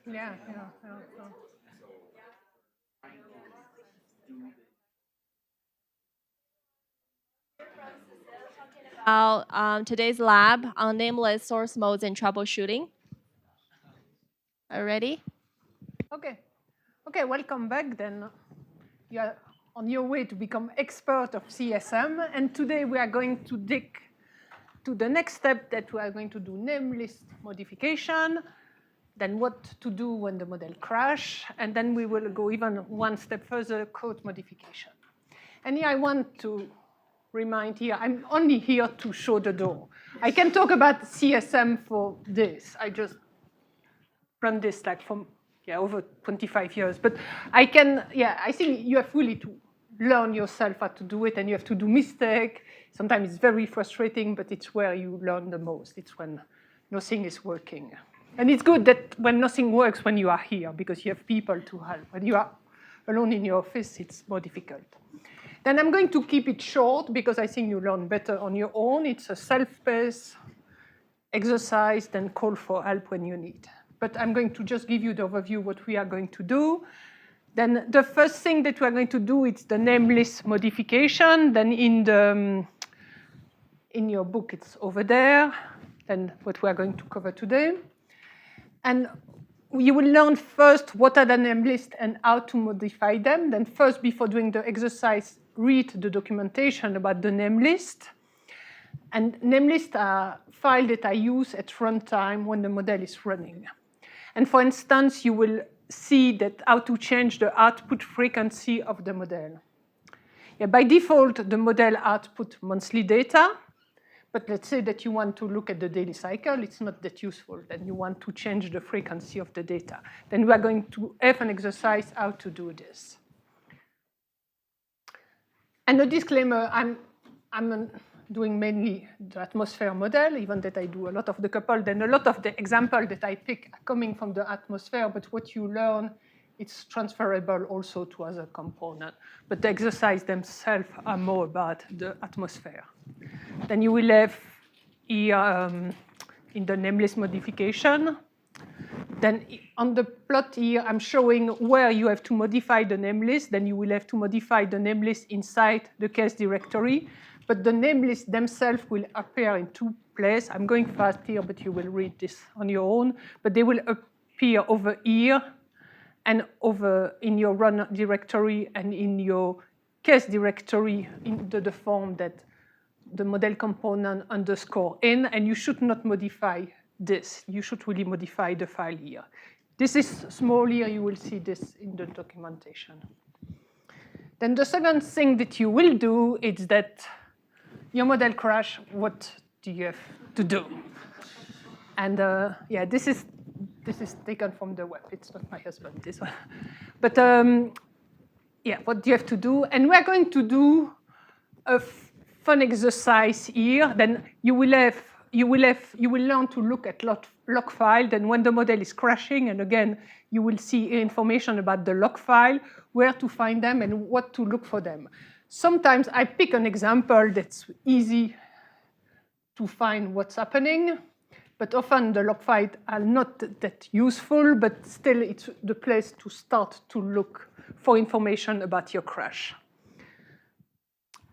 Yeah. Today's lab on nameless source modes and troubleshooting. Are you ready? Okay, welcome back then. You are on your way to become expert of CSM, and today we are going to dig to the next step that we are going to do name list modification, then what to do when the model crash, and then we will go even one step further, code modification. And here I want to remind here, I'm only here to show the door. I can talk about CSM for this. I just run this like from over 25 years. But I think you have really to learn yourself how to do it, and you have to do mistake. Sometimes it's very frustrating, but it's where you learn the most. It's when nothing is working. And it's good that when nothing works, when you are here, because you have people to help. When you are alone in your office, it's more difficult. Then I'm going to keep it short, because I think you learn better on your own. It's a self-paced exercise, then call for help when you need. But I'm going to just give you the overview what we are going to do. Then the first thing that we are going to do is the name list modification. Then in your book, it's over there. Then what we are going to cover today. And you will learn first what are the name lists and how to modify them. Then first, before doing the exercise, read the documentation about the name list. And name lists are files that I use at runtime when the model is running. And for instance, you will see that how to change the output frequency of the model. By default, the model output monthly data. But let's say that you want to look at the daily cycle. It's not that useful. Then you want to change the frequency of the data. Then we are going to have an exercise how to do this. And a disclaimer, I'm doing mainly the atmosphere model, even that I do a lot of the couple. Then a lot of the examples that I pick are coming from the atmosphere, but what you learn, it's transferable also to other components. But the exercises themselves are more about the atmosphere. Then you will have here in the name list modification. Then on the plot here, I'm showing where you have to modify the name list. Then you will have to modify the name list inside the case directory. But the name lists themselves will appear in two places. I'm going fast here, but you will read this on your own. But they will appear over here and over in your run directory and in your case directory in the form that the model component _in, and you should not modify this. You should really modify the file here. This is small here. You will see this in the documentation. Then the second thing that you will do is that your model crash, what do you have to do? And this is taken from the web. It's not my husband, this one. But what do you have to do? And we're going to do a fun exercise here. Then you will learn to look at log file. Then when the model is crashing, and again, you will see information about the log file, where to find them and what to look for them. Sometimes I pick an example that's easy to find what's happening, but often the log files are not that useful, but still it's the place to start to look for information about your crash.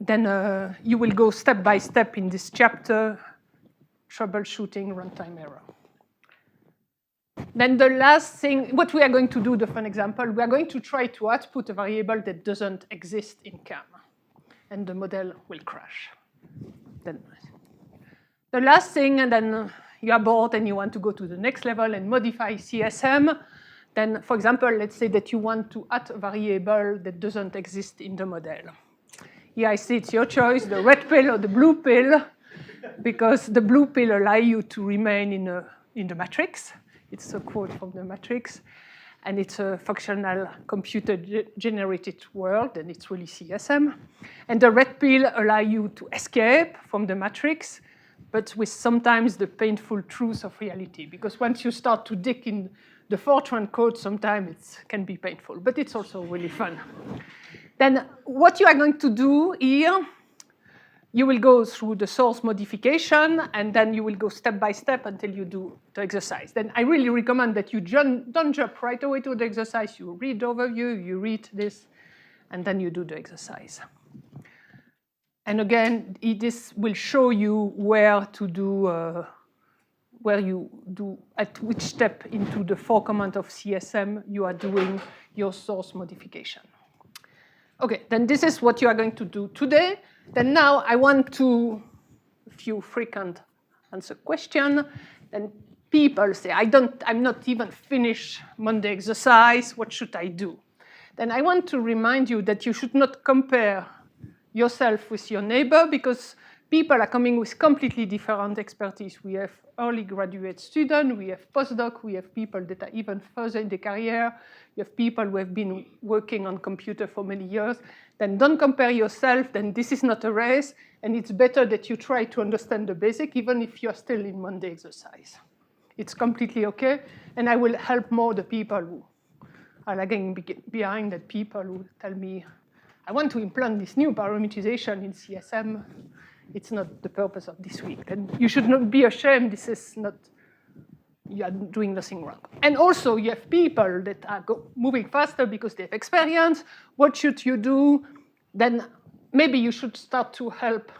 Then you will go step by step in this chapter, troubleshooting runtime error. Then the last thing, what we are going to do, the fun example, we are going to try to output a variable that doesn't exist in CAM, and the model will crash. Then the last thing, and then you are bored and you want to go to the next level and modify CSM. Then, for example, let's say that you want to add a variable that doesn't exist in the model. Here I see it's your choice, the red pill or the blue pill, because the blue pill allows you to remain in the matrix. It's a quote from the matrix. And it's a functional computer-generated world, and it's really CSM. And the red pill allows you to escape from the matrix, but with sometimes the painful truth of reality. Because once you start to dig in the Fortran code, sometimes it can be painful, but it's also really fun. Then what you are going to do here, you will go through the source modification, and then you will go step by step until you do the exercise. Then I really recommend that you don't jump right away to the exercise. You read the overview, you read this, and then you do the exercise. And again, this will show you where to do, where you do, at which step into the 4 command of CSM you are doing your source modification. Okay, then this is what you are going to do today. Then now I want to, a few frequent answer question. Then people say, I'm not even finished Monday exercise, what should I do? Then I want to remind you that you should not compare yourself with your neighbor, because people are coming with completely different expertise. We have early graduate students, we have postdoc, we have people that are even further in their career, you have people who have been working on computer for many years. Then don't compare yourself, then this is not a race, and it's better that you try to understand the basic, even if you're still in Monday exercise. It's completely okay, and I will help more the people who are lagging behind, that people who tell me, I want to implement this new parameterization in CSM. It's not the purpose of this week. And you should not be ashamed. This is not, you are doing nothing wrong. And also, you have people that are moving faster because they have experience. What should you do? Then maybe you should start to help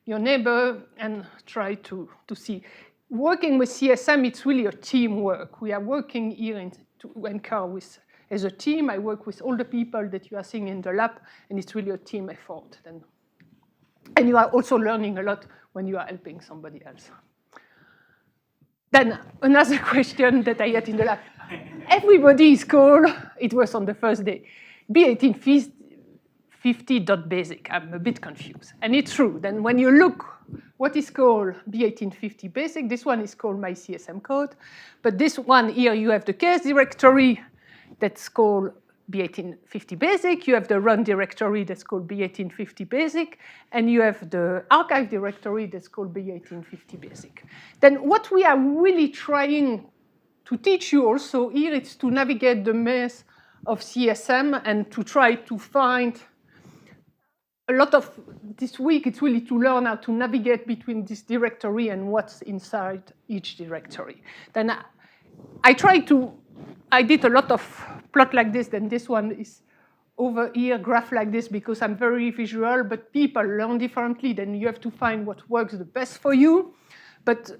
your neighbor and try to see. Working with CSM, it's really a teamwork. We are working here to NCAR as a team. I work with all the people that you are seeing in the lab, and it's really a team effort. And you are also learning a lot when you are helping somebody else. Then another question that I had in the lab. Everybody is called, it was on the first day, B1850.basic. I'm a bit confused. And it's true. Then when you look what is called B1850 basic, this one is called my CSM code. But this one here, you have the case directory that's called B1850 basic, you have the run directory that's called B1850 basic, and you have the archive directory that's called B1850 basic. Then what we are really trying to teach you also here is to navigate the maze of CSM and to try to find a lot of this week, it's really to learn how to navigate between this directory and what's inside each directory. Then I did a lot of plot like this, then this one is over here, graph like this, because I'm very visual, but people learn differently, then you have to find what works the best for you. But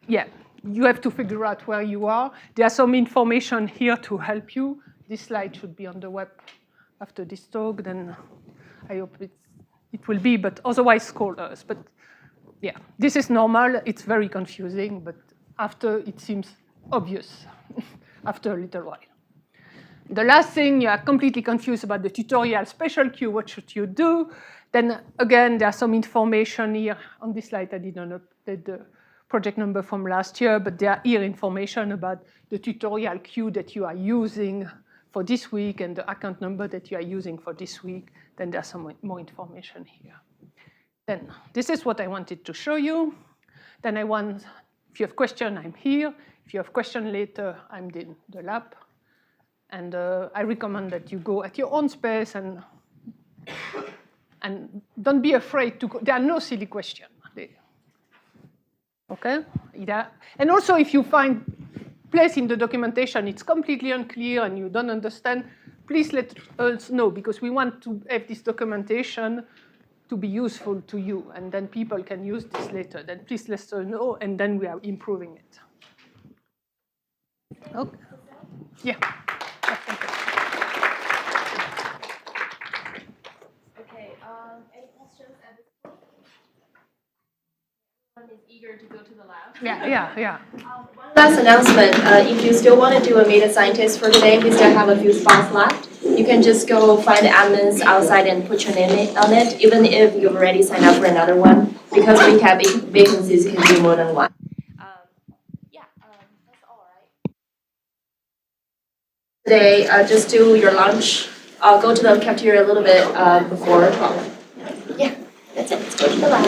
yeah, you have to figure out where you are. There's some information here to help you. This slide should be on the web after this talk, then I hope it will be, but otherwise call us. But yeah, this is normal. It's very confusing, but after it seems obvious after a little while. The last thing, you are completely confused about the tutorial special queue. What should you do? Then again, there's some information here. On this slide, I didn't update the project number from last year, but there are here information about the tutorial queue that you are using for this week and the account number that you are using for this week. Then there's some more information here. Then this is what I wanted to show you. Then if you have questions, I'm here. If you have questions later, I'm in the lab. And I recommend that you go at your own space and don't be afraid to go. There are no silly questions. Okay? Yeah. And also, if you find place in the documentation, it's completely unclear and you don't understand, please let us know, because we want to have this documentation to be useful to you, and then people can use this later. Then please let us know, and then we are improving it. Okay. Yeah. Okay, any questions at this point? Everyone is eager to go to the lab. Yeah. One last announcement. If you still want to do a data scientist for today, we still have a few spots left. You can just go find the admins outside and put your name on it, even if you've already signed up for another one, because we have vacancies, it can be more than one. That's all right. Today, just do your lunch. Go to the cafeteria a little bit before. Yeah, that's it. Let's go to the lab.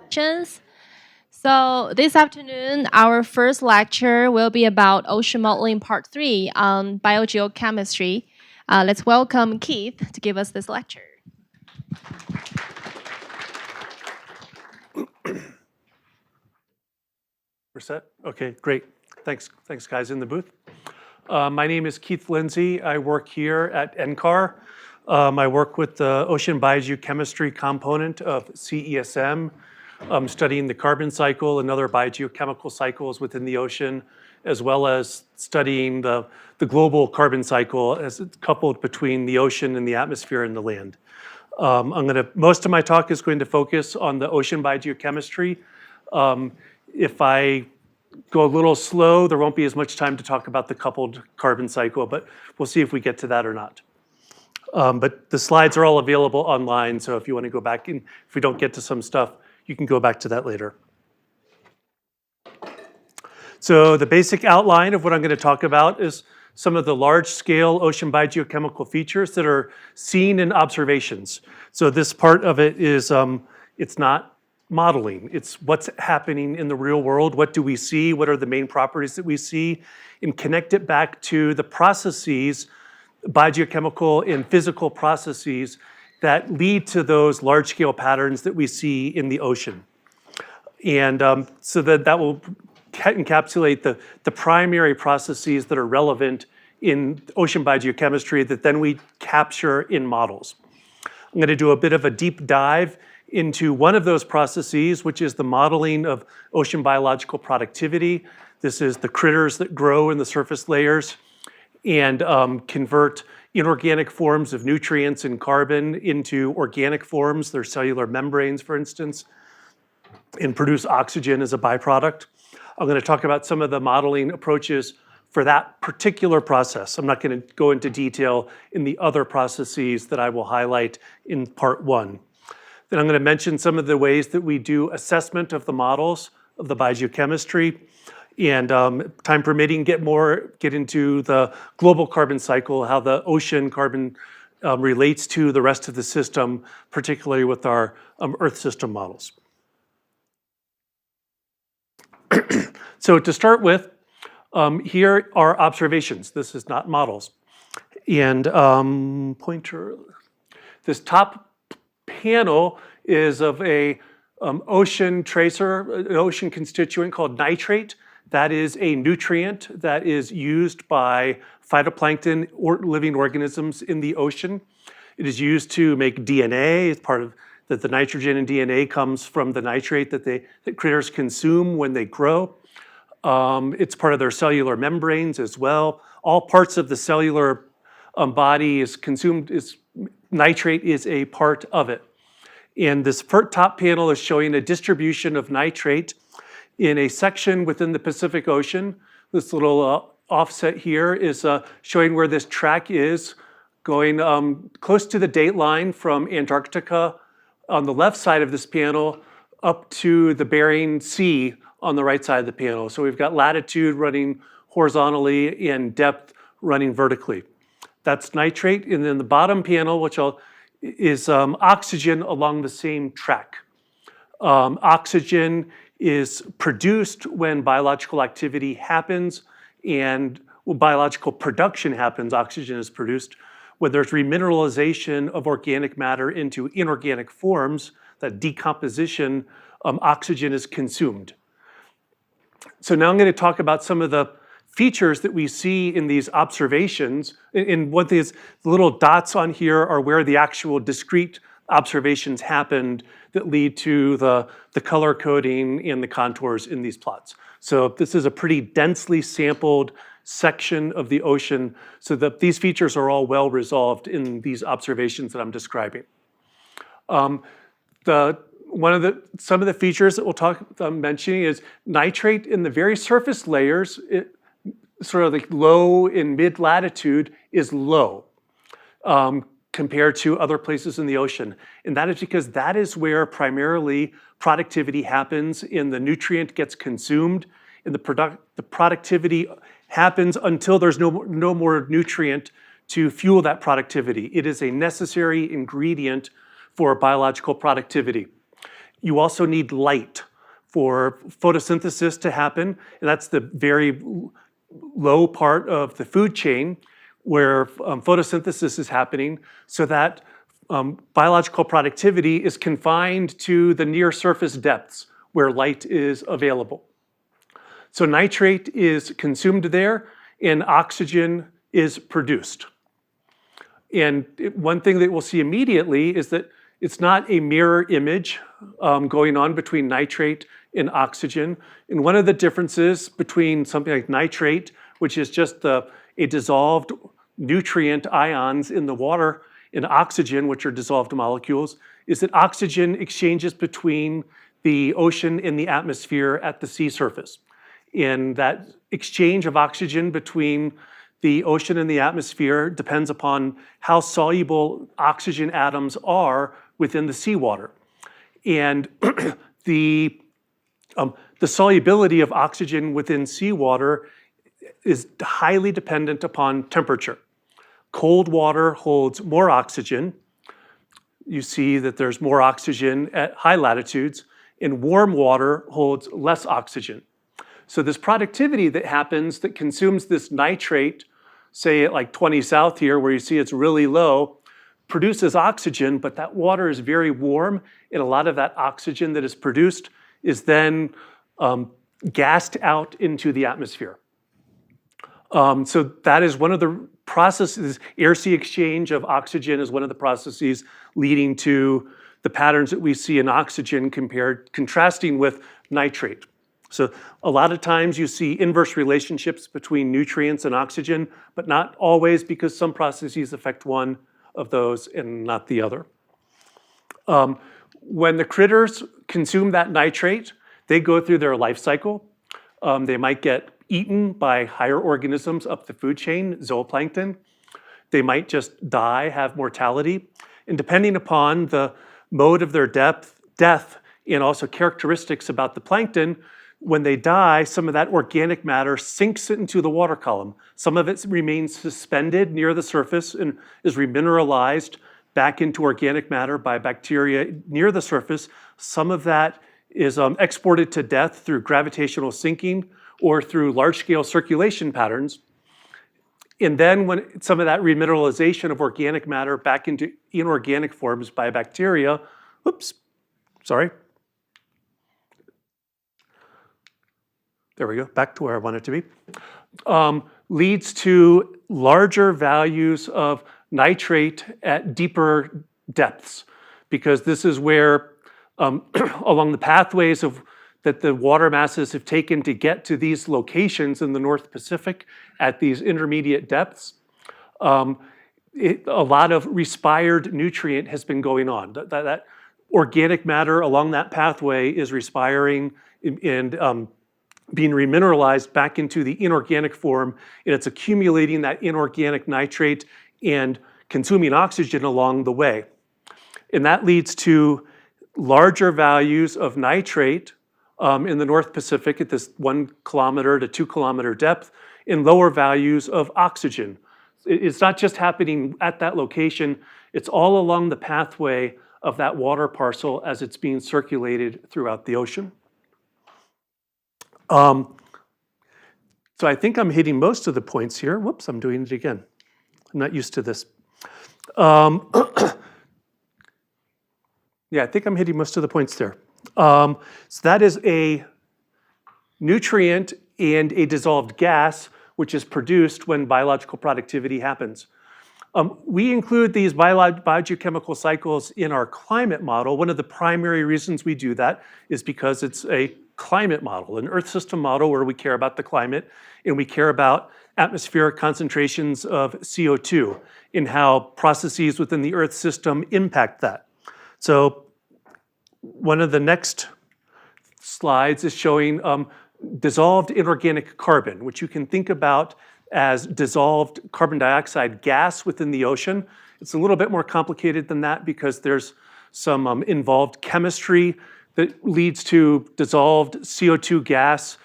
questions. So this afternoon, our first lecture will be about ocean modeling part 3 on biogeochemistry. Let's welcome Keith to give us this lecture. We're set? Okay, great. Thanks guys in the booth. My name is Keith Lindsay. I work here at NCAR. I work with the ocean biogeochemistry component of CESM, studying the carbon cycle and other biogeochemical cycles within the ocean, as well as studying the global carbon cycle as it's coupled between the ocean and the atmosphere and the land. Most of my talk is going to focus on the ocean biogeochemistry. If I go a little slow, there won't be as much time to talk about the coupled carbon cycle, but we'll see if we get to that or not. But the slides are all available online, so if you want to go back and if we don't get to some stuff, you can go back to that later. So the basic outline of what I'm going to talk about is some of the large-scale ocean biogeochemical features that are seen in observations. So this part of it is, it's not modeling. It's what's happening in the real world. What do we see? What are the main properties that we see? And connect it back to the processes, biogeochemical and physical processes that lead to those large-scale patterns that we see in the ocean. And so that will encapsulate the primary processes that are relevant in ocean biogeochemistry that then we capture in models. I'm going to do a bit of a deep dive into one of those processes, which is the modeling of ocean biological productivity. This is the critters that grow in the surface layers and convert inorganic forms of nutrients and carbon into organic forms, their cellular membranes, for instance, and produce oxygen as a byproduct. I'm going to talk about some of the modeling approaches for that particular process. I'm not going to go into detail in the other processes that I will highlight in part 1. Then I'm going to mention some of the ways that we do assessment of the models of the biogeochemistry, and time permitting, get into the global carbon cycle, how the ocean carbon relates to the rest of the system, particularly with our Earth system models. So to start with, here are observations. This is not models. And pointer, this top panel is of a ocean tracer, an ocean constituent called nitrate. That is a nutrient that is used by phytoplankton or living organisms in the ocean. It is used to make DNA. It's part of that the nitrogen in DNA comes from the nitrate that critters consume when they grow. It's part of their cellular membranes as well. All parts of the cellular body is consumed, nitrate is a part of it. And this top panel is showing a distribution of nitrate in a section within the Pacific Ocean. This little offset here is showing where this track is going close to the date line from Antarctica on the left side of this panel up to the Bering Sea on the right side of the panel. So we've got latitude running horizontally and depth running vertically. That's nitrate. And then the bottom panel, which is oxygen along the same track. Oxygen is produced when biological activity happens, and when biological production happens, oxygen is produced. When there's remineralization of organic matter into inorganic forms, that decomposition, oxygen is consumed. So now I'm going to talk about some of the features that we see in these observations. And what these little dots on here are where the actual discrete observations happened that lead to the color coding and the contours in these plots. So this is a pretty densely sampled section of the ocean, so that these features are all well resolved in these observations that I'm describing. Some of the features that I'm mentioning is nitrate in the very surface layers, sort of like low in mid latitude, is low compared to other places in the ocean. And that is because that is where primarily productivity happens and the nutrient gets consumed, and the productivity happens until there's no more nutrient to fuel that productivity. It is a necessary ingredient for biological productivity. you also need light for photosynthesis to happen, and that's the very low part of the food chain where photosynthesis is happening, so that biological productivity is confined to the near surface depths where light is available. So nitrate is consumed there and oxygen is produced. And one thing that we'll see immediately is that it's not a mirror image going on between nitrate and oxygen. And one of the differences between something like nitrate, which is just a dissolved nutrient ions in the water, and oxygen, which are dissolved molecules, is that oxygen exchanges between the ocean and the atmosphere at the sea surface. And that exchange of oxygen between the ocean and the atmosphere depends upon how soluble oxygen atoms are within the seawater. And the solubility of oxygen within seawater is highly dependent upon temperature. Cold water holds more oxygen. You see that there's more oxygen at high latitudes, and warm water holds less oxygen. So this productivity that happens that consumes this nitrate, say at like 20 south here, where you see it's really low, produces oxygen, but that water is very warm, and a lot of that oxygen that is produced is then gassed out into the atmosphere. So that is one of the processes. Air-sea exchange of oxygen is one of the processes leading to the patterns that we see in oxygen contrasting with nitrate. So a lot of times you see inverse relationships between nutrients and oxygen, but not always, because some processes affect one of those and not the other. When the critters consume that nitrate, they go through their life cycle. They might get eaten by higher organisms up the food chain, zooplankton. They might just die, have mortality. And depending upon the mode of their death and also characteristics about the plankton, when they die, some of that organic matter sinks into the water column. Some of it remains suspended near the surface and is remineralized back into organic matter by bacteria near the surface. Some of that is exported to death through gravitational sinking or through large-scale circulation patterns. And then when some of that remineralization of organic matter back into inorganic forms by bacteria, there we go, back to where I want it to be, leads to larger values of nitrate at deeper depths, because this is where along the pathways that the water masses have taken to get to these locations in the North Pacific at these intermediate depths, a lot of respired nutrient has been going on. That organic matter along that pathway is respiring and being remineralized back into the inorganic form, and it's accumulating that inorganic nitrate and consuming oxygen along the way. And that leads to larger values of nitrate in the North Pacific at this 1 kilometer to 2 kilometer depth, and lower values of oxygen. It's not just happening at that location, it's all along the pathway of that water parcel as it's being circulated throughout the ocean. So I think I'm hitting most of the points here. Whoops, I'm doing it again. I'm not used to this. Yeah, I think I'm hitting most of the points there. So that is a nutrient and a dissolved gas, which is produced when biological productivity happens. We include these biogeochemical cycles in our climate model. One of the primary reasons we do that is because it's a climate model, an Earth system model where we care about the climate and we care about atmospheric concentrations of CO2 and how processes within the Earth system impact that. So one of the next slides is showing dissolved inorganic carbon, which you can think about as dissolved carbon dioxide gas within the ocean. It's a little bit more complicated than that because there's some involved chemistry that leads to dissolved CO2 gas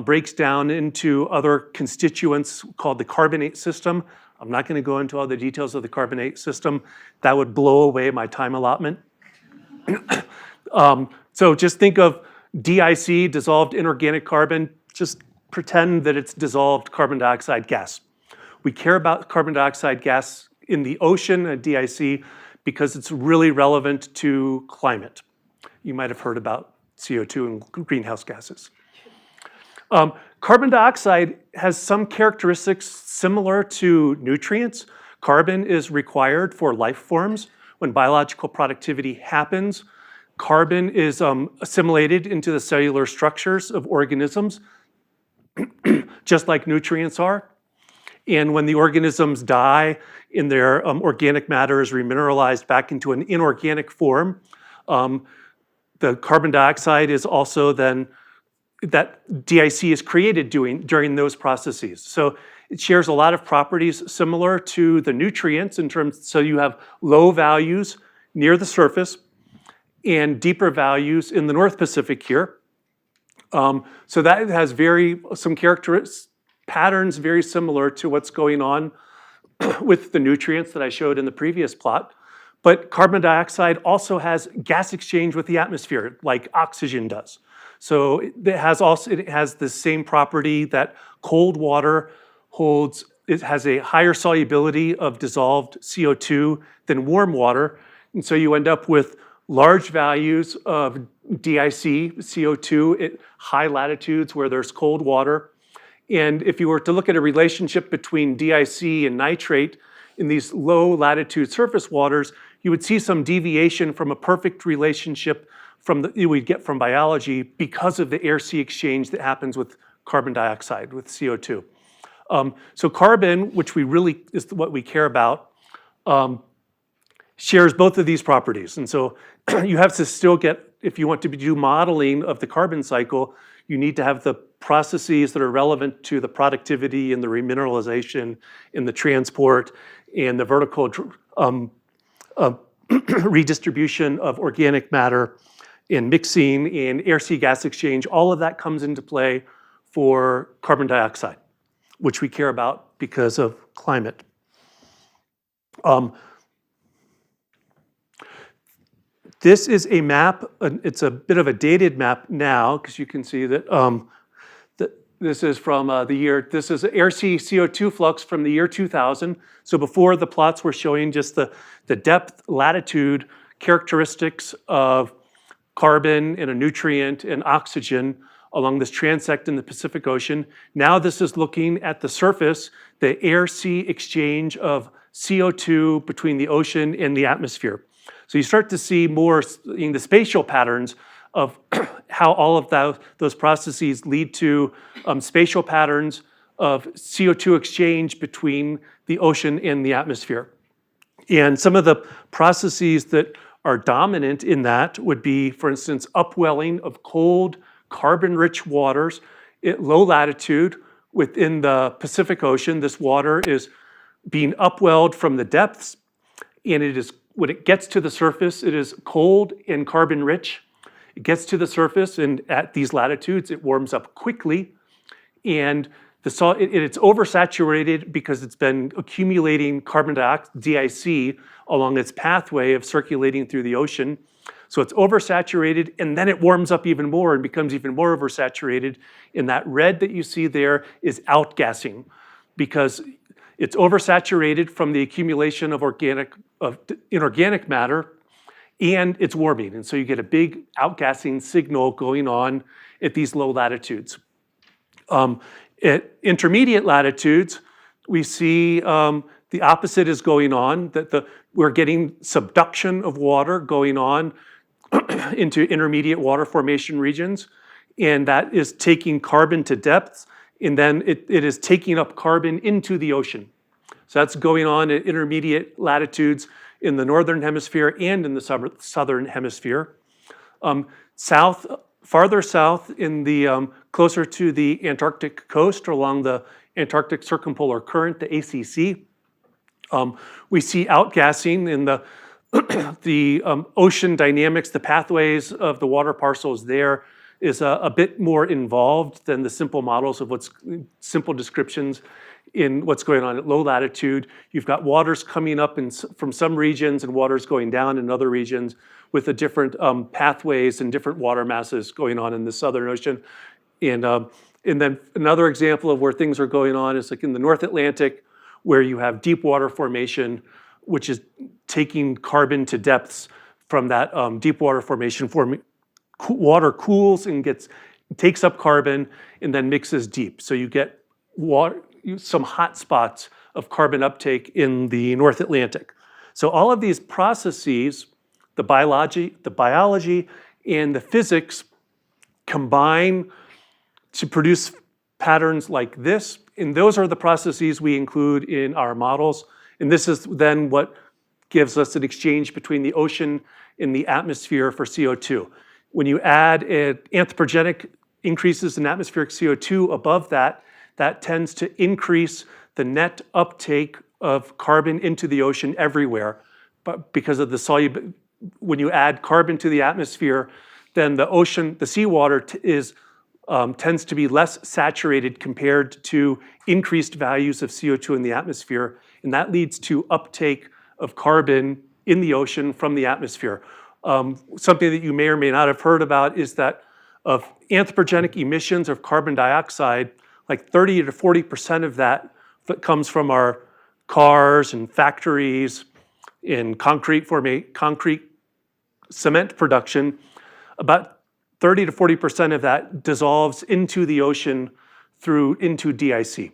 breaks down into other constituents called the carbonate system. I'm not going to go into all the details of the carbonate system. That would blow away my time allotment. So just think of DIC, dissolved inorganic carbon. Just pretend that it's dissolved carbon dioxide gas. We care about carbon dioxide gas in the ocean at DIC because it's really relevant to climate. You might have heard about CO2 and greenhouse gases. Carbon dioxide has some characteristics similar to nutrients. Carbon is required for life forms. When biological productivity happens, carbon is assimilated into the cellular structures of organisms, just like nutrients are. And when the organisms die and their organic matter is remineralized back into an inorganic form, the carbon dioxide is also then, that DIC is created during those processes. So it shares a lot of properties similar to the nutrients in terms, so you have low values near the surface and deeper values in the North Pacific here. So that has some patterns very similar to what's going on with the nutrients that I showed in the previous plot. But carbon dioxide also has gas exchange with the atmosphere, like oxygen does. So it has the same property that cold water holds. It has a higher solubility of dissolved CO2 than warm water. And so you end up with large values of DIC, CO2 at high latitudes where there's cold water. And if you were to look at a relationship between DIC and nitrate in these low latitude surface waters, you would see some deviation from a perfect relationship we'd get from biology because of the air-sea exchange that happens with carbon dioxide, with CO2. So carbon, which is what we care about, shares both of these properties. And so you have to still if you want to do modeling of the carbon cycle, you need to have the processes that are relevant to the productivity and the remineralization and the transport and the vertical redistribution of organic matter in mixing and air-sea gas exchange. All of that comes into play for carbon dioxide, which we care about because of climate. This is a map. It's a bit of a dated map now because you can see that this is from this is air-sea CO2 flux from the year 2000. So before, the plots were showing just the depth, latitude characteristics of carbon and a nutrient and oxygen along this transect in the Pacific Ocean. Now this is looking at the surface, the air-sea exchange of CO2 between the ocean and the atmosphere. So you start to see more in the spatial patterns of how all of those processes lead to spatial patterns of CO2 exchange between the ocean and the atmosphere. And some of the processes that are dominant in that would be, for instance, upwelling of cold, carbon-rich waters at low latitude within the Pacific Ocean. This water is being upwelled from the depths, and when it gets to the surface, it is cold and carbon-rich. It gets to the surface, and at these latitudes, it warms up quickly, and it's oversaturated because it's been accumulating carbon dioxide, DIC, along its pathway of circulating through the ocean. So it's oversaturated, and then it warms up even more and becomes even more oversaturated. And that red that you see there is outgassing because it's oversaturated from the accumulation of inorganic matter, and it's warming. And so you get a big outgassing signal going on at these low latitudes. At intermediate latitudes, we see the opposite is going on, that we're getting subduction of water going on into intermediate water formation regions, and that is taking carbon to depths, and then it is taking up carbon into the ocean. So that's going on at intermediate latitudes in the northern hemisphere and in the southern hemisphere. Farther south, closer to the Antarctic coast or along the Antarctic Circumpolar Current, the ACC, we see outgassing in the ocean dynamics. The pathways of the water parcels there is a bit more involved than the simple models of simple descriptions in what's going on at low latitude. You've got waters coming up from some regions and waters going down in other regions with the different pathways and different water masses going on in the Southern Ocean. And then another example of where things are going on is like in the North Atlantic, where you have deep water formation, which is taking carbon to depths from that deep water formation. Water cools and takes up carbon and then mixes deep. So you get some hot spots of carbon uptake in the North Atlantic. So all of these processes, the biology and the physics combine to produce patterns like this. And those are the processes we include in our models. And this is then what gives us an exchange between the ocean and the atmosphere for CO2. When you add anthropogenic increases in atmospheric CO2 above that, that tends to increase the net uptake of carbon into the ocean everywhere. But because of the when you add carbon to the atmosphere, then the seawater tends to be less saturated compared to increased values of CO2 in the atmosphere, and that leads to uptake of carbon in the ocean from the atmosphere. Something that you may or may not have heard about is that of anthropogenic emissions of carbon dioxide, like 30 to 40% of that comes from our cars and factories in concrete cement production. About 30 to 40% of that dissolves into the ocean into DIC.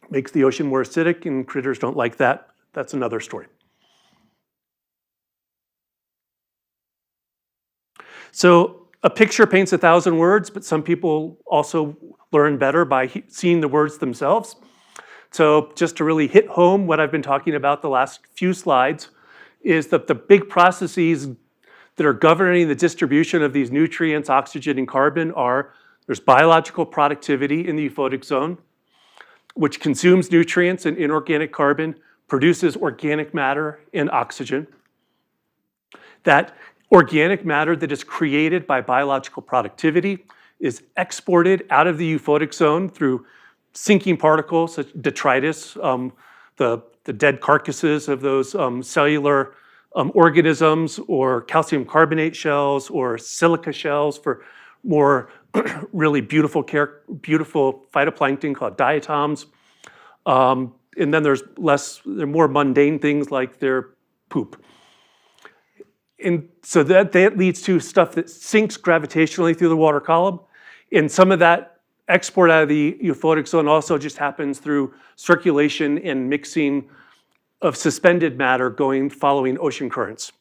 Makes the ocean more acidic, and critters don't like that. That's another story. So a picture paints 1,000 words, but some people also learn better by seeing the words themselves. So just to really hit home what I've been talking about the last few slides is that the big processes that are governing the distribution of these nutrients, oxygen, and carbon there's biological productivity in the euphotic zone, which consumes nutrients and inorganic carbon, produces organic matter and oxygen. That organic matter that is created by biological productivity is exported out of the euphotic zone through sinking particles, such detritus, the dead carcasses of those cellular organisms, or calcium carbonate shells, or silica shells for more really beautiful phytoplankton called diatoms. And then there are more mundane things like their poop. And so that leads to stuff that sinks gravitationally through the water column. And some of that export out of the euphotic zone also just happens through circulation and mixing of suspended matter following ocean currents.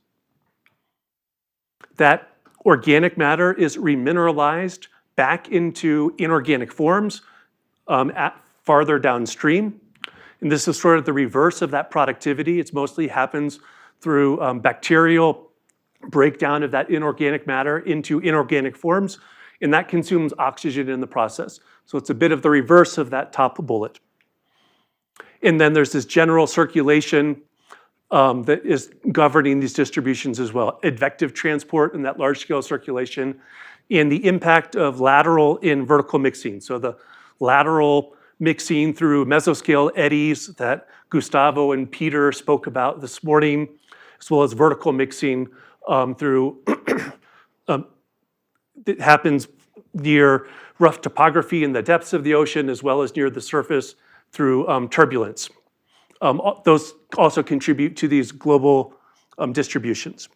That organic matter is remineralized back into inorganic forms farther downstream. And this is sort of the reverse of that productivity. It mostly happens through bacterial breakdown of that inorganic matter into inorganic forms, and that consumes oxygen in the process. So it's a bit of the reverse of that top bullet. And then there's this general circulation that is governing these distributions as well. Advective transport and that large-scale circulation, and the impact of lateral and vertical mixing. So the lateral mixing through mesoscale eddies that Gustavo and Peter spoke about this morning, as well as vertical mixing through it happens near rough topography in the depths of the ocean, as well as near the surface through turbulence. Those also contribute to these global distributions.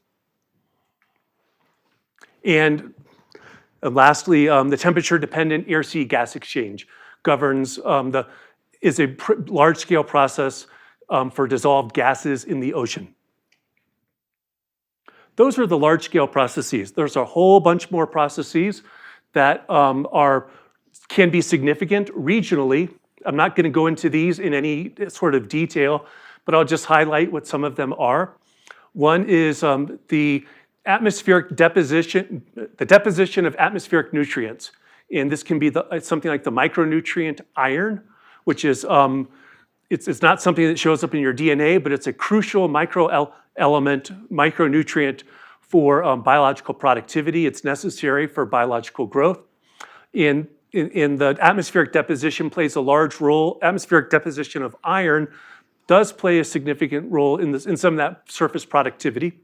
And lastly, the temperature-dependent air-sea gas exchange governs is a large-scale process for dissolved gases in the ocean. Those are the large-scale processes. There's a whole bunch more processes that can be significant regionally. I'm not going to go into these in any sort of detail, but I'll just highlight what some of them are. One is the atmospheric deposition, the deposition of atmospheric nutrients. And this can be something like the micronutrient iron, which is, it's not something that shows up in your DNA, but it's a crucial micronutrient for biological productivity. It's necessary for biological growth. And in the atmospheric deposition plays a large role. Atmospheric deposition of iron does play a significant role in some of that surface productivity.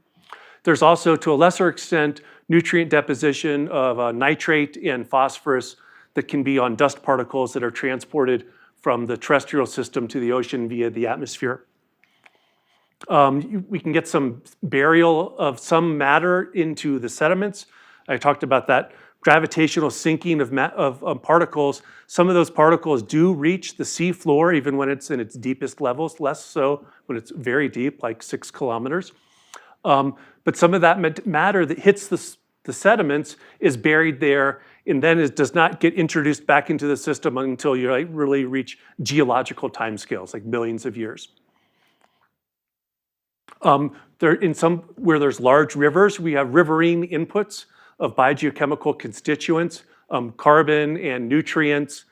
There's also, to a lesser extent, nutrient deposition of nitrate and phosphorus that can be on dust particles that are transported from the terrestrial system to the ocean via the atmosphere. We can get some burial of some matter into the sediments. I talked about that gravitational sinking of particles. Some of those particles do reach the sea floor even when it's in its deepest levels, less so when it's very deep, like 6 kilometers. But some of that matter that hits the sediments is buried there and then does not get introduced back into the system until you really reach geological timescales, like millions of years. Where there's large rivers, we have riverine inputs of biogeochemical constituents, carbon and nutrients,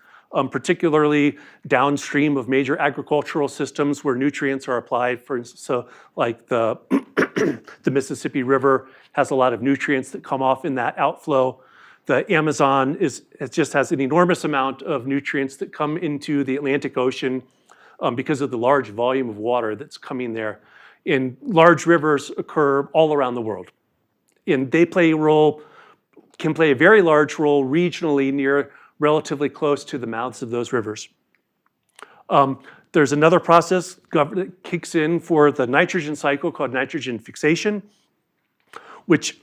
particularly downstream of major agricultural systems where nutrients are applied. So like the Mississippi River has a lot of nutrients that come off in that outflow. The Amazon just has an enormous amount of nutrients that come into the Atlantic Ocean because of the large volume of water that's coming there. And large rivers occur all around the world. And they can play a very large role regionally relatively close to the mouths of those rivers. There's another process that kicks in for the nitrogen cycle called nitrogen fixation, which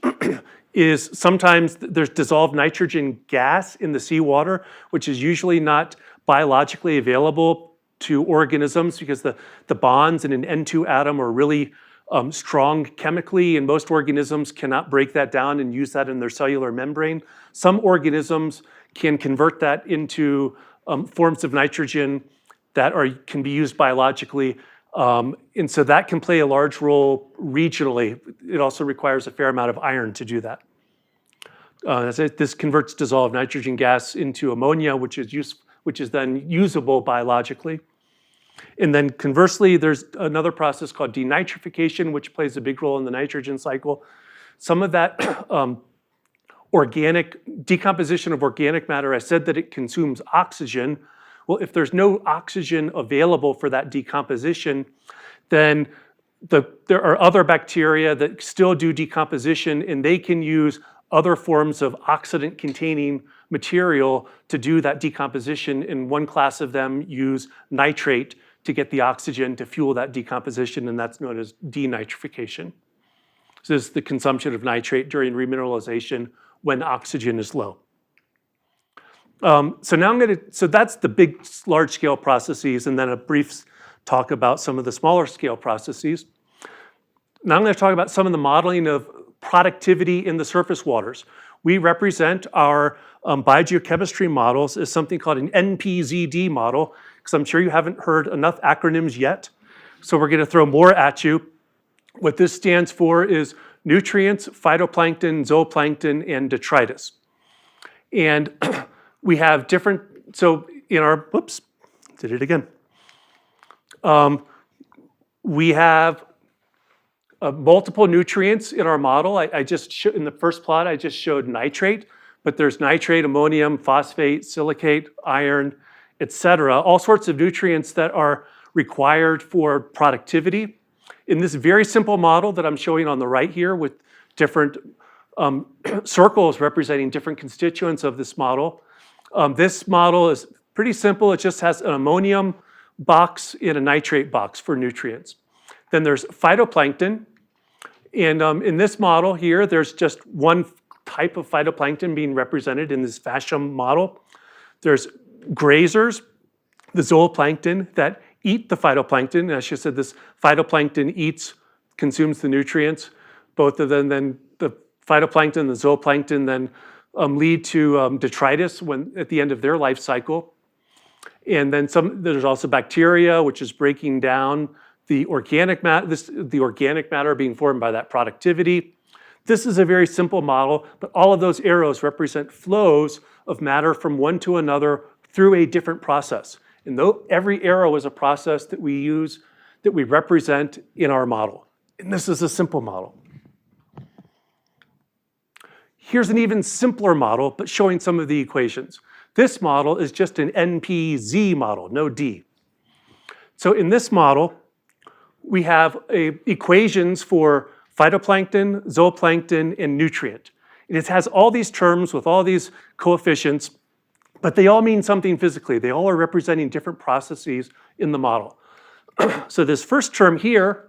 is sometimes there's dissolved nitrogen gas in the seawater, which is usually not biologically available to organisms because the bonds in an N2 atom are really strong chemically, and most organisms cannot break that down and use that in their cellular membrane. Some organisms can convert that into forms of nitrogen that can be used biologically, and so that can play a large role regionally. It also requires a fair amount of iron to do that. This converts dissolved nitrogen gas into ammonia, which is then usable biologically. And then conversely, there's another process called denitrification, which plays a big role in the nitrogen cycle. Some of that organic decomposition of organic matter, I said that it consumes oxygen. Well, if there's no oxygen available for that decomposition, then there are other bacteria that still do decomposition, and they can use other forms of oxidant-containing material to do that decomposition, and one class of them use nitrate to get the oxygen to fuel that decomposition, and that's known as denitrification. So this is the consumption of nitrate during remineralization when oxygen is low. So that's the big large-scale processes, and then a brief talk about some of the smaller scale processes. Now I'm going to talk about some of the modeling of productivity in the surface waters. We represent our biogeochemistry models as something called an NPZD model, because I'm sure you haven't heard enough acronyms yet. So we're going to throw more at you. What this stands for is nutrients, phytoplankton, zooplankton, and detritus. And we have different, so in our, whoops, did it again. We have multiple nutrients in our model. I just in the first plot, I just showed nitrate, but there's nitrate, ammonium, phosphate, silicate, iron, etc. All sorts of nutrients that are required for productivity. In this very simple model that I'm showing on the right here with different circles representing different constituents of this model, this model is pretty simple. It just has an ammonium box and a nitrate box for nutrients. Then there's phytoplankton. And in this model here, there's just one type of phytoplankton being represented in this fashion model. There's grazers, the zooplankton, that eat the phytoplankton. And as you said, this phytoplankton consumes the nutrients. Both of them, then the phytoplankton and the zooplankton then lead to detritus at the end of their life cycle. And then there's also bacteria, which is breaking down the organic matter being formed by that productivity. This is a very simple model, but all of those arrows represent flows of matter from one to another through a different process. And every arrow is a process that we use, that we represent in our model. And this is a simple model. Here's an even simpler model, but showing some of the equations. This model is just an NPZ model, no D. So in this model, we have equations for phytoplankton, zooplankton, and nutrient. And it has all these terms with all these coefficients, but they all mean something physically. They all are representing different processes in the model. So this first term here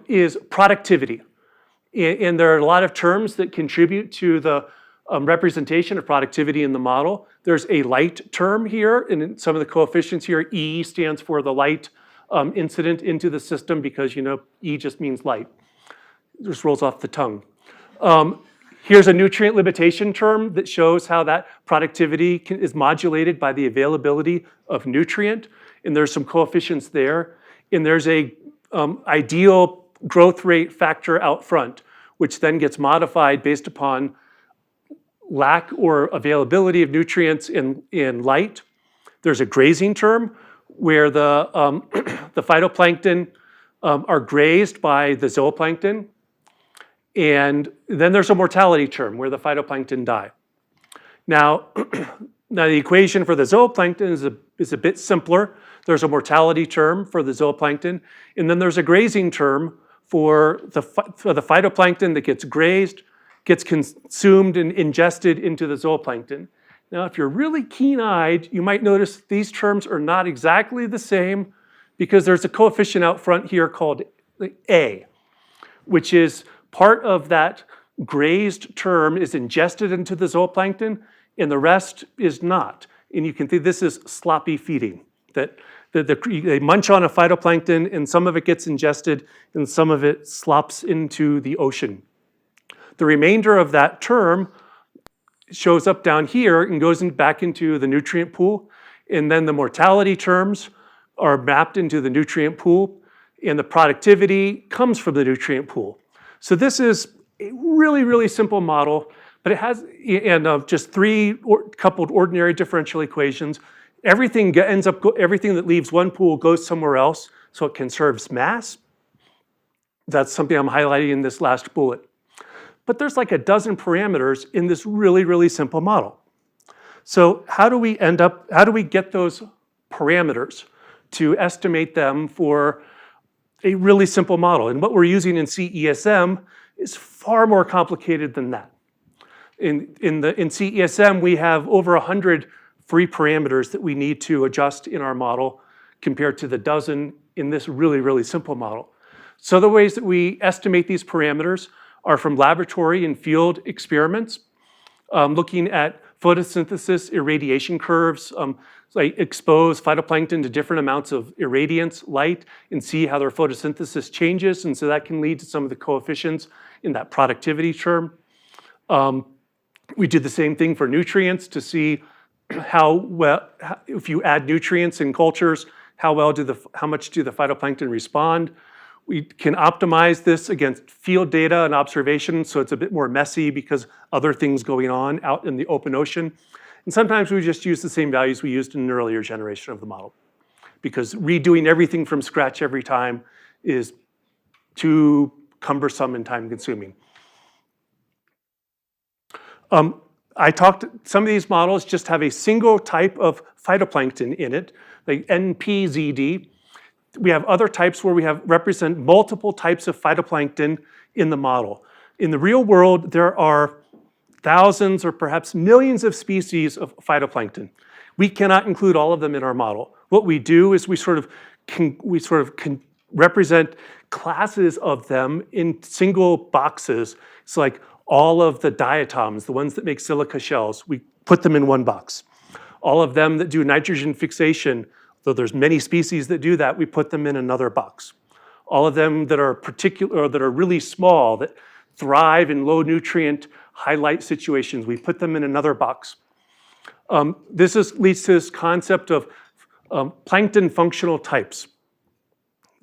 is productivity. And there are a lot of terms that contribute to the representation of productivity in the model. There's a light term here, and in some of the coefficients here, E stands for the light incident into the system because, you know, E just means light. It just rolls off the tongue. Here's a nutrient limitation term that shows how that productivity is modulated by the availability of nutrient, and there's some coefficients there. And there's a ideal growth rate factor out front, which then gets modified based upon lack or availability of nutrients in light. There's a grazing term where the phytoplankton are grazed by the zooplankton. And then there's a mortality term where the phytoplankton die. Now the equation for the zooplankton is a bit simpler. There's a mortality term for the zooplankton, and then there's a grazing term for the phytoplankton that gets grazed, gets consumed and ingested into the zooplankton. Now, if you're really keen-eyed, you might notice these terms are not exactly the same because there's a coefficient out front here called A, which is part of that grazed term is ingested into the zooplankton, and the rest is not. And you can think this is sloppy feeding, that they munch on a phytoplankton and some of it gets ingested and some of it slops into the ocean. The remainder of that term shows up down here and goes back into the nutrient pool, and then the mortality terms are mapped into the nutrient pool, and the productivity comes from the nutrient pool. So this is a really, really simple model, but it has just three coupled ordinary differential equations. Everything that leaves one pool goes somewhere else, so it conserves mass. That's something I'm highlighting in this last bullet. But there's like a dozen parameters in this really, really simple model. So how do we get those parameters to estimate them for a really simple model? And what we're using in CESM is far more complicated than that. In CESM, we have over 100 free parameters that we need to adjust in our model compared to the dozen in this really, really simple model. So the ways that we estimate these parameters are from laboratory and field experiments, looking at photosynthesis irradiation curves, like expose phytoplankton to different amounts of irradiance, light, and see how their photosynthesis changes. And so that can lead to some of the coefficients in that productivity term. We did the same thing for nutrients to see if you add nutrients in cultures, how much do the phytoplankton respond? We can optimize this against field data and observation, so it's a bit more messy because other things going on out in the open ocean. And sometimes we just use the same values we used in an earlier generation of the model, because redoing everything from scratch every time is too cumbersome and time consuming. Some of these models just have a single type of phytoplankton in it, like NPZD. We have other types where we represent multiple types of phytoplankton in the model. In the real world, there are thousands or perhaps millions of species of phytoplankton. We cannot include all of them in our model. What we do is we sort of can represent classes of them in single boxes. It's like all of the diatoms, the ones that make silica shells, we put them in one box. All of them that do nitrogen fixation, though there's many species that do that, we put them in another box. All of them that are really small, that thrive in low nutrient, high light situations, we put them in another box. This leads to this concept of plankton functional types.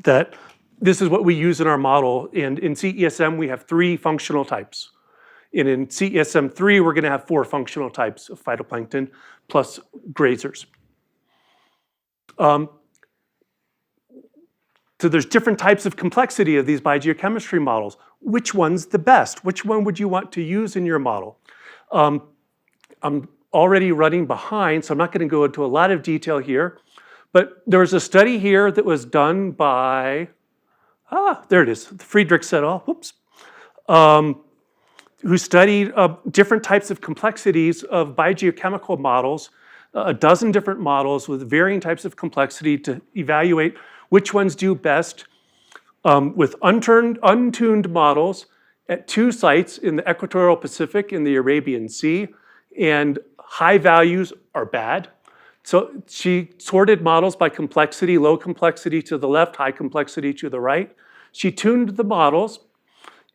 That this is what we use in our model. And in CESM, we have 3 functional types. And in CESM3, we're going to have 4 functional types of phytoplankton plus grazers. So there's different types of complexity of these biogeochemistry models. Which one's the best? Which one would you want to use in your model? I'm already running behind, so I'm not going to go into a lot of detail here. But there was a study here that was done by, there it is, Friedrich et al., whoops, who studied different types of complexities of biogeochemical models, a dozen different models with varying types of complexity to evaluate which ones do best with untuned models at 2 sites in the equatorial Pacific and the Arabian Sea, and high values are bad. So she sorted models by complexity, low complexity to the left, high complexity to the right. She tuned the models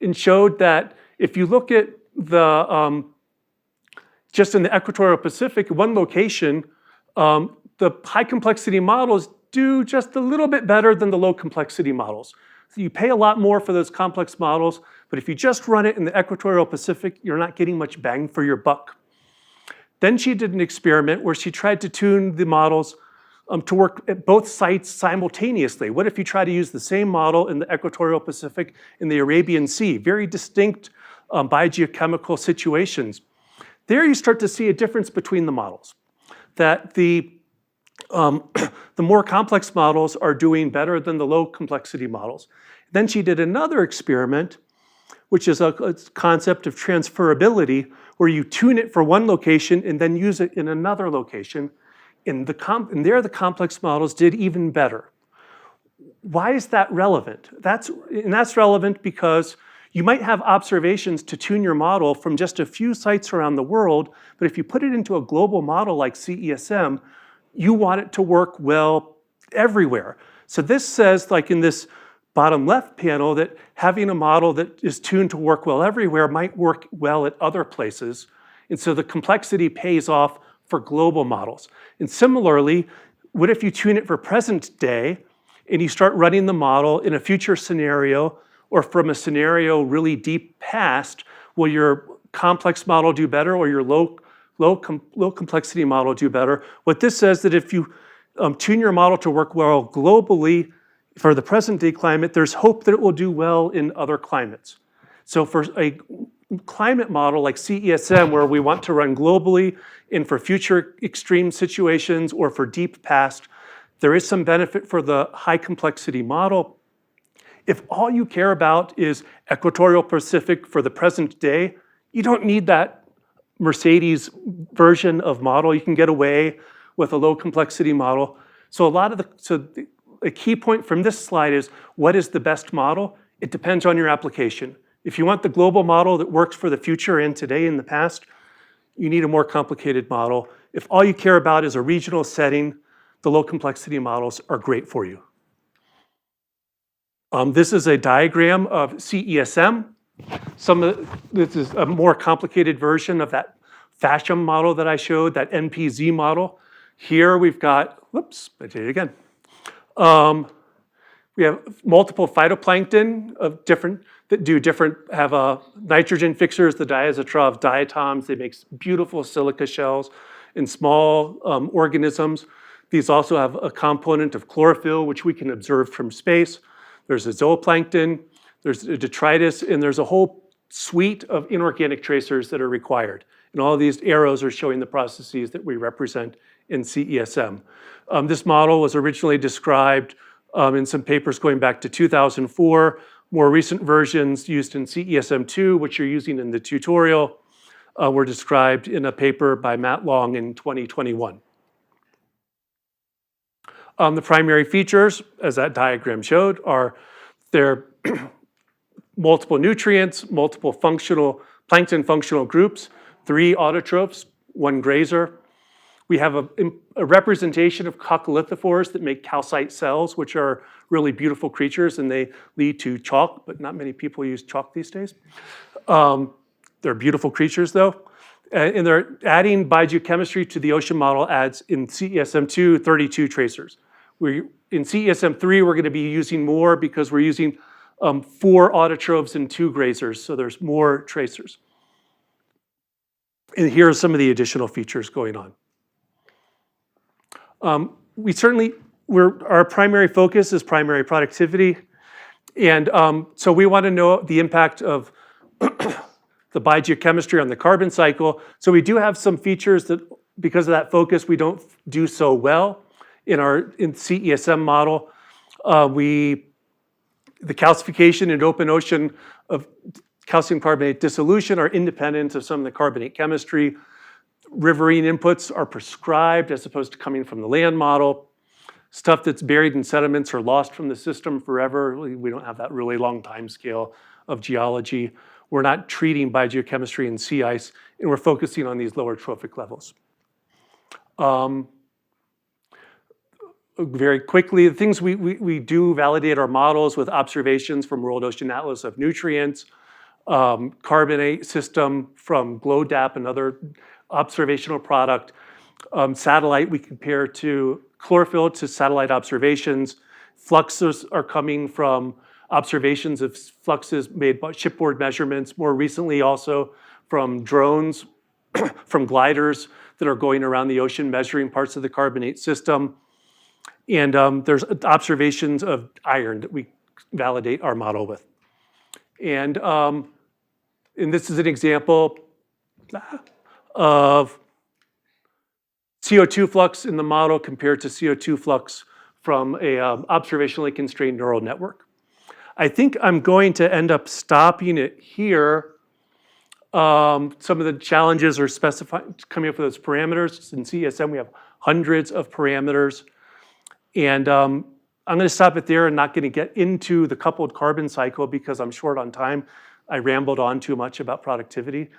and showed that if you look at the, just in the equatorial Pacific, one location, the high complexity models do just a little bit better than the low complexity models. So you pay a lot more for those complex models, but if you just run it in the equatorial Pacific, you're not getting much bang for your buck. Then she did an experiment where she tried to tune the models to work at both sites simultaneously. What if you try to use the same model in the equatorial Pacific and the Arabian Sea? Very distinct biogeochemical situations. There you start to see a difference between the models, that the more complex models are doing better than the low complexity models. Then she did another experiment, which is a concept of transferability, where you tune it for one location and then use it in another location. And there the complex models did even better. Why is that relevant? That's relevant because you might have observations to tune your model from just a few sites around the world, but if you put it into a global model like CESM, you want it to work well everywhere. So this says, like in this bottom left panel, that having a model that is tuned to work well everywhere might work well at other places. And so the complexity pays off for global models. And similarly, what if you tune it for present day and you start running the model in a future scenario or from a scenario really deep past? Will your complex model do better or your low complexity model do better? What this says that if you tune your model to work well globally for the present day climate, there's hope that it will do well in other climates. So for a climate model like CESM, where we want to run globally and for future extreme situations or for deep past, there is some benefit for the high complexity model. If all you care about is equatorial Pacific for the present day, you don't need that Mercedes version of model. You can get away with a low complexity model. So a key point from this slide is, what is the best model? It depends on your application. If you want the global model that works for the future and today and the past, you need a more complicated model. If all you care about is a regional setting, the low complexity models are great for you. This is a diagram of CESM. This is a more complicated version of that FASHM model that I showed, that NPZ model. Here we've got, whoops, I did it again. We have multiple phytoplankton of different, that do different, have nitrogen fixers, the diazotroph diatoms. They make beautiful silica shells in small organisms. These also have a component of chlorophyll, which we can observe from space. There's a zooplankton, there's a detritus, and there's a whole suite of inorganic tracers that are required. And all of these arrows are showing the processes that we represent in CESM. This model was originally described in some papers going back to 2004. More recent versions used in CESM2, which you're using in the tutorial, were described in a paper by Matt Long in 2021. The primary features, as that diagram showed, are there multiple nutrients, multiple plankton functional groups, 3 autotrophs, 1 grazer. We have a representation of coccolithophores that make calcite cells, which are really beautiful creatures, and they lead to chalk, but not many people use chalk these days. They're beautiful creatures, though. And they're adding biogeochemistry to the ocean model adds in CESM2 32 tracers. In CESM3, we're going to be using more because we're using 4 autotrophs and 2 grazers, so there's more tracers. And here are some of the additional features going on. Our primary focus is primary productivity. And so we want to know the impact of the the biogeochemistry on the carbon cycle. So we do have some features that, because of that focus, we don't do so well in our CESM model. The calcification in open ocean of calcium carbonate dissolution are independent of some of the carbonate chemistry. Riverine inputs are prescribed as opposed to coming from the land model. Stuff that's buried in sediments or lost from the system forever. We don't have that really long time scale of geology. We're not treating biogeochemistry in sea ice, and we're focusing on these lower trophic levels. Very quickly, the things we do validate our models with observations from World Ocean Atlas of nutrients, carbonate system from GLODAP, another observational product. Satellite, we compare to chlorophyll to satellite observations. Fluxes are coming from observations of fluxes made by shipboard measurements. More recently also from drones, from gliders that are going around the ocean measuring parts of the carbonate system. And there's observations of iron that we validate our model with. And this is an example of CO2 flux in the model compared to CO2 flux from a observationally constrained neural network. I think I'm going to end up stopping it here. Some of the challenges are coming up with those parameters. In CESM, we have hundreds of parameters. And I'm going to stop it there and not going to get into the coupled carbon cycle because I'm short on time. I rambled on too much about productivity.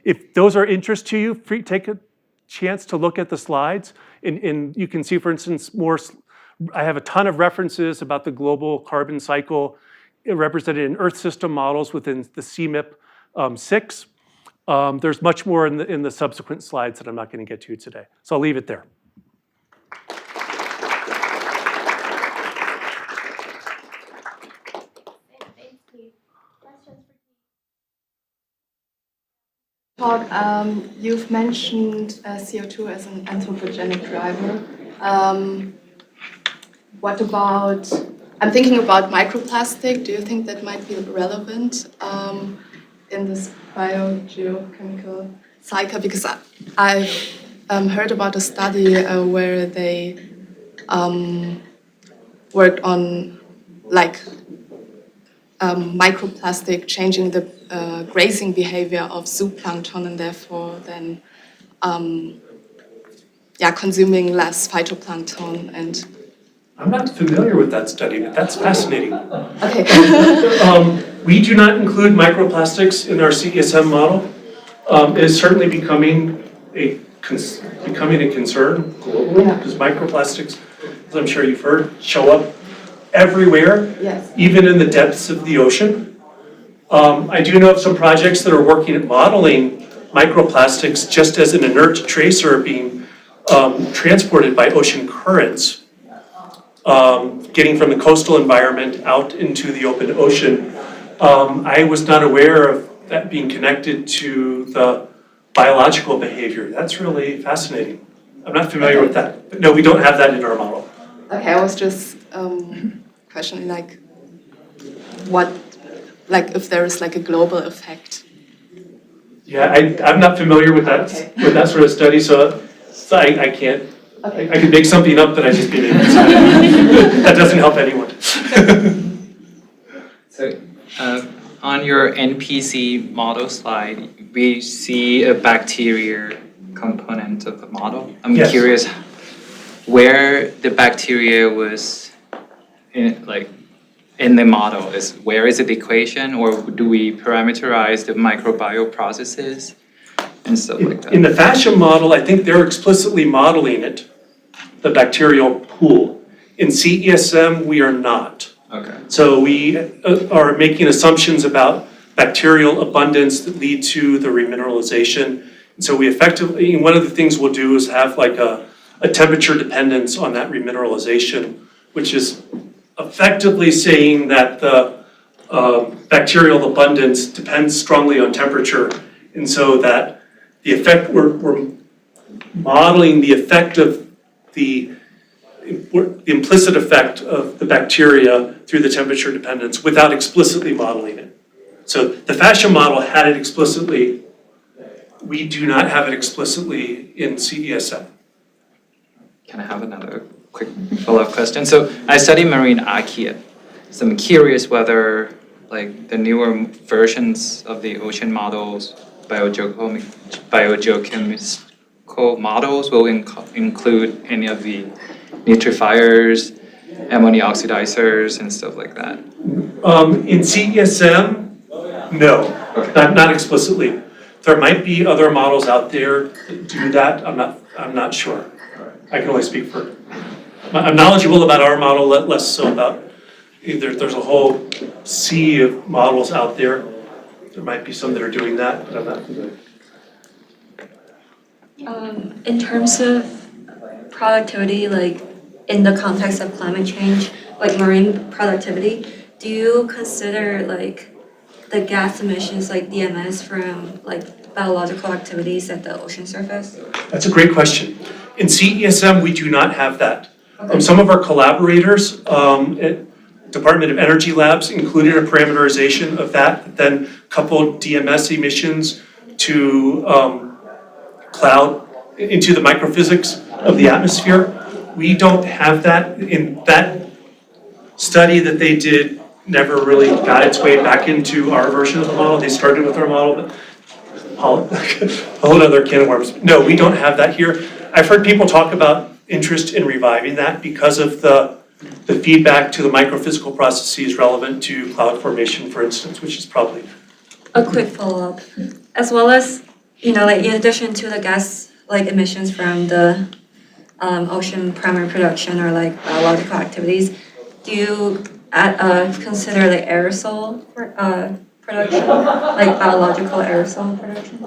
If those are interest to you, take a chance to look at the slides. And you can see, for instance, I have a ton of references about the global carbon cycle represented in Earth system models within the CMIP 6. There's much more in the subsequent slides that I'm not going to get to today. So I'll leave it there. You've mentioned CO2 as an anthropogenic driver. What about, I'm thinking about microplastic. Do you think that might be relevant in this biogeochemical cycle? Because I've heard about a study where they worked on microplastic changing the grazing behavior of zooplankton and therefore then consuming less phytoplankton and. I'm not familiar with that study, but that's fascinating. Okay. We do not include microplastics in our CESM model. It is certainly becoming a concern globally because microplastics, as I'm sure you've heard, show up everywhere, yes, even in the depths of the ocean. I do know of some projects that are working at modeling microplastics just as an inert tracer being transported by ocean currents. Getting from the coastal environment out into the open ocean. I was not aware of that being connected to the biological behavior. That's really fascinating. I'm not familiar with that. But no, we don't have that in our model. Okay, I was just questioning if there is a global effect. Yeah, I'm not familiar with that with that sort of study, so I can't. Okay. I could make something up, but I just didn't. That doesn't help anyone. So, on your NPC model slide, we see a bacteria component of the model. I'm curious where the bacteria was in the model. Where is it the equation, or do we parameterize the microbial processes and stuff like that? In the fashion model, I think they're explicitly modeling it, the bacterial pool. In CESM, we are not. Okay. So we are making assumptions about bacterial abundance that lead to the remineralization. And so we effectively, one of the things we'll do is have a temperature dependence on that remineralization, which is effectively saying that the bacterial abundance depends strongly on temperature. And so that the effect, we're modeling the effect of the implicit effect of the bacteria through the temperature dependence without explicitly modeling it. So the fashion model had it explicitly. We do not have it explicitly in CESM. Can I have another quick follow-up question? So I study marine archaea. So I'm curious whether like the newer versions of the ocean models, biogeochemical models will include any of the nitrifiers, ammonia oxidizers, and stuff like that. In CESM, no, not explicitly. There might be other models out there that do that. I'm not sure. I can only speak for. I'm knowledgeable about our model, less so about. There's a whole sea of models out there. There might be some that are doing that, but I'm not familiar. In terms of productivity, like in the context of climate change, like marine productivity, do you consider like the gas emissions like DMS from like biological activities at the ocean surface? That's a great question. In CESM, we do not have that. Some of our collaborators at Department of Energy Labs included a parameterization of that, then coupled DMS emissions to cloud into the microphysics of the atmosphere. We don't have that. In that study that they did never really got its way back into our version of the model. They started with our model, but a whole other can of worms. No, we don't have that here. I've heard people talk about interest in reviving that because of the feedback to the microphysical processes relevant to cloud formation, for instance, which is probably. A quick follow-up, as well as, you know, like in addition to the gas like emissions from the ocean primary production or like biological activities, do you consider like aerosol production, like biological aerosol production?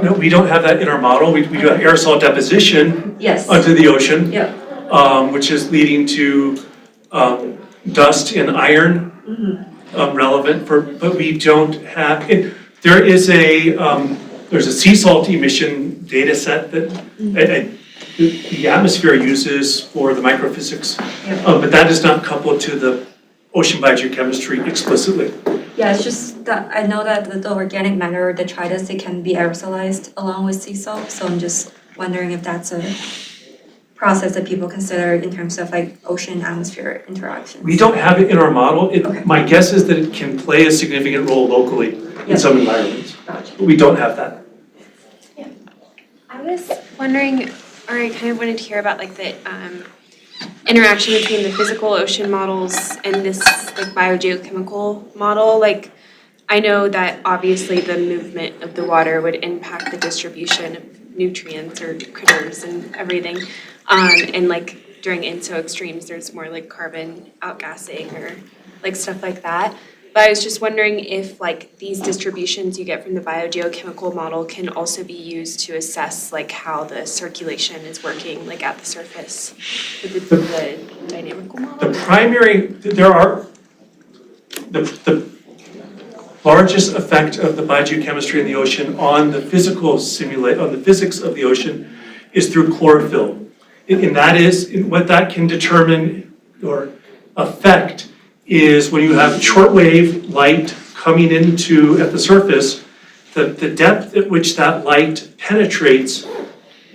No, we don't have that in our model. We do have aerosol deposition Yes. onto the ocean, Yeah. Which is leading to dust and iron relevant for, but we don't have, there is there's a sea salt emission data set that the atmosphere uses for the microphysics, but that is not coupled to the ocean biogeochemistry explicitly. Yeah, it's just that I know that the organic matter, the detritus, it can be aerosolized along with sea salt, so I'm just wondering if that's a process that people consider in terms of like ocean atmosphere interactions. We don't have it in our model. My guess is that it can play a significant role locally in some environments, but we don't have that. I was wondering, or I kind of wanted to hear about like the interaction between the physical ocean models and this like biogeochemical model. Like, I know that obviously the movement of the water would impact the distribution of nutrients or critters and everything. And like during INSO extremes, there's more like carbon outgassing or like stuff like that. But I was just wondering if like these distributions you get from the biogeochemical model can also be used to assess like how the circulation is working like at the surface with the dynamical model. The primary, the largest effect of the biogeochemistry in the ocean on the on the physics of the ocean is through chlorophyll. And that is, what that can determine or affect is when you have shortwave light coming into at the surface, the depth at which that light penetrates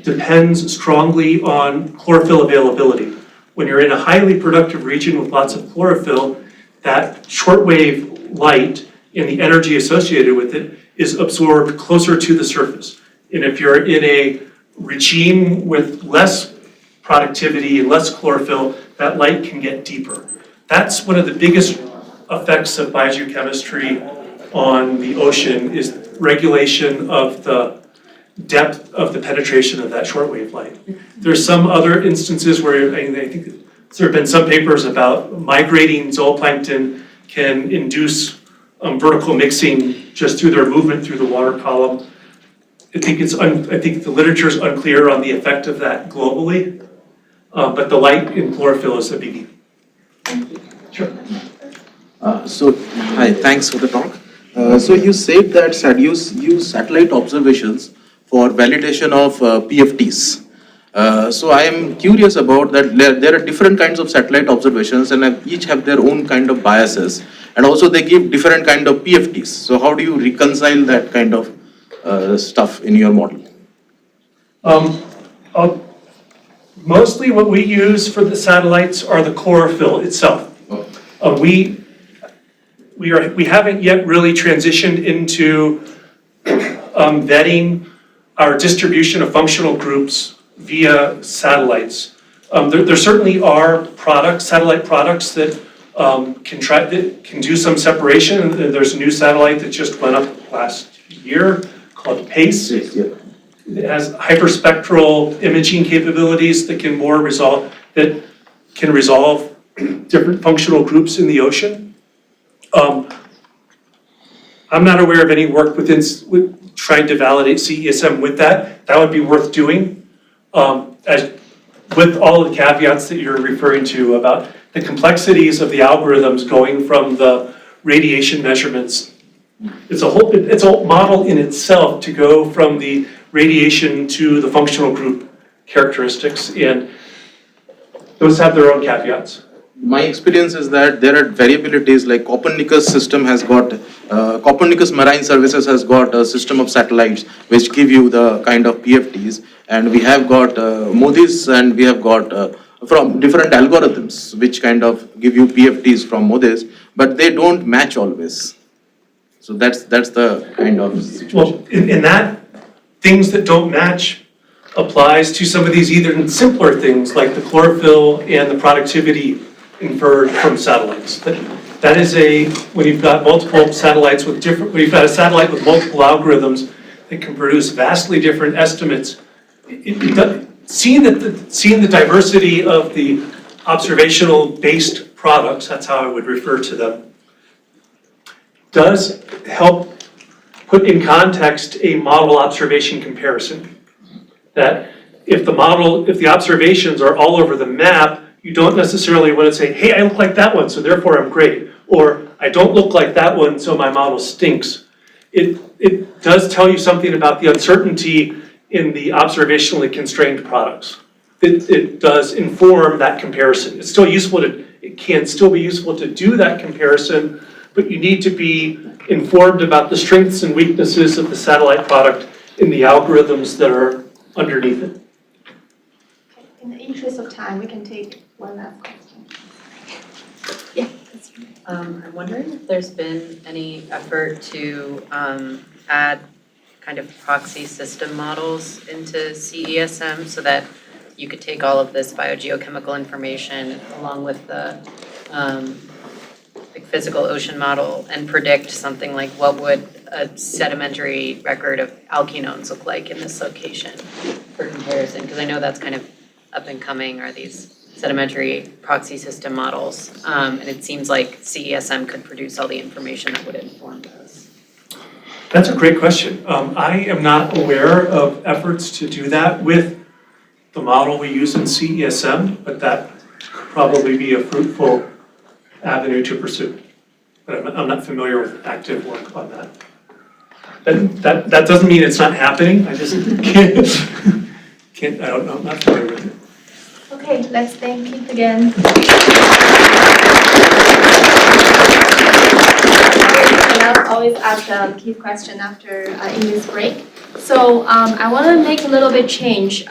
depends strongly on chlorophyll availability. When you're in a highly productive region with lots of chlorophyll, that shortwave light and the energy associated with it is absorbed closer to the surface. And if you're in a regime with less productivity and less chlorophyll, that light can get deeper. That's one of the biggest effects of biogeochemistry on the ocean is regulation of the depth of the penetration of that shortwave light. There's some other instances where I think there have been some papers about migrating zooplankton can induce vertical mixing just through their movement through the water column. I think the literature is unclear on the effect of that globally, but the light in chlorophyll is a biggie. Sure. Hi, thanks for the talk. So you said that you use satellite observations for validation of PFTs. So I am curious about that. There are different kinds of satellite observations and each have their own kind of biases. and also they give different kind of PFTs. So how do you reconcile that kind of stuff in your model? Mostly what we use for the satellites are the chlorophyll itself. We haven't yet really transitioned into vetting our distribution of functional groups via satellites. There certainly are products, satellite products that can do some separation. There's a new satellite that just went up last year called PACE. It has hyperspectral imaging capabilities that can resolve different functional groups in the ocean. I'm not aware of any work with trying to validate CESM with that. That would be worth doing. With all of the caveats that you're referring to about the complexities of the algorithms going from the radiation measurements. It's a model in itself to go from the radiation to the functional group characteristics, and those have their own caveats. My experience is that there are variabilities, like Copernicus system has got, Copernicus Marine Services has got a system of satellites which give you the kind of PFTs, and we have got Moody's, and we have got from different algorithms which kind of give you PFTs from Moody's, but they don't match always. So that's the kind of situation. Well, in that, things that don't match applies to some of these even simpler things like the chlorophyll and the productivity inferred from satellites. That is when you've got multiple satellites when you've got a satellite with multiple algorithms that can produce vastly different estimates. Seeing the diversity of the observational-based products, that's how I would refer to them, does help put in context a model observation comparison. That if the observations are all over the map, you don't necessarily want to say, hey, I look like that one, so therefore I'm great. Or I don't look like that one, so my model stinks. It does tell you something about the uncertainty in the observationally constrained products. It does inform that comparison. It can still be useful to do that comparison, but you need to be informed about the strengths and weaknesses of the satellite product in the algorithms that are underneath it. In the interest of time, we can take one last question. Yeah. I'm wondering if there's been any effort to add kind of proxy system models into CESM so that you could take all of this biogeochemical information along with the physical ocean model and predict something like what would a sedimentary record of alkenones look like in this location for comparison? Because I know that's kind of up and coming, are these sedimentary proxy system models. And it seems like CESM could produce all the information that would inform those. That's a great question. I am not aware of efforts to do that with the model we use in CESM, but that could probably be a fruitful avenue to pursue. But I'm not familiar with active work on that. That doesn't mean it's not happening. I just can't, I don't know, I'm not familiar with it. Okay, let's thank Keith again. I'll always ask a Keith question after in this break. So I want to make a little bit change.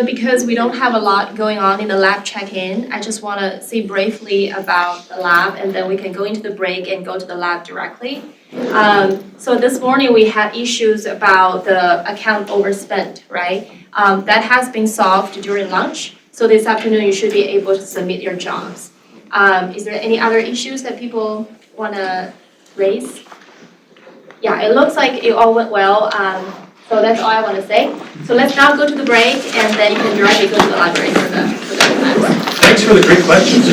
Because we don't have a lot going on in the lab check-in, I just want to say briefly about the lab, and then we can go into the break and go to the lab directly. So this morning we had issues about the account overspent, right? That has been solved during lunch. So this afternoon you should be able to submit your jobs. Is there any other issues that people want to raise? Yeah, it looks like it all went well. So that's all I want to say. So let's now go to the break, and then you can directly go to the library for the labs. Thanks for the great questions.